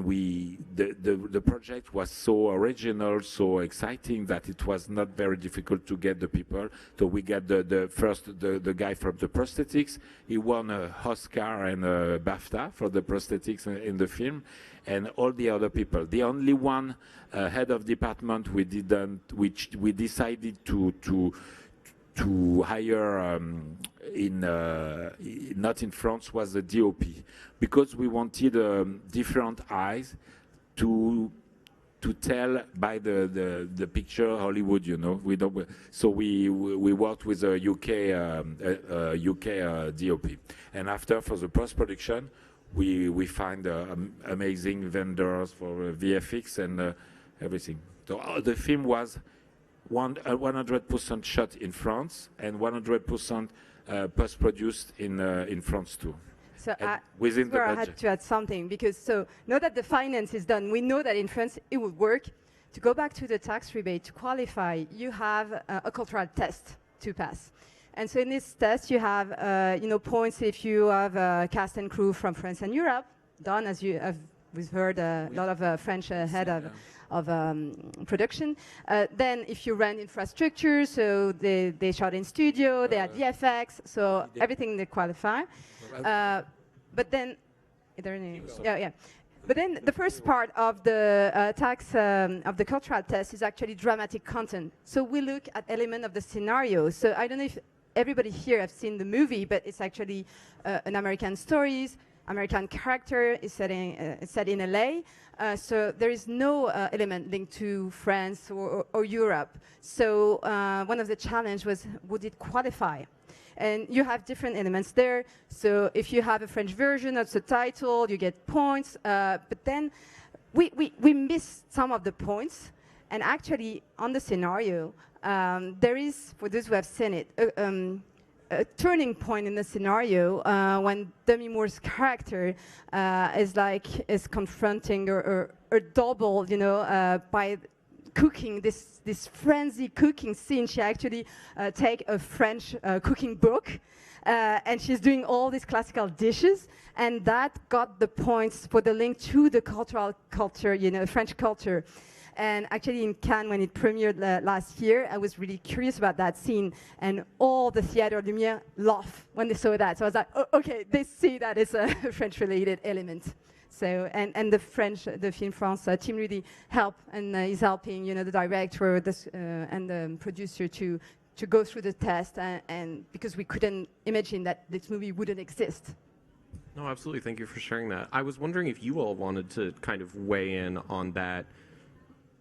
the project was so original, so exciting, that it was not very difficult to get the people. So we got the guy from the prosthetics. He won a Oscar and a BAFTA for the prosthetics in the film, and all the other people. The only one head of department which we decided to hire not in France was the DOP, because we wanted different eyes to tell by the picture Hollywood, We don't, so we worked with a UK DOP, and after for the post production we find amazing vendors for VFX and everything. So the film was 100% shot in France and 100% post-produced in France too. So within the I budget. had to add something, because now that the finance is done, we know that in France it would work. To go back to the tax rebate, to qualify, you have a cultural test to pass. And so in this test, you have points if you have cast and crew from France and Europe, done as we've heard a lot of French head of production. Then if you run infrastructure, so they shot in studio, they had VFX, so everything they qualify. But then, is there any? Yeah. But then the first part of the tax of the cultural test is actually dramatic content. So we look at element of the scenario. So I don't know if everybody here has seen the movie, but it's actually an American stories. American character is set in LA, so there is no element linked to France or Europe. So one of the challenge was, would it qualify? And you have different elements there. So if you have a French version of the title, you get points. But then we missed some of the points. And actually, on the scenario, there is, for those who have seen it, a turning point in the scenario when Demi Moore's character is confronting or doubled, by cooking this frenzy cooking scene. She actually take a French cooking book, and she's doing all these classical dishes, and that got the points for the link to the culture, French culture. And actually in Cannes, when it premiered last year, I was really curious about that scene, and all the Theatre Lumière laughed when they saw that. So I was like, oh, okay, they see that it's a French-related element. So, and the Film France team really helped and is helping, the director and the producer to go through the test, and because we couldn't imagine that this movie wouldn't exist. No, absolutely. Thank you for sharing that. I was wondering if you all wanted to kind of weigh in on that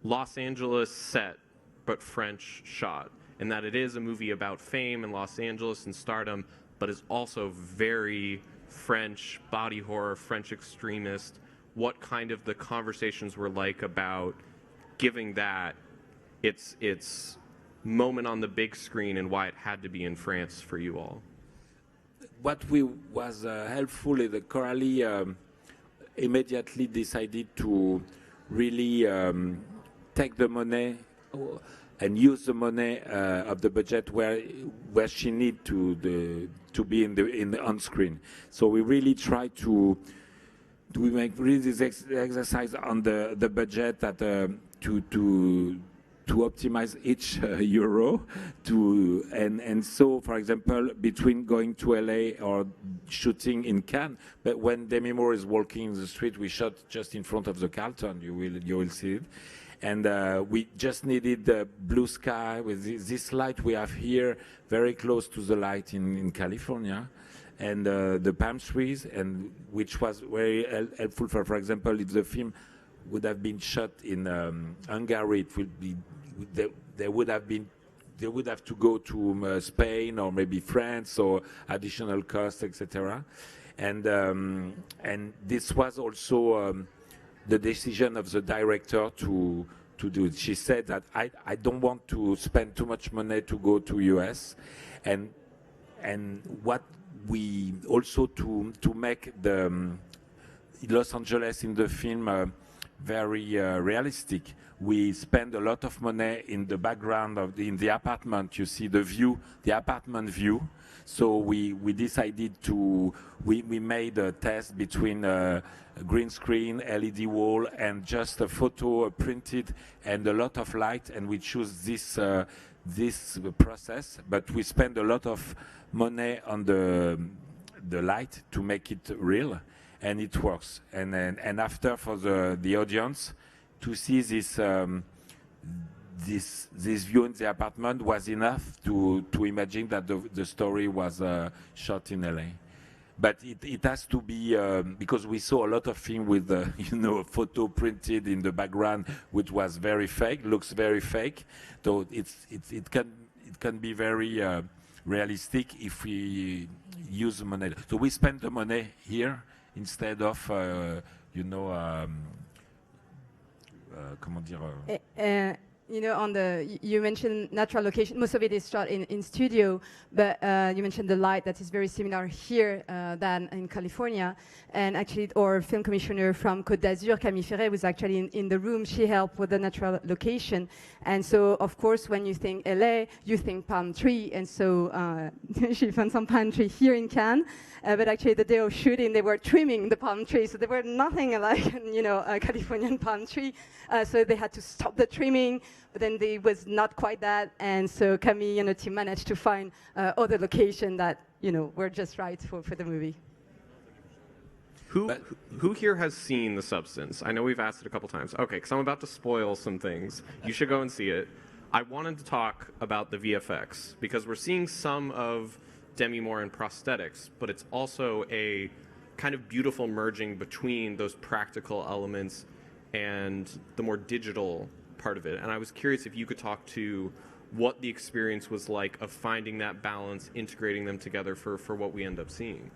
Los Angeles set, but French shot, and that it is a movie about fame in Los Angeles and stardom, but is also very French body horror, French extremist. What kind of the conversations were like about giving that its moment on the big screen, and why it had to be in France for you all? What was helpful is that Coralie immediately decided to really take the money and use the money of the budget where she need to be in the on screen. So we really try to make really this exercise on the budget that to to optimize each euro and so, for example, between going to LA or shooting in Cannes, but when Demi Moore is walking in the street, we shot just in front of the Carlton. You will see it. And we just needed the blue sky with this light we have here, very close to the light in California, and the palm trees, and which was very helpful for example, if the film would have been shot in Hungary, it would be they would have to go to Spain or maybe France, or additional costs, etc. And this was also the decision of the director to do it. She said that I don't want to spend too much money to go to US, and what we also to make the Los Angeles in the film very realistic. We spend a lot of money in the background of in the apartment. You see the view, the apartment view. So we decided we made a test between a green screen, LED wall, and just a photo printed and a lot of light, and we choose this process. But we spend a lot of money on the light to make it real, and it works. And after, for the audience to see this view in the apartment was enough to imagine that the story was shot in LA. But it has to be because we saw a lot of film with a photo printed in the background, which was very fake, looks very fake. So it can be very realistic if we use the money. So we spend the money here instead of comment dire. You mentioned natural location. Most of it is shot in studio, but you mentioned the light that is very similar here than in California. And actually, our film commissioner from Côte d'Azur, Camille Ferret, was actually in the room. She helped with the natural location. And so, of course, when you think LA, you think palm tree. And so she found some palm tree here in Cannes. But actually, the day of shooting, they were trimming the palm tree. So they were nothing like, a Californian palm tree. So they had to stop the trimming. But then it was not quite that, and so Camille and the team managed to find other locations that were just right for the movie. Who here has seen The Substance? I know we've asked it a couple times. Okay, because I'm about to spoil some things. You should go and see it. I wanted to talk about the VFX because we're seeing some of Demi Moore in prosthetics, but it's also a kind of beautiful merging between those practical elements and the more digital part of it. And I was curious if you could talk to what the experience was like of finding that balance, integrating them together for what we end up seeing.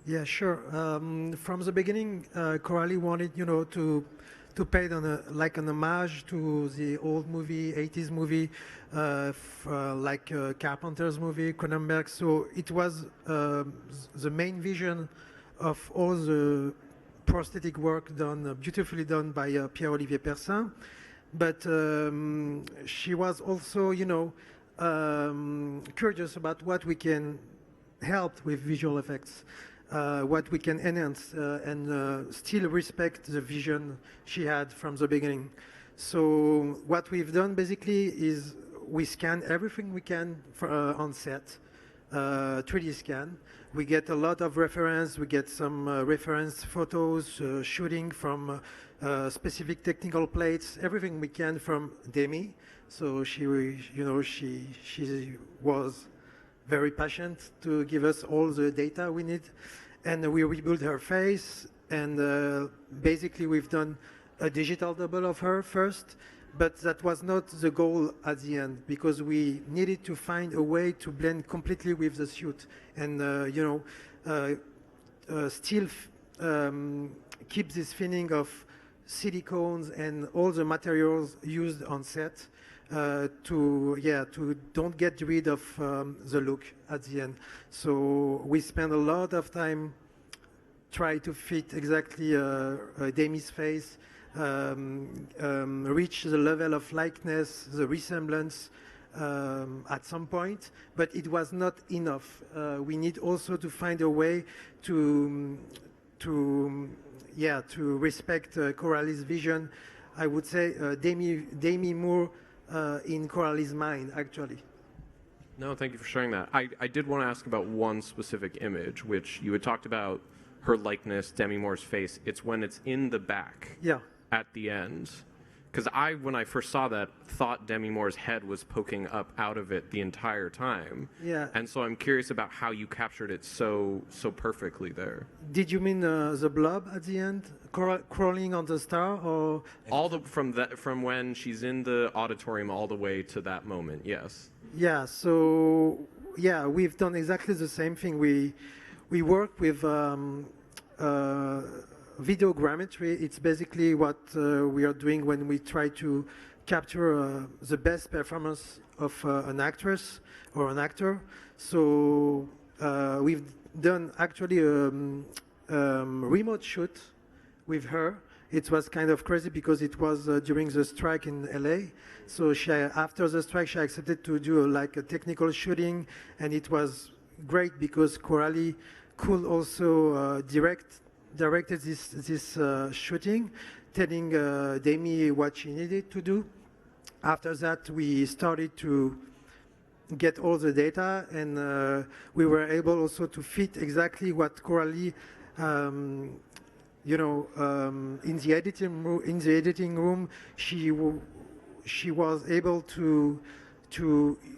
Yeah, sure. From the beginning, Coralie wanted, to pay an homage to the old movie, 80s movie, like Carpenter's movie, Cronenberg. So it was the main vision of all the prosthetic work done, beautifully done by Pierre-Olivier Persin. But she was also, curious about what we can help with visual effects, what we can enhance and still respect the vision she had from the beginning. So what we've done basically is we scan everything we can on set, 3D scan. We get a lot of reference. We get some reference photos, shooting from specific technical plates, everything we can from Demi. So she was very patient to give us all the data we need, and we rebuilt her face. And basically, we've done a digital double of her first, but that was not the goal at the end because we needed to find a way to blend completely with the suit and still keep this feeling of silicones and all the materials used on set to don't get rid of the look at the end. So we spent a lot of time trying to fit exactly Demi's face, reach the level of likeness, the resemblance at some point, but it was not enough. We need also to find a way to respect Coralie's vision. I would say Demi Moore in Coralie's mind, actually. No, thank you for sharing that. I did want to ask about one specific image, which you had talked about her likeness, Demi Moore's face. It's when it's in the back at the end. Because when I first saw that, thought Demi Moore's head was poking up out of it the entire time. Yeah. And so I'm curious about how you captured it so perfectly there. Did you mean the blob at the end, crawling on the star, or from when she's in the auditorium all the way to that moment? Yes. Yeah. So yeah, we've done exactly the same thing. We work with videogrammetry. It's basically what we are doing when we try to capture the best performance of an actress or an actor. So we've done actually a remote shoot with her. It was kind of crazy because it was during the strike in LA. So after the strike, she accepted to do like a technical shooting, and it was great because Coralie could also directed this shooting, telling Demi what she needed to do. After that, we started to get all the data, and we were able also to fit exactly what Coralie, in the editing room, she was able to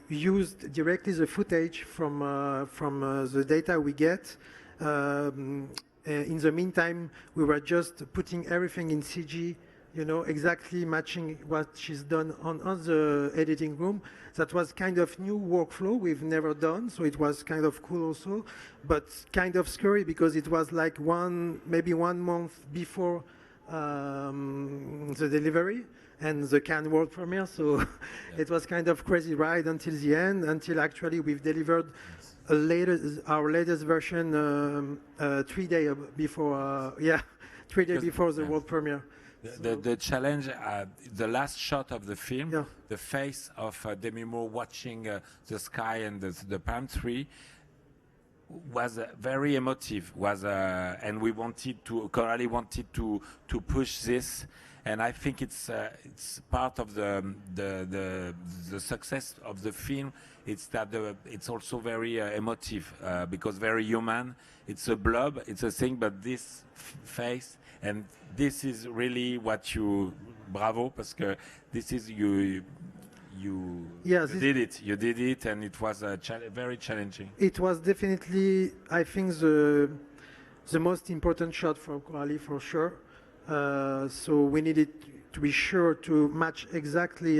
use directly the footage from the data we get. In the meantime, we were just putting everything in CG, exactly matching what she's done on the editing room. That was kind of new workflow we've never done, so it was kind of cool also, but kind of scary because it was like maybe 1 month before the delivery and the Cannes World Premiere, so it was kind of crazy ride until the end, until actually we've delivered our latest version 3 days before, 3 days before the world premiere. The challenge, the last shot of the film, the face of Demi Moore watching the sky and the palm tree was very emotive. And we Coralie wanted to push this. And I think it's part of the success of the film. It's that it's also very emotive because very human. It's a blob, it's a thing, but this face, and this is really what bravo, parce que this is you did it, and it was very challenging. It was definitely, I think, the most important shot for Coralie for sure. So we needed to be sure to match exactly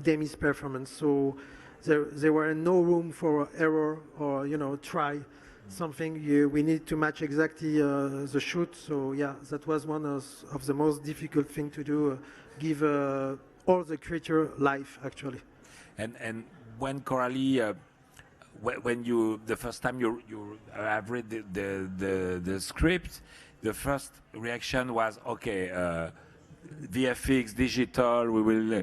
Demi's performance. So there were no room for error or try something. We need to match exactly the shoot. So yeah, that was one of the most difficult thing to do. Give all the creature life actually. And when Coralie. When the first time you have read the script, the first reaction was, okay, VFX, digital, we will...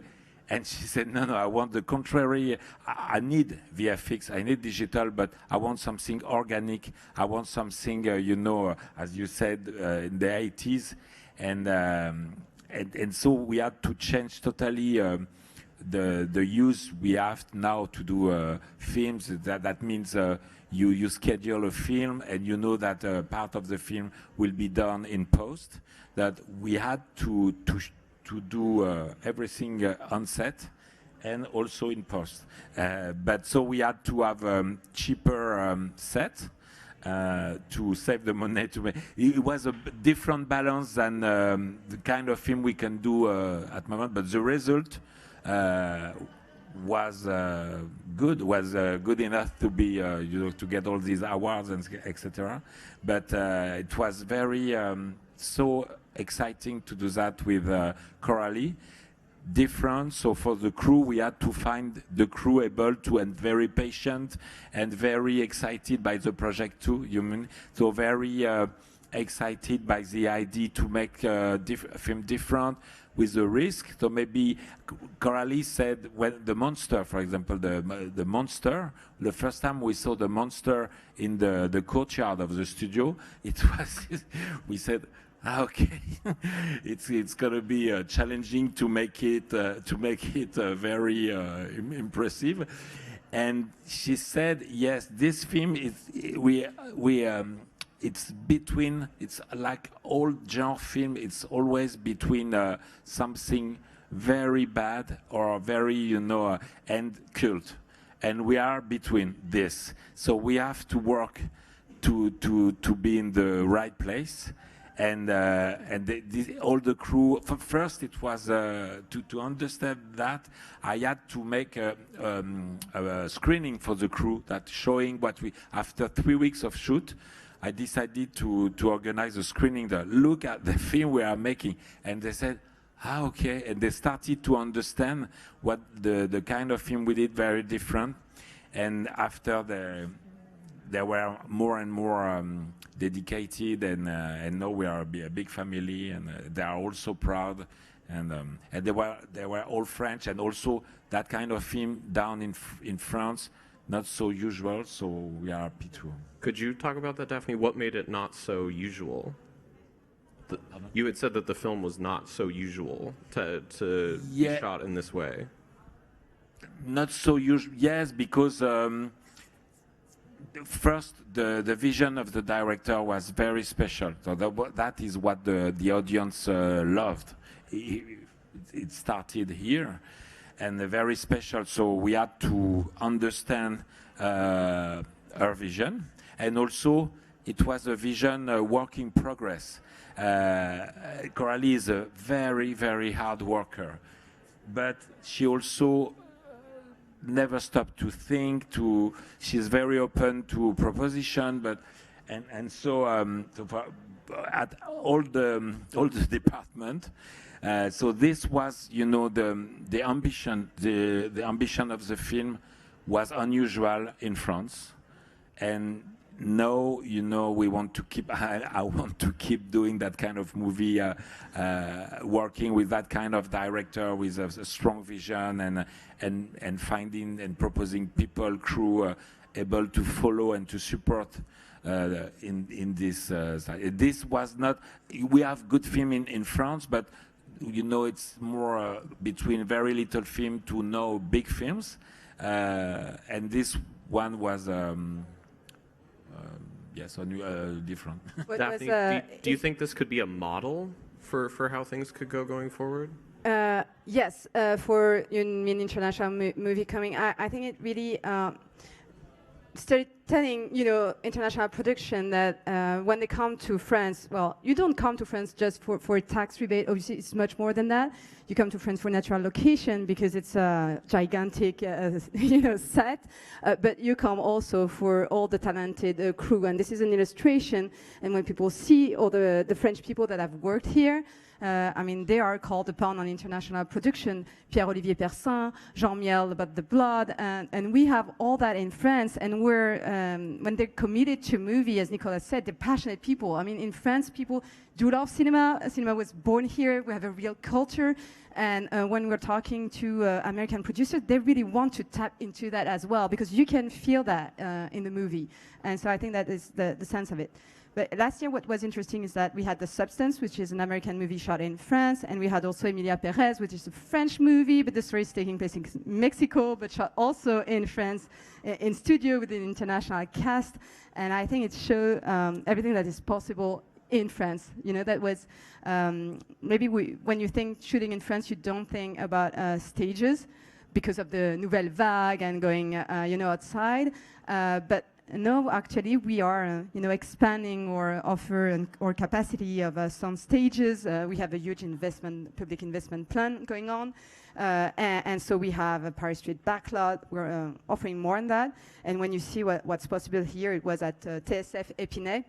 And she said, no, I want the contrary. I need VFX, I need digital, but I want something organic. I want something, as you said, in the 80s. And so we had to change totally the use we have now to do films. That means you schedule a film and you know that part of the film will be done in post. That we had to do everything on set and also in post. But so we had to have cheaper set to save the money. It was a different balance than the kind of film we can do at the moment. But the result was good enough to be to get all these awards and etc. But it was very so exciting to do that with Coralie. Different. So for the crew, we had to find the crew able to and very patient and very excited by the project too. So very excited by the idea to make a film different with the risk. So maybe Coralie said when the monster, for example, the monster, the first time we saw the monster in the courtyard of the studio, it was, we said, okay, it's gonna be challenging to make it very impressive. And she said, yes, this film is it's between. It's like all genre film. It's always between something very bad or very and cult, and we are between this. So we have to work to be in the right place. And all the crew. First, it was to understand that I had to make a screening for the crew that showing what we. After 3 weeks of shoot, I decided to organize a screening. That look at the film we are making, and they said, okay, and they started to understand what the kind of film we did very different. And after they were more and more dedicated, and now we are a big family, and they are also proud, and they were all French, and also that kind of film down in France, not so usual. So we are happy to. Could you talk about that, Daphne? What made it not so usual? You had said that the film was not so usual to be shot in this way. Not so usual, yes, because. First, the vision of the director was very special. So that is what the audience loved. It started here, and very special. So we had to understand her vision, and also it was a vision work in progress. Coralie is a very, very hard worker, but she also never stopped to think. She's very open to proposition, but so at all the department. So this was, the ambition. The ambition of the film was unusual in France, and now we want to keep. I want to keep doing that kind of movie, working with that kind of director with a strong vision, and finding and proposing people, crew, able to follow and to support in this. This was not. We have good film in France, but it's more between very little film to no big films, and this one was. Yes, different. Daphne, do you think this could be a model for how things could go going forward? Yes, for international movie coming, I think it really started telling international production that when they come to France, well, you don't come to France just for a tax rebate. Obviously, it's much more than that. You come to France for natural location because it's a gigantic set, but you come also for all the talented crew. And this is an illustration. And when people see all the French people that have worked here, they are called upon on international production. Pierre-Olivier Persin, Jean Miel about the blood, and we have all that in France. And we're when they're committed to movie, as Nicolas said, they're passionate people. In France, people do love cinema. Cinema was born here. We have a real culture. And when we're talking to American producers, they really want to tap into that as well, because you can feel that in the movie. And so I think that is the sense of it. But last year, what was interesting is that we had The Substance, which is an American movie shot in France, and we had also Emilia Perez, which is a French movie, but the story is taking place in Mexico, but shot also in France, in studio with an international cast. And I think it showed everything that is possible in France. That was maybe when you think shooting in France, you don't think about stages because of the Nouvelle Vague and going, outside. But no, actually, we are, expanding our offer our capacity of some stages. We have a huge public investment plan going on. And so we have a Paris Street backlot. We're offering more on that. And when you see what's possible here, it was at TSF Épinay,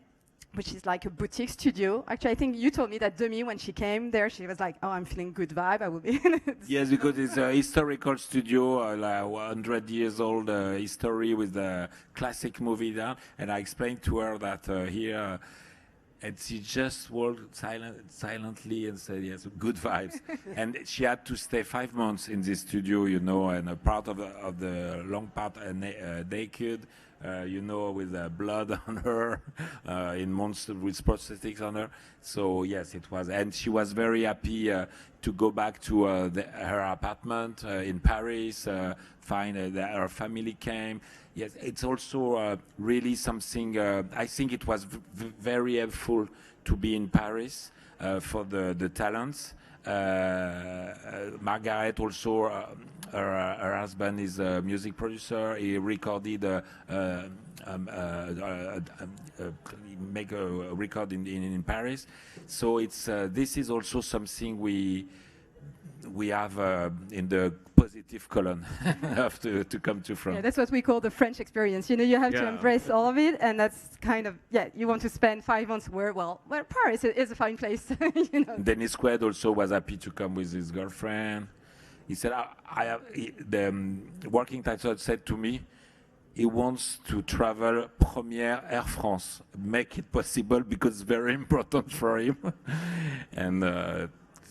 which is like a boutique studio. Actually, I think you told me that Demi, when she came there, she was like, oh, I'm feeling good vibe. I will be in it. Yes, because it's a historical studio, like 100 years old history with a classic movie down. And I explained to her that here and she just walked silently and said, yes, good vibes. And she had to stay 5 months in this studio, you know, and a part of the long part naked, you know, with blood on her, in months with prosthetics on her. So yes, it was, and she was very happy to go back to her apartment in Paris, find that her family came. Yes, it's also really something, I think it was very helpful to be in Paris for the talents. Margaret also, her husband is a music producer. He recorded, make a record in Paris. So it's this is also something we have in the positive column to come to France. Yeah, that's what we call the French experience. You know, you have to embrace all of it, and that's kind of, you want to spend 5 months where Paris is a fine place. You know. Dennis Quaid also was happy to come with his girlfriend. He said, the working title said to me, he wants to travel Première Air France, make it possible because it's very important for him. And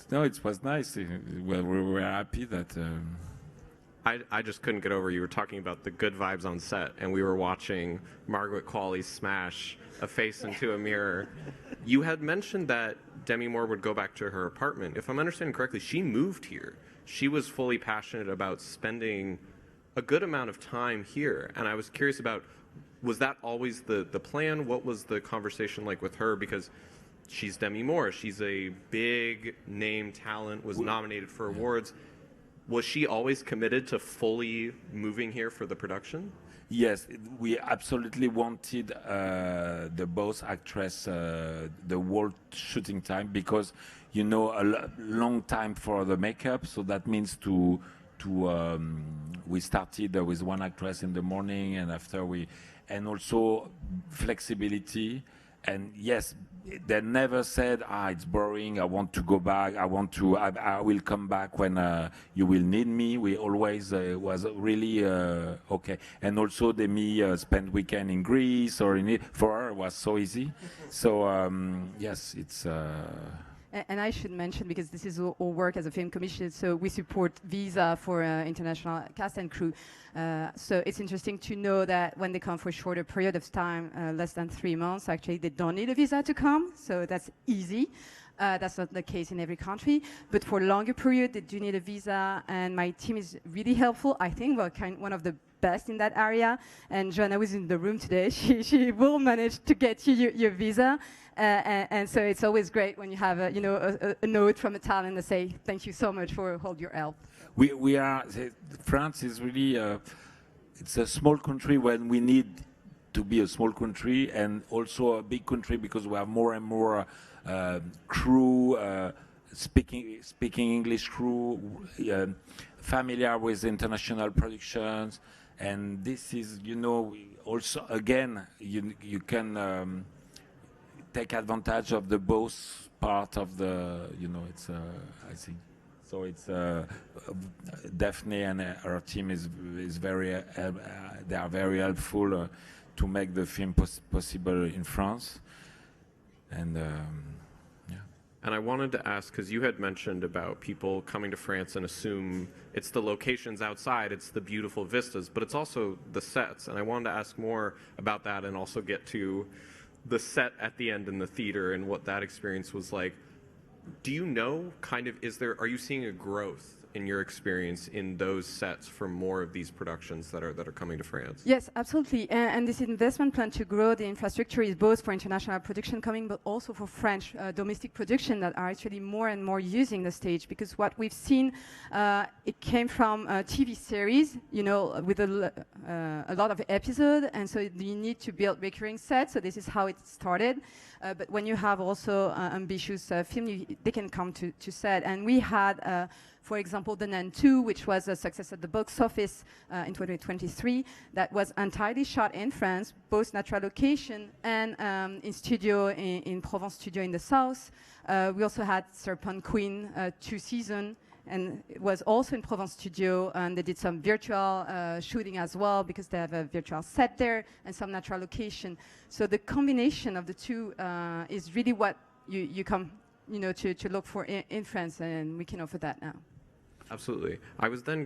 no, it was nice. We were happy that. I just couldn't get over. You were talking about the good vibes on set, and we were watching Margaret Qualley smash a face into a mirror. You had mentioned that Demi Moore would go back to her apartment. If I'm understanding correctly, she moved here. She was fully passionate about spending a good amount of time here, and I was curious about, was that always the plan? What was the conversation like with her? Because she's Demi Moore. She's a big name talent, was nominated for awards. Was she always committed to fully moving here for the production? Yes, we absolutely wanted the both actress the whole shooting time, because you know a long time for the makeup, so that means we started with one actress in the morning, and after and also flexibility. And yes, they never said, it's boring, I want to go back, I will come back when you will need me. We always was really okay. And also Demi spent weekend in Greece or for her it was so easy. So yes, it's... And I should mention, because this is all work as a film commission, so we support visa for international cast and crew. So it's interesting to know that when they come for a shorter period of time, less than 3 months, actually they don't need a visa to come, so that's easy. That's not the case in every country, but for a longer period they do need a visa, and my team is really helpful. I think we're one of the best in that area, and Joanna was in the room today. She will manage to get you your visa. And so it's always great when you have a note from a talent that say thank you so much for all your help. France is really it's a small country when we need to be a small country, and also a big country because we have more and more crew speaking English crew, familiar with international productions, and this is also again you can. Take advantage of the both part of the, it's, I think. So it's Daphne and her team is very, they are very helpful to make the film possible in France. And yeah. And I wanted to ask, because you had mentioned about people coming to France and assume it's the locations outside, it's the beautiful vistas, but it's also the sets. And I wanted to ask more about that and also get to the set at the end in the theater and what that experience was like. Do you know, are you seeing a growth in your experience in those sets for more of these productions that are coming to France? Yes, absolutely. And this investment plan to grow the infrastructure is both for international production coming, but also for French domestic production that are actually more and more using the stage. Because what we've seen, it came from a TV series, with a lot of episodes, and so you need to build recurring sets. So this is how it started. But when you have also ambitious film, they can come to set. And we had, for example, The Nun 2, which was a success at the box office in 2023, that was entirely shot in France, both natural location and in studio, in Provence studio in the south. We also had Serpent Queen 2 seasons and it was also in Provence Studio, and they did some virtual shooting as well because they have a virtual set there and some natural location. So the combination of the two is really what you come, to look for in France, and we can offer that now. Absolutely. I was then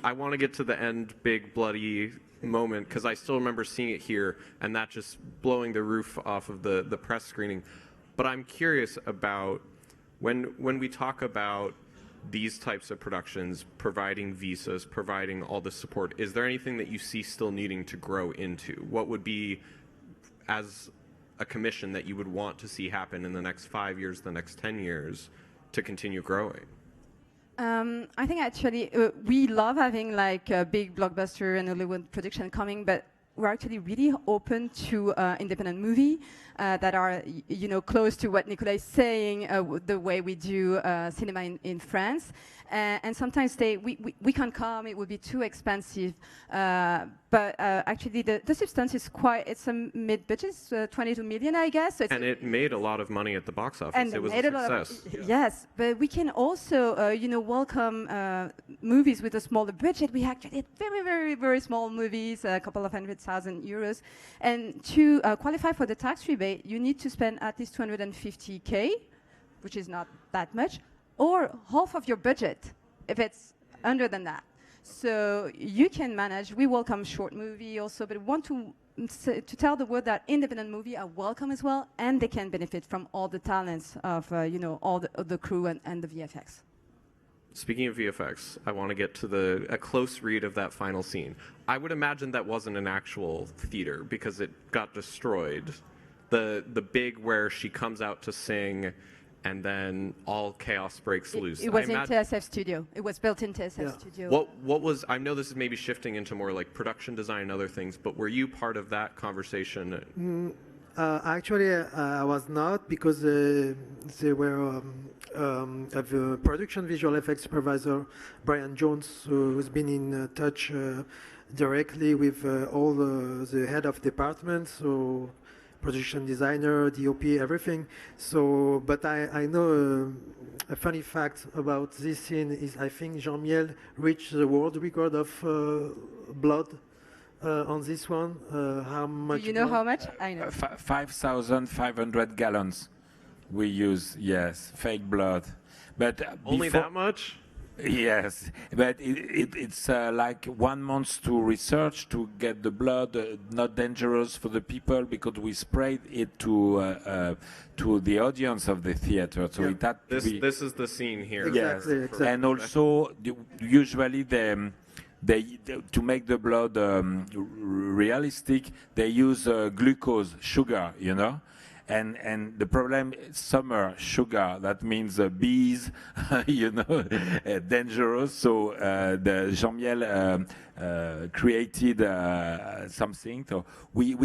I want to get to the end, big bloody moment, because I still remember seeing it here and that just blowing the roof off of the press screening. But I'm curious about when we talk about these types of productions, providing visas, providing all the support, is there anything that you see still needing to grow into? What would be, as a commission, that you would want to see happen in the next 5 years, the next 10 years to continue growing? I think actually we love having like a big blockbuster and Hollywood production coming, but we're actually really open to independent movie that are, close to what Nicolas is saying, the way we do cinema in France. And sometimes we can't come, it would be too expensive. But actually the substance is it's a mid-budget, 22 million, I guess. So and it made a lot of money at the box office. And it was a success. Yes, but we can also, welcome movies with a smaller budget. We actually did very, very, very small movies, a couple of €100,000. And to qualify for the tax rebate, you need to spend at least 250K, which is not that much, or half of your budget if it's under than that. So you can manage. We welcome short movie also, but we want to tell the world that independent movie are welcome as well, and they can benefit from all the talents of all the crew and the VFX. Speaking of VFX, I want to get to a close read of that final scene. I would imagine that wasn't an actual theater because it got destroyed. The big where she comes out to sing and then all chaos breaks loose. It was in TSF Studio. It was built in TSF Studio. What was, I know this is maybe shifting into more like production design and other things, but were you part of that conversation? Actually, I was not, because they were a production visual effects supervisor, Brian Jones, who's been in touch directly with all the head of departments, so production designer, DOP, everything. So, but I know a funny fact about this scene is I think Jean-Miel reached the world record of blood on this one. How much? Do you know how much? I know. 5,500 gallons we use, yes, fake blood. But only that much? Yes, but it's like 1 month to research to get the blood not dangerous for the people, because we sprayed it to the audience of the theater. So it had to be. This is the scene here. Exactly, yes, exactly. And also usually they to make the blood realistic, they use glucose, sugar, And the problem is summer sugar. That means bees, dangerous. So the Jean-Miel created something. So we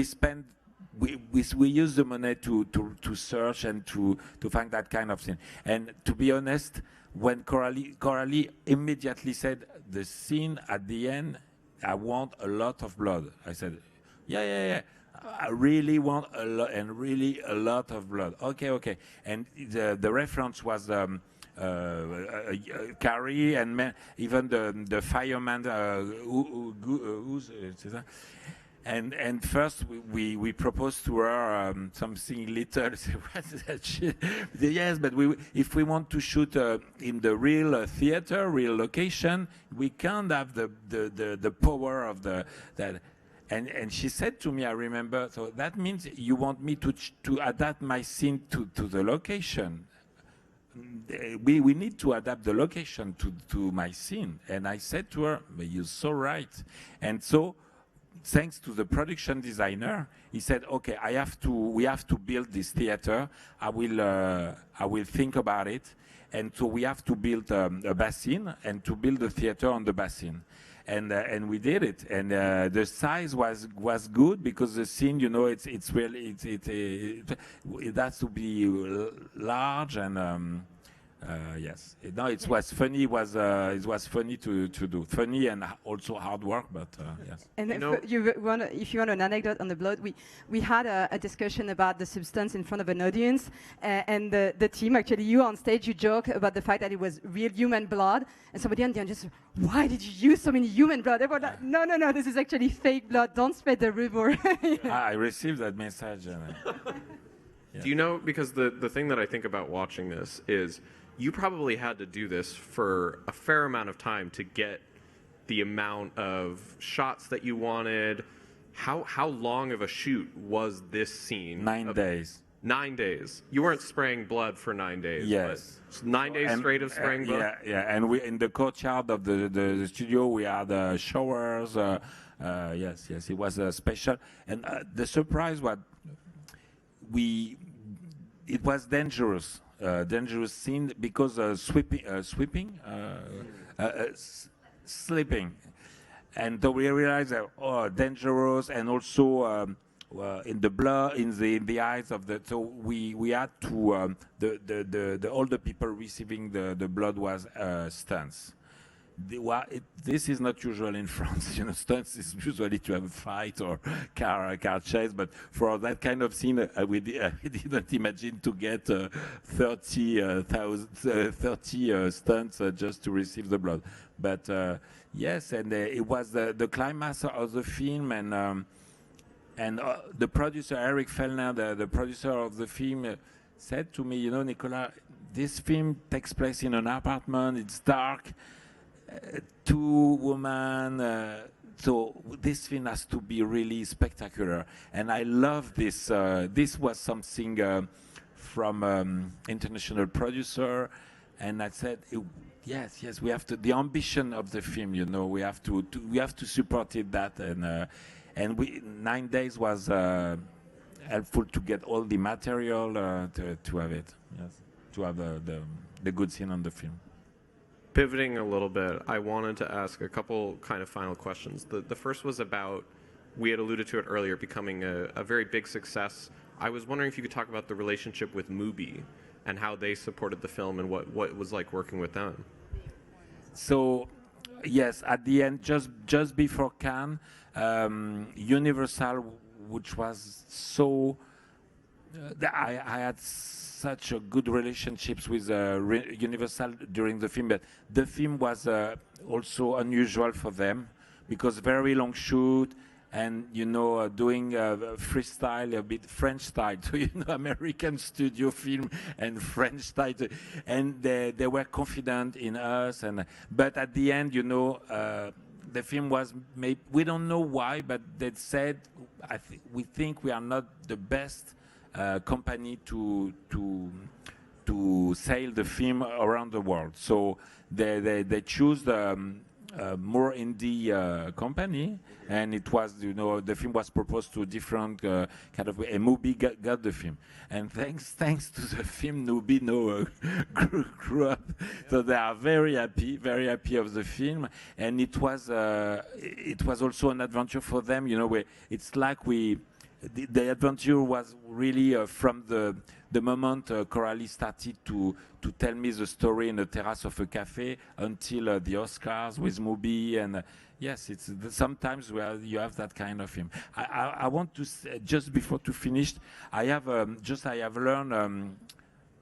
use the money to search and to find that kind of thing. And to be honest, when Coralie immediately said the scene at the end, I want a lot of blood. I said, yeah. I really want a lot, and really a lot of blood. Okay. And the reference was Carrie and even the fireman. And first we proposed to her something little. Yes, but if we want to shoot in the real theater, real location, we can't have the power of that. And she said to me, I remember, so that means you want me to adapt my scene to the location. We need to adapt the location to my scene. And I said to her, you're so right. And so, thanks to the production designer, he said, okay, we have to build this theater. I will think about it. And so we have to build a basin and to build a theater on the basin. And we did it, and the size was good, because the scene, it's really it has to be large and Yes. No, it was funny. It was funny to do. Funny and also hard work, but yes. And if you want an anecdote on the blood, we had a discussion about the substance in front of an audience, and the team, actually you on stage, you joke about the fact that it was real human blood, and somebody on the audience, why did you use so many human blood? Everyone like, no, this is actually fake blood. Don't spread the rumor. I received that message. Yeah. Do you know, because the thing that I think about watching this is you probably had to do this for a fair amount of time to get the amount of shots that you wanted. How long of a shoot was this scene? 9 days. 9 days. You weren't spraying blood for 9 days. Yes. 9 days straight of spraying blood? Yeah. And we in the courtyard of the studio, we had showers. Yes. It was special. And the surprise was it was dangerous scene because sleeping, and so we realized that dangerous, and also in the blood, in the eyes of the. So we had to the older people receiving the blood was stunts. This is not usual in France. Stunts is usually to have a fight or car chase, but for that kind of scene, we didn't imagine to get 30 stunts just to receive the blood. But yes, and it was the climax of the film, and the producer Eric Fellner, the producer of the film, said to me, Nicolas, this film takes place in an apartment. It's dark. 2 women, so this film has to be really spectacular, and I love this. This was something from international producer, and I said, yes, we have to. The ambition of the film, we have to support it. That and 9 days was helpful to get all the material to have it. Yes, to have the good scene on the film. Pivoting a little bit, I wanted to ask a couple kind of final questions. The first was about, we had alluded to it earlier, becoming a very big success. I was wondering if you could talk about the relationship with Mubi and how they supported the film and what it was like working with them. So, yes, at the end, just before Cannes, Universal, which was so... I had such a good relationships with Universal during the film, but the film was also unusual for them because very long shoot, and doing freestyle, a bit French style, so American studio film and French style, and they were confident in us, but at the end, the film was made. We don't know why, but they said, we think we are not the best company to sail the film around the world. So they choose the more indie company, and it was, the film was proposed to different kind of, a movie got the film. And thanks to the film, Nubi grew up. So they are very happy of the film. And it was also an adventure for them, where it's like the adventure was really from the moment Coralie started to tell me the story in the terrace of a cafe until the Oscars with Mubi, and yes, it's sometimes where you have that kind of film. I want to say, just before to finish, I have learned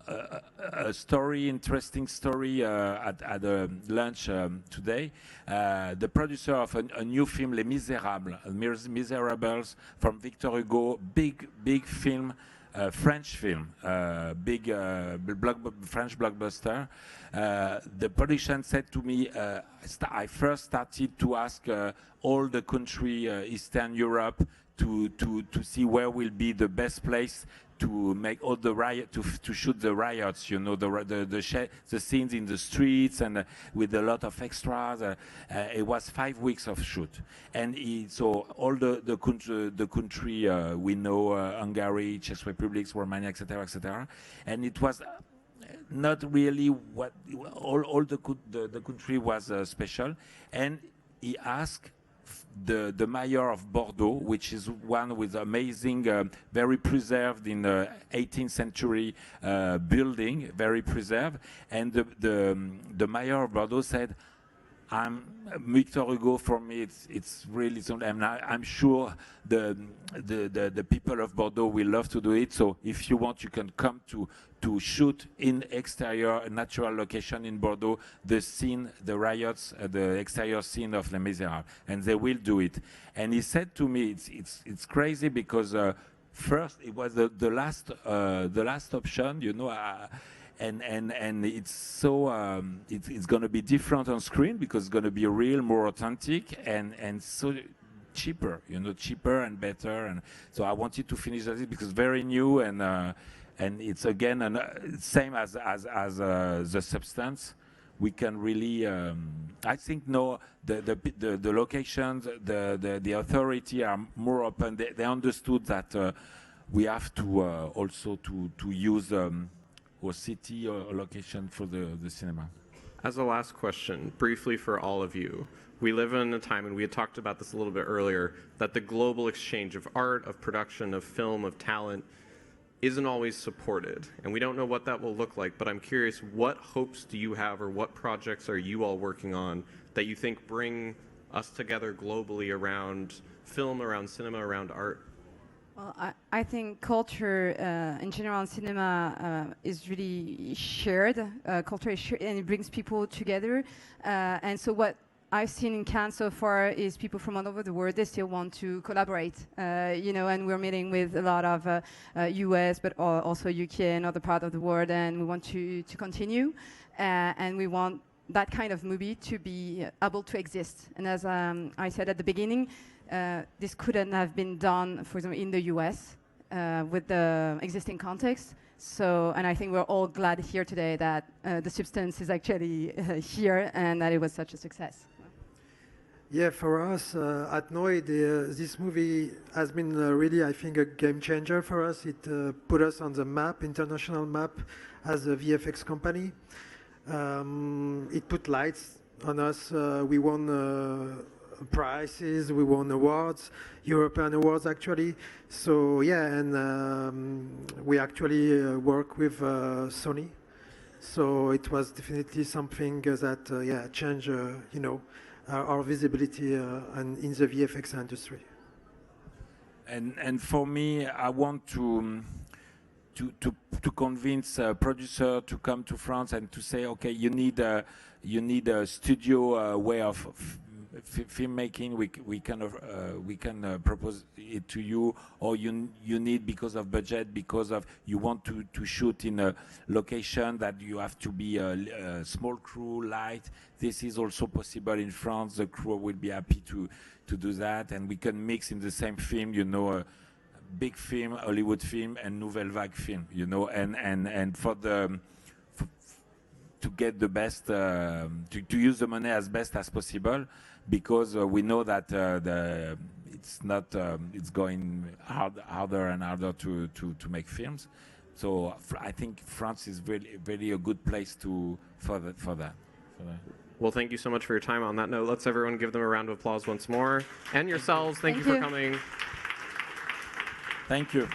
a story, interesting story at a lunch today. The producer of a new film, Les Miserables, from Victor Hugo, big film, French film, big French blockbuster. The production said to me, I first started to ask all the country, Eastern Europe, to see where will be the best place to make all the to shoot the riots, the scenes in the streets, and with a lot of extras. It was 5 weeks of shoot, and so all the country we know, Hungary, Czech Republic, Romania, etc., and it was not really all the country was special, and he asked the mayor of Bordeaux, which is one with amazing, very preserved in the 18th century building, very preserved. And the mayor of Bordeaux said, Victor Hugo, for me, it's really something. I'm sure the people of Bordeaux will love to do it. So if you want, you can come to shoot in exterior, natural location in Bordeaux, the scene, the riots, the exterior scene of Les Miserables, and they will do it. And he said to me, it's crazy because first it was the last option, you know. And it's so it's going to be different on screen because it's going to be real, more authentic, and so cheaper, you know, cheaper and better. And so I wanted to finish that because it's very new and it's again same as the substance. We can really, I think, no, the locations, the authority are more open. They understood that we have to also to use. Or city or location for the cinema. As a last question, briefly for all of you, we live in a time, and we had talked about this a little bit earlier, that the global exchange of art, of production, of film, of talent isn't always supported. And we don't know what that will look like, but I'm curious, what hopes do you have or what projects are you all working on that you think bring us together globally around film, around cinema, around art? Well, I think culture in general in cinema is really shared. Culture is shared and it brings people together. And so what I've seen in Cannes so far is people from all over the world, they still want to collaborate, you know, and we're meeting with a lot of US, but also UK and other parts of the world, and we want to continue. And we want that kind of movie to be able to exist. And as I said at the beginning, this couldn't have been done, for example, in the US with the existing context. So, and I think we're all glad here today that the substance is actually here and that it was such a success. Yeah, for us at NOI, this movie has been really, I think, a game changer for us. It put us on the map, international map, as a VFX company. It put lights on us. We won prizes, we won awards, European awards actually. So yeah, and we actually work with Sony. So it was definitely something that yeah, changed you know, our visibility and in the VFX industry. And for me, I want to convince a producer to come to France and to say, okay, you need a studio way of filmmaking. We can propose it to you, or you need, because of budget, because of you want to shoot in a location that you have to be a small crew, light. This is also possible in France. The crew will be happy to do that, and we can mix in the same film, you know, big film, Hollywood film, and Nouvelle Vague film, you know, and for the to get the best, to use the money as best as possible, because we know that it's not, it's going harder and harder to make films. So I think France is really a good place for that. Well, thank you so much for your time. On that note, let's everyone give them a round of applause once more. And yourselves, thank you for coming. Thank you.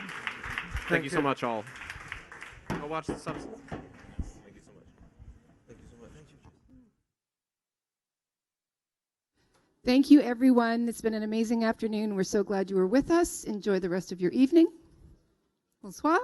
Thank you so much, all. Go watch the substance. Thank you so much. Thank you so much. Thank you, everyone. It's been an amazing afternoon. We're so glad you were with us. Enjoy the rest of your evening. Bonsoir.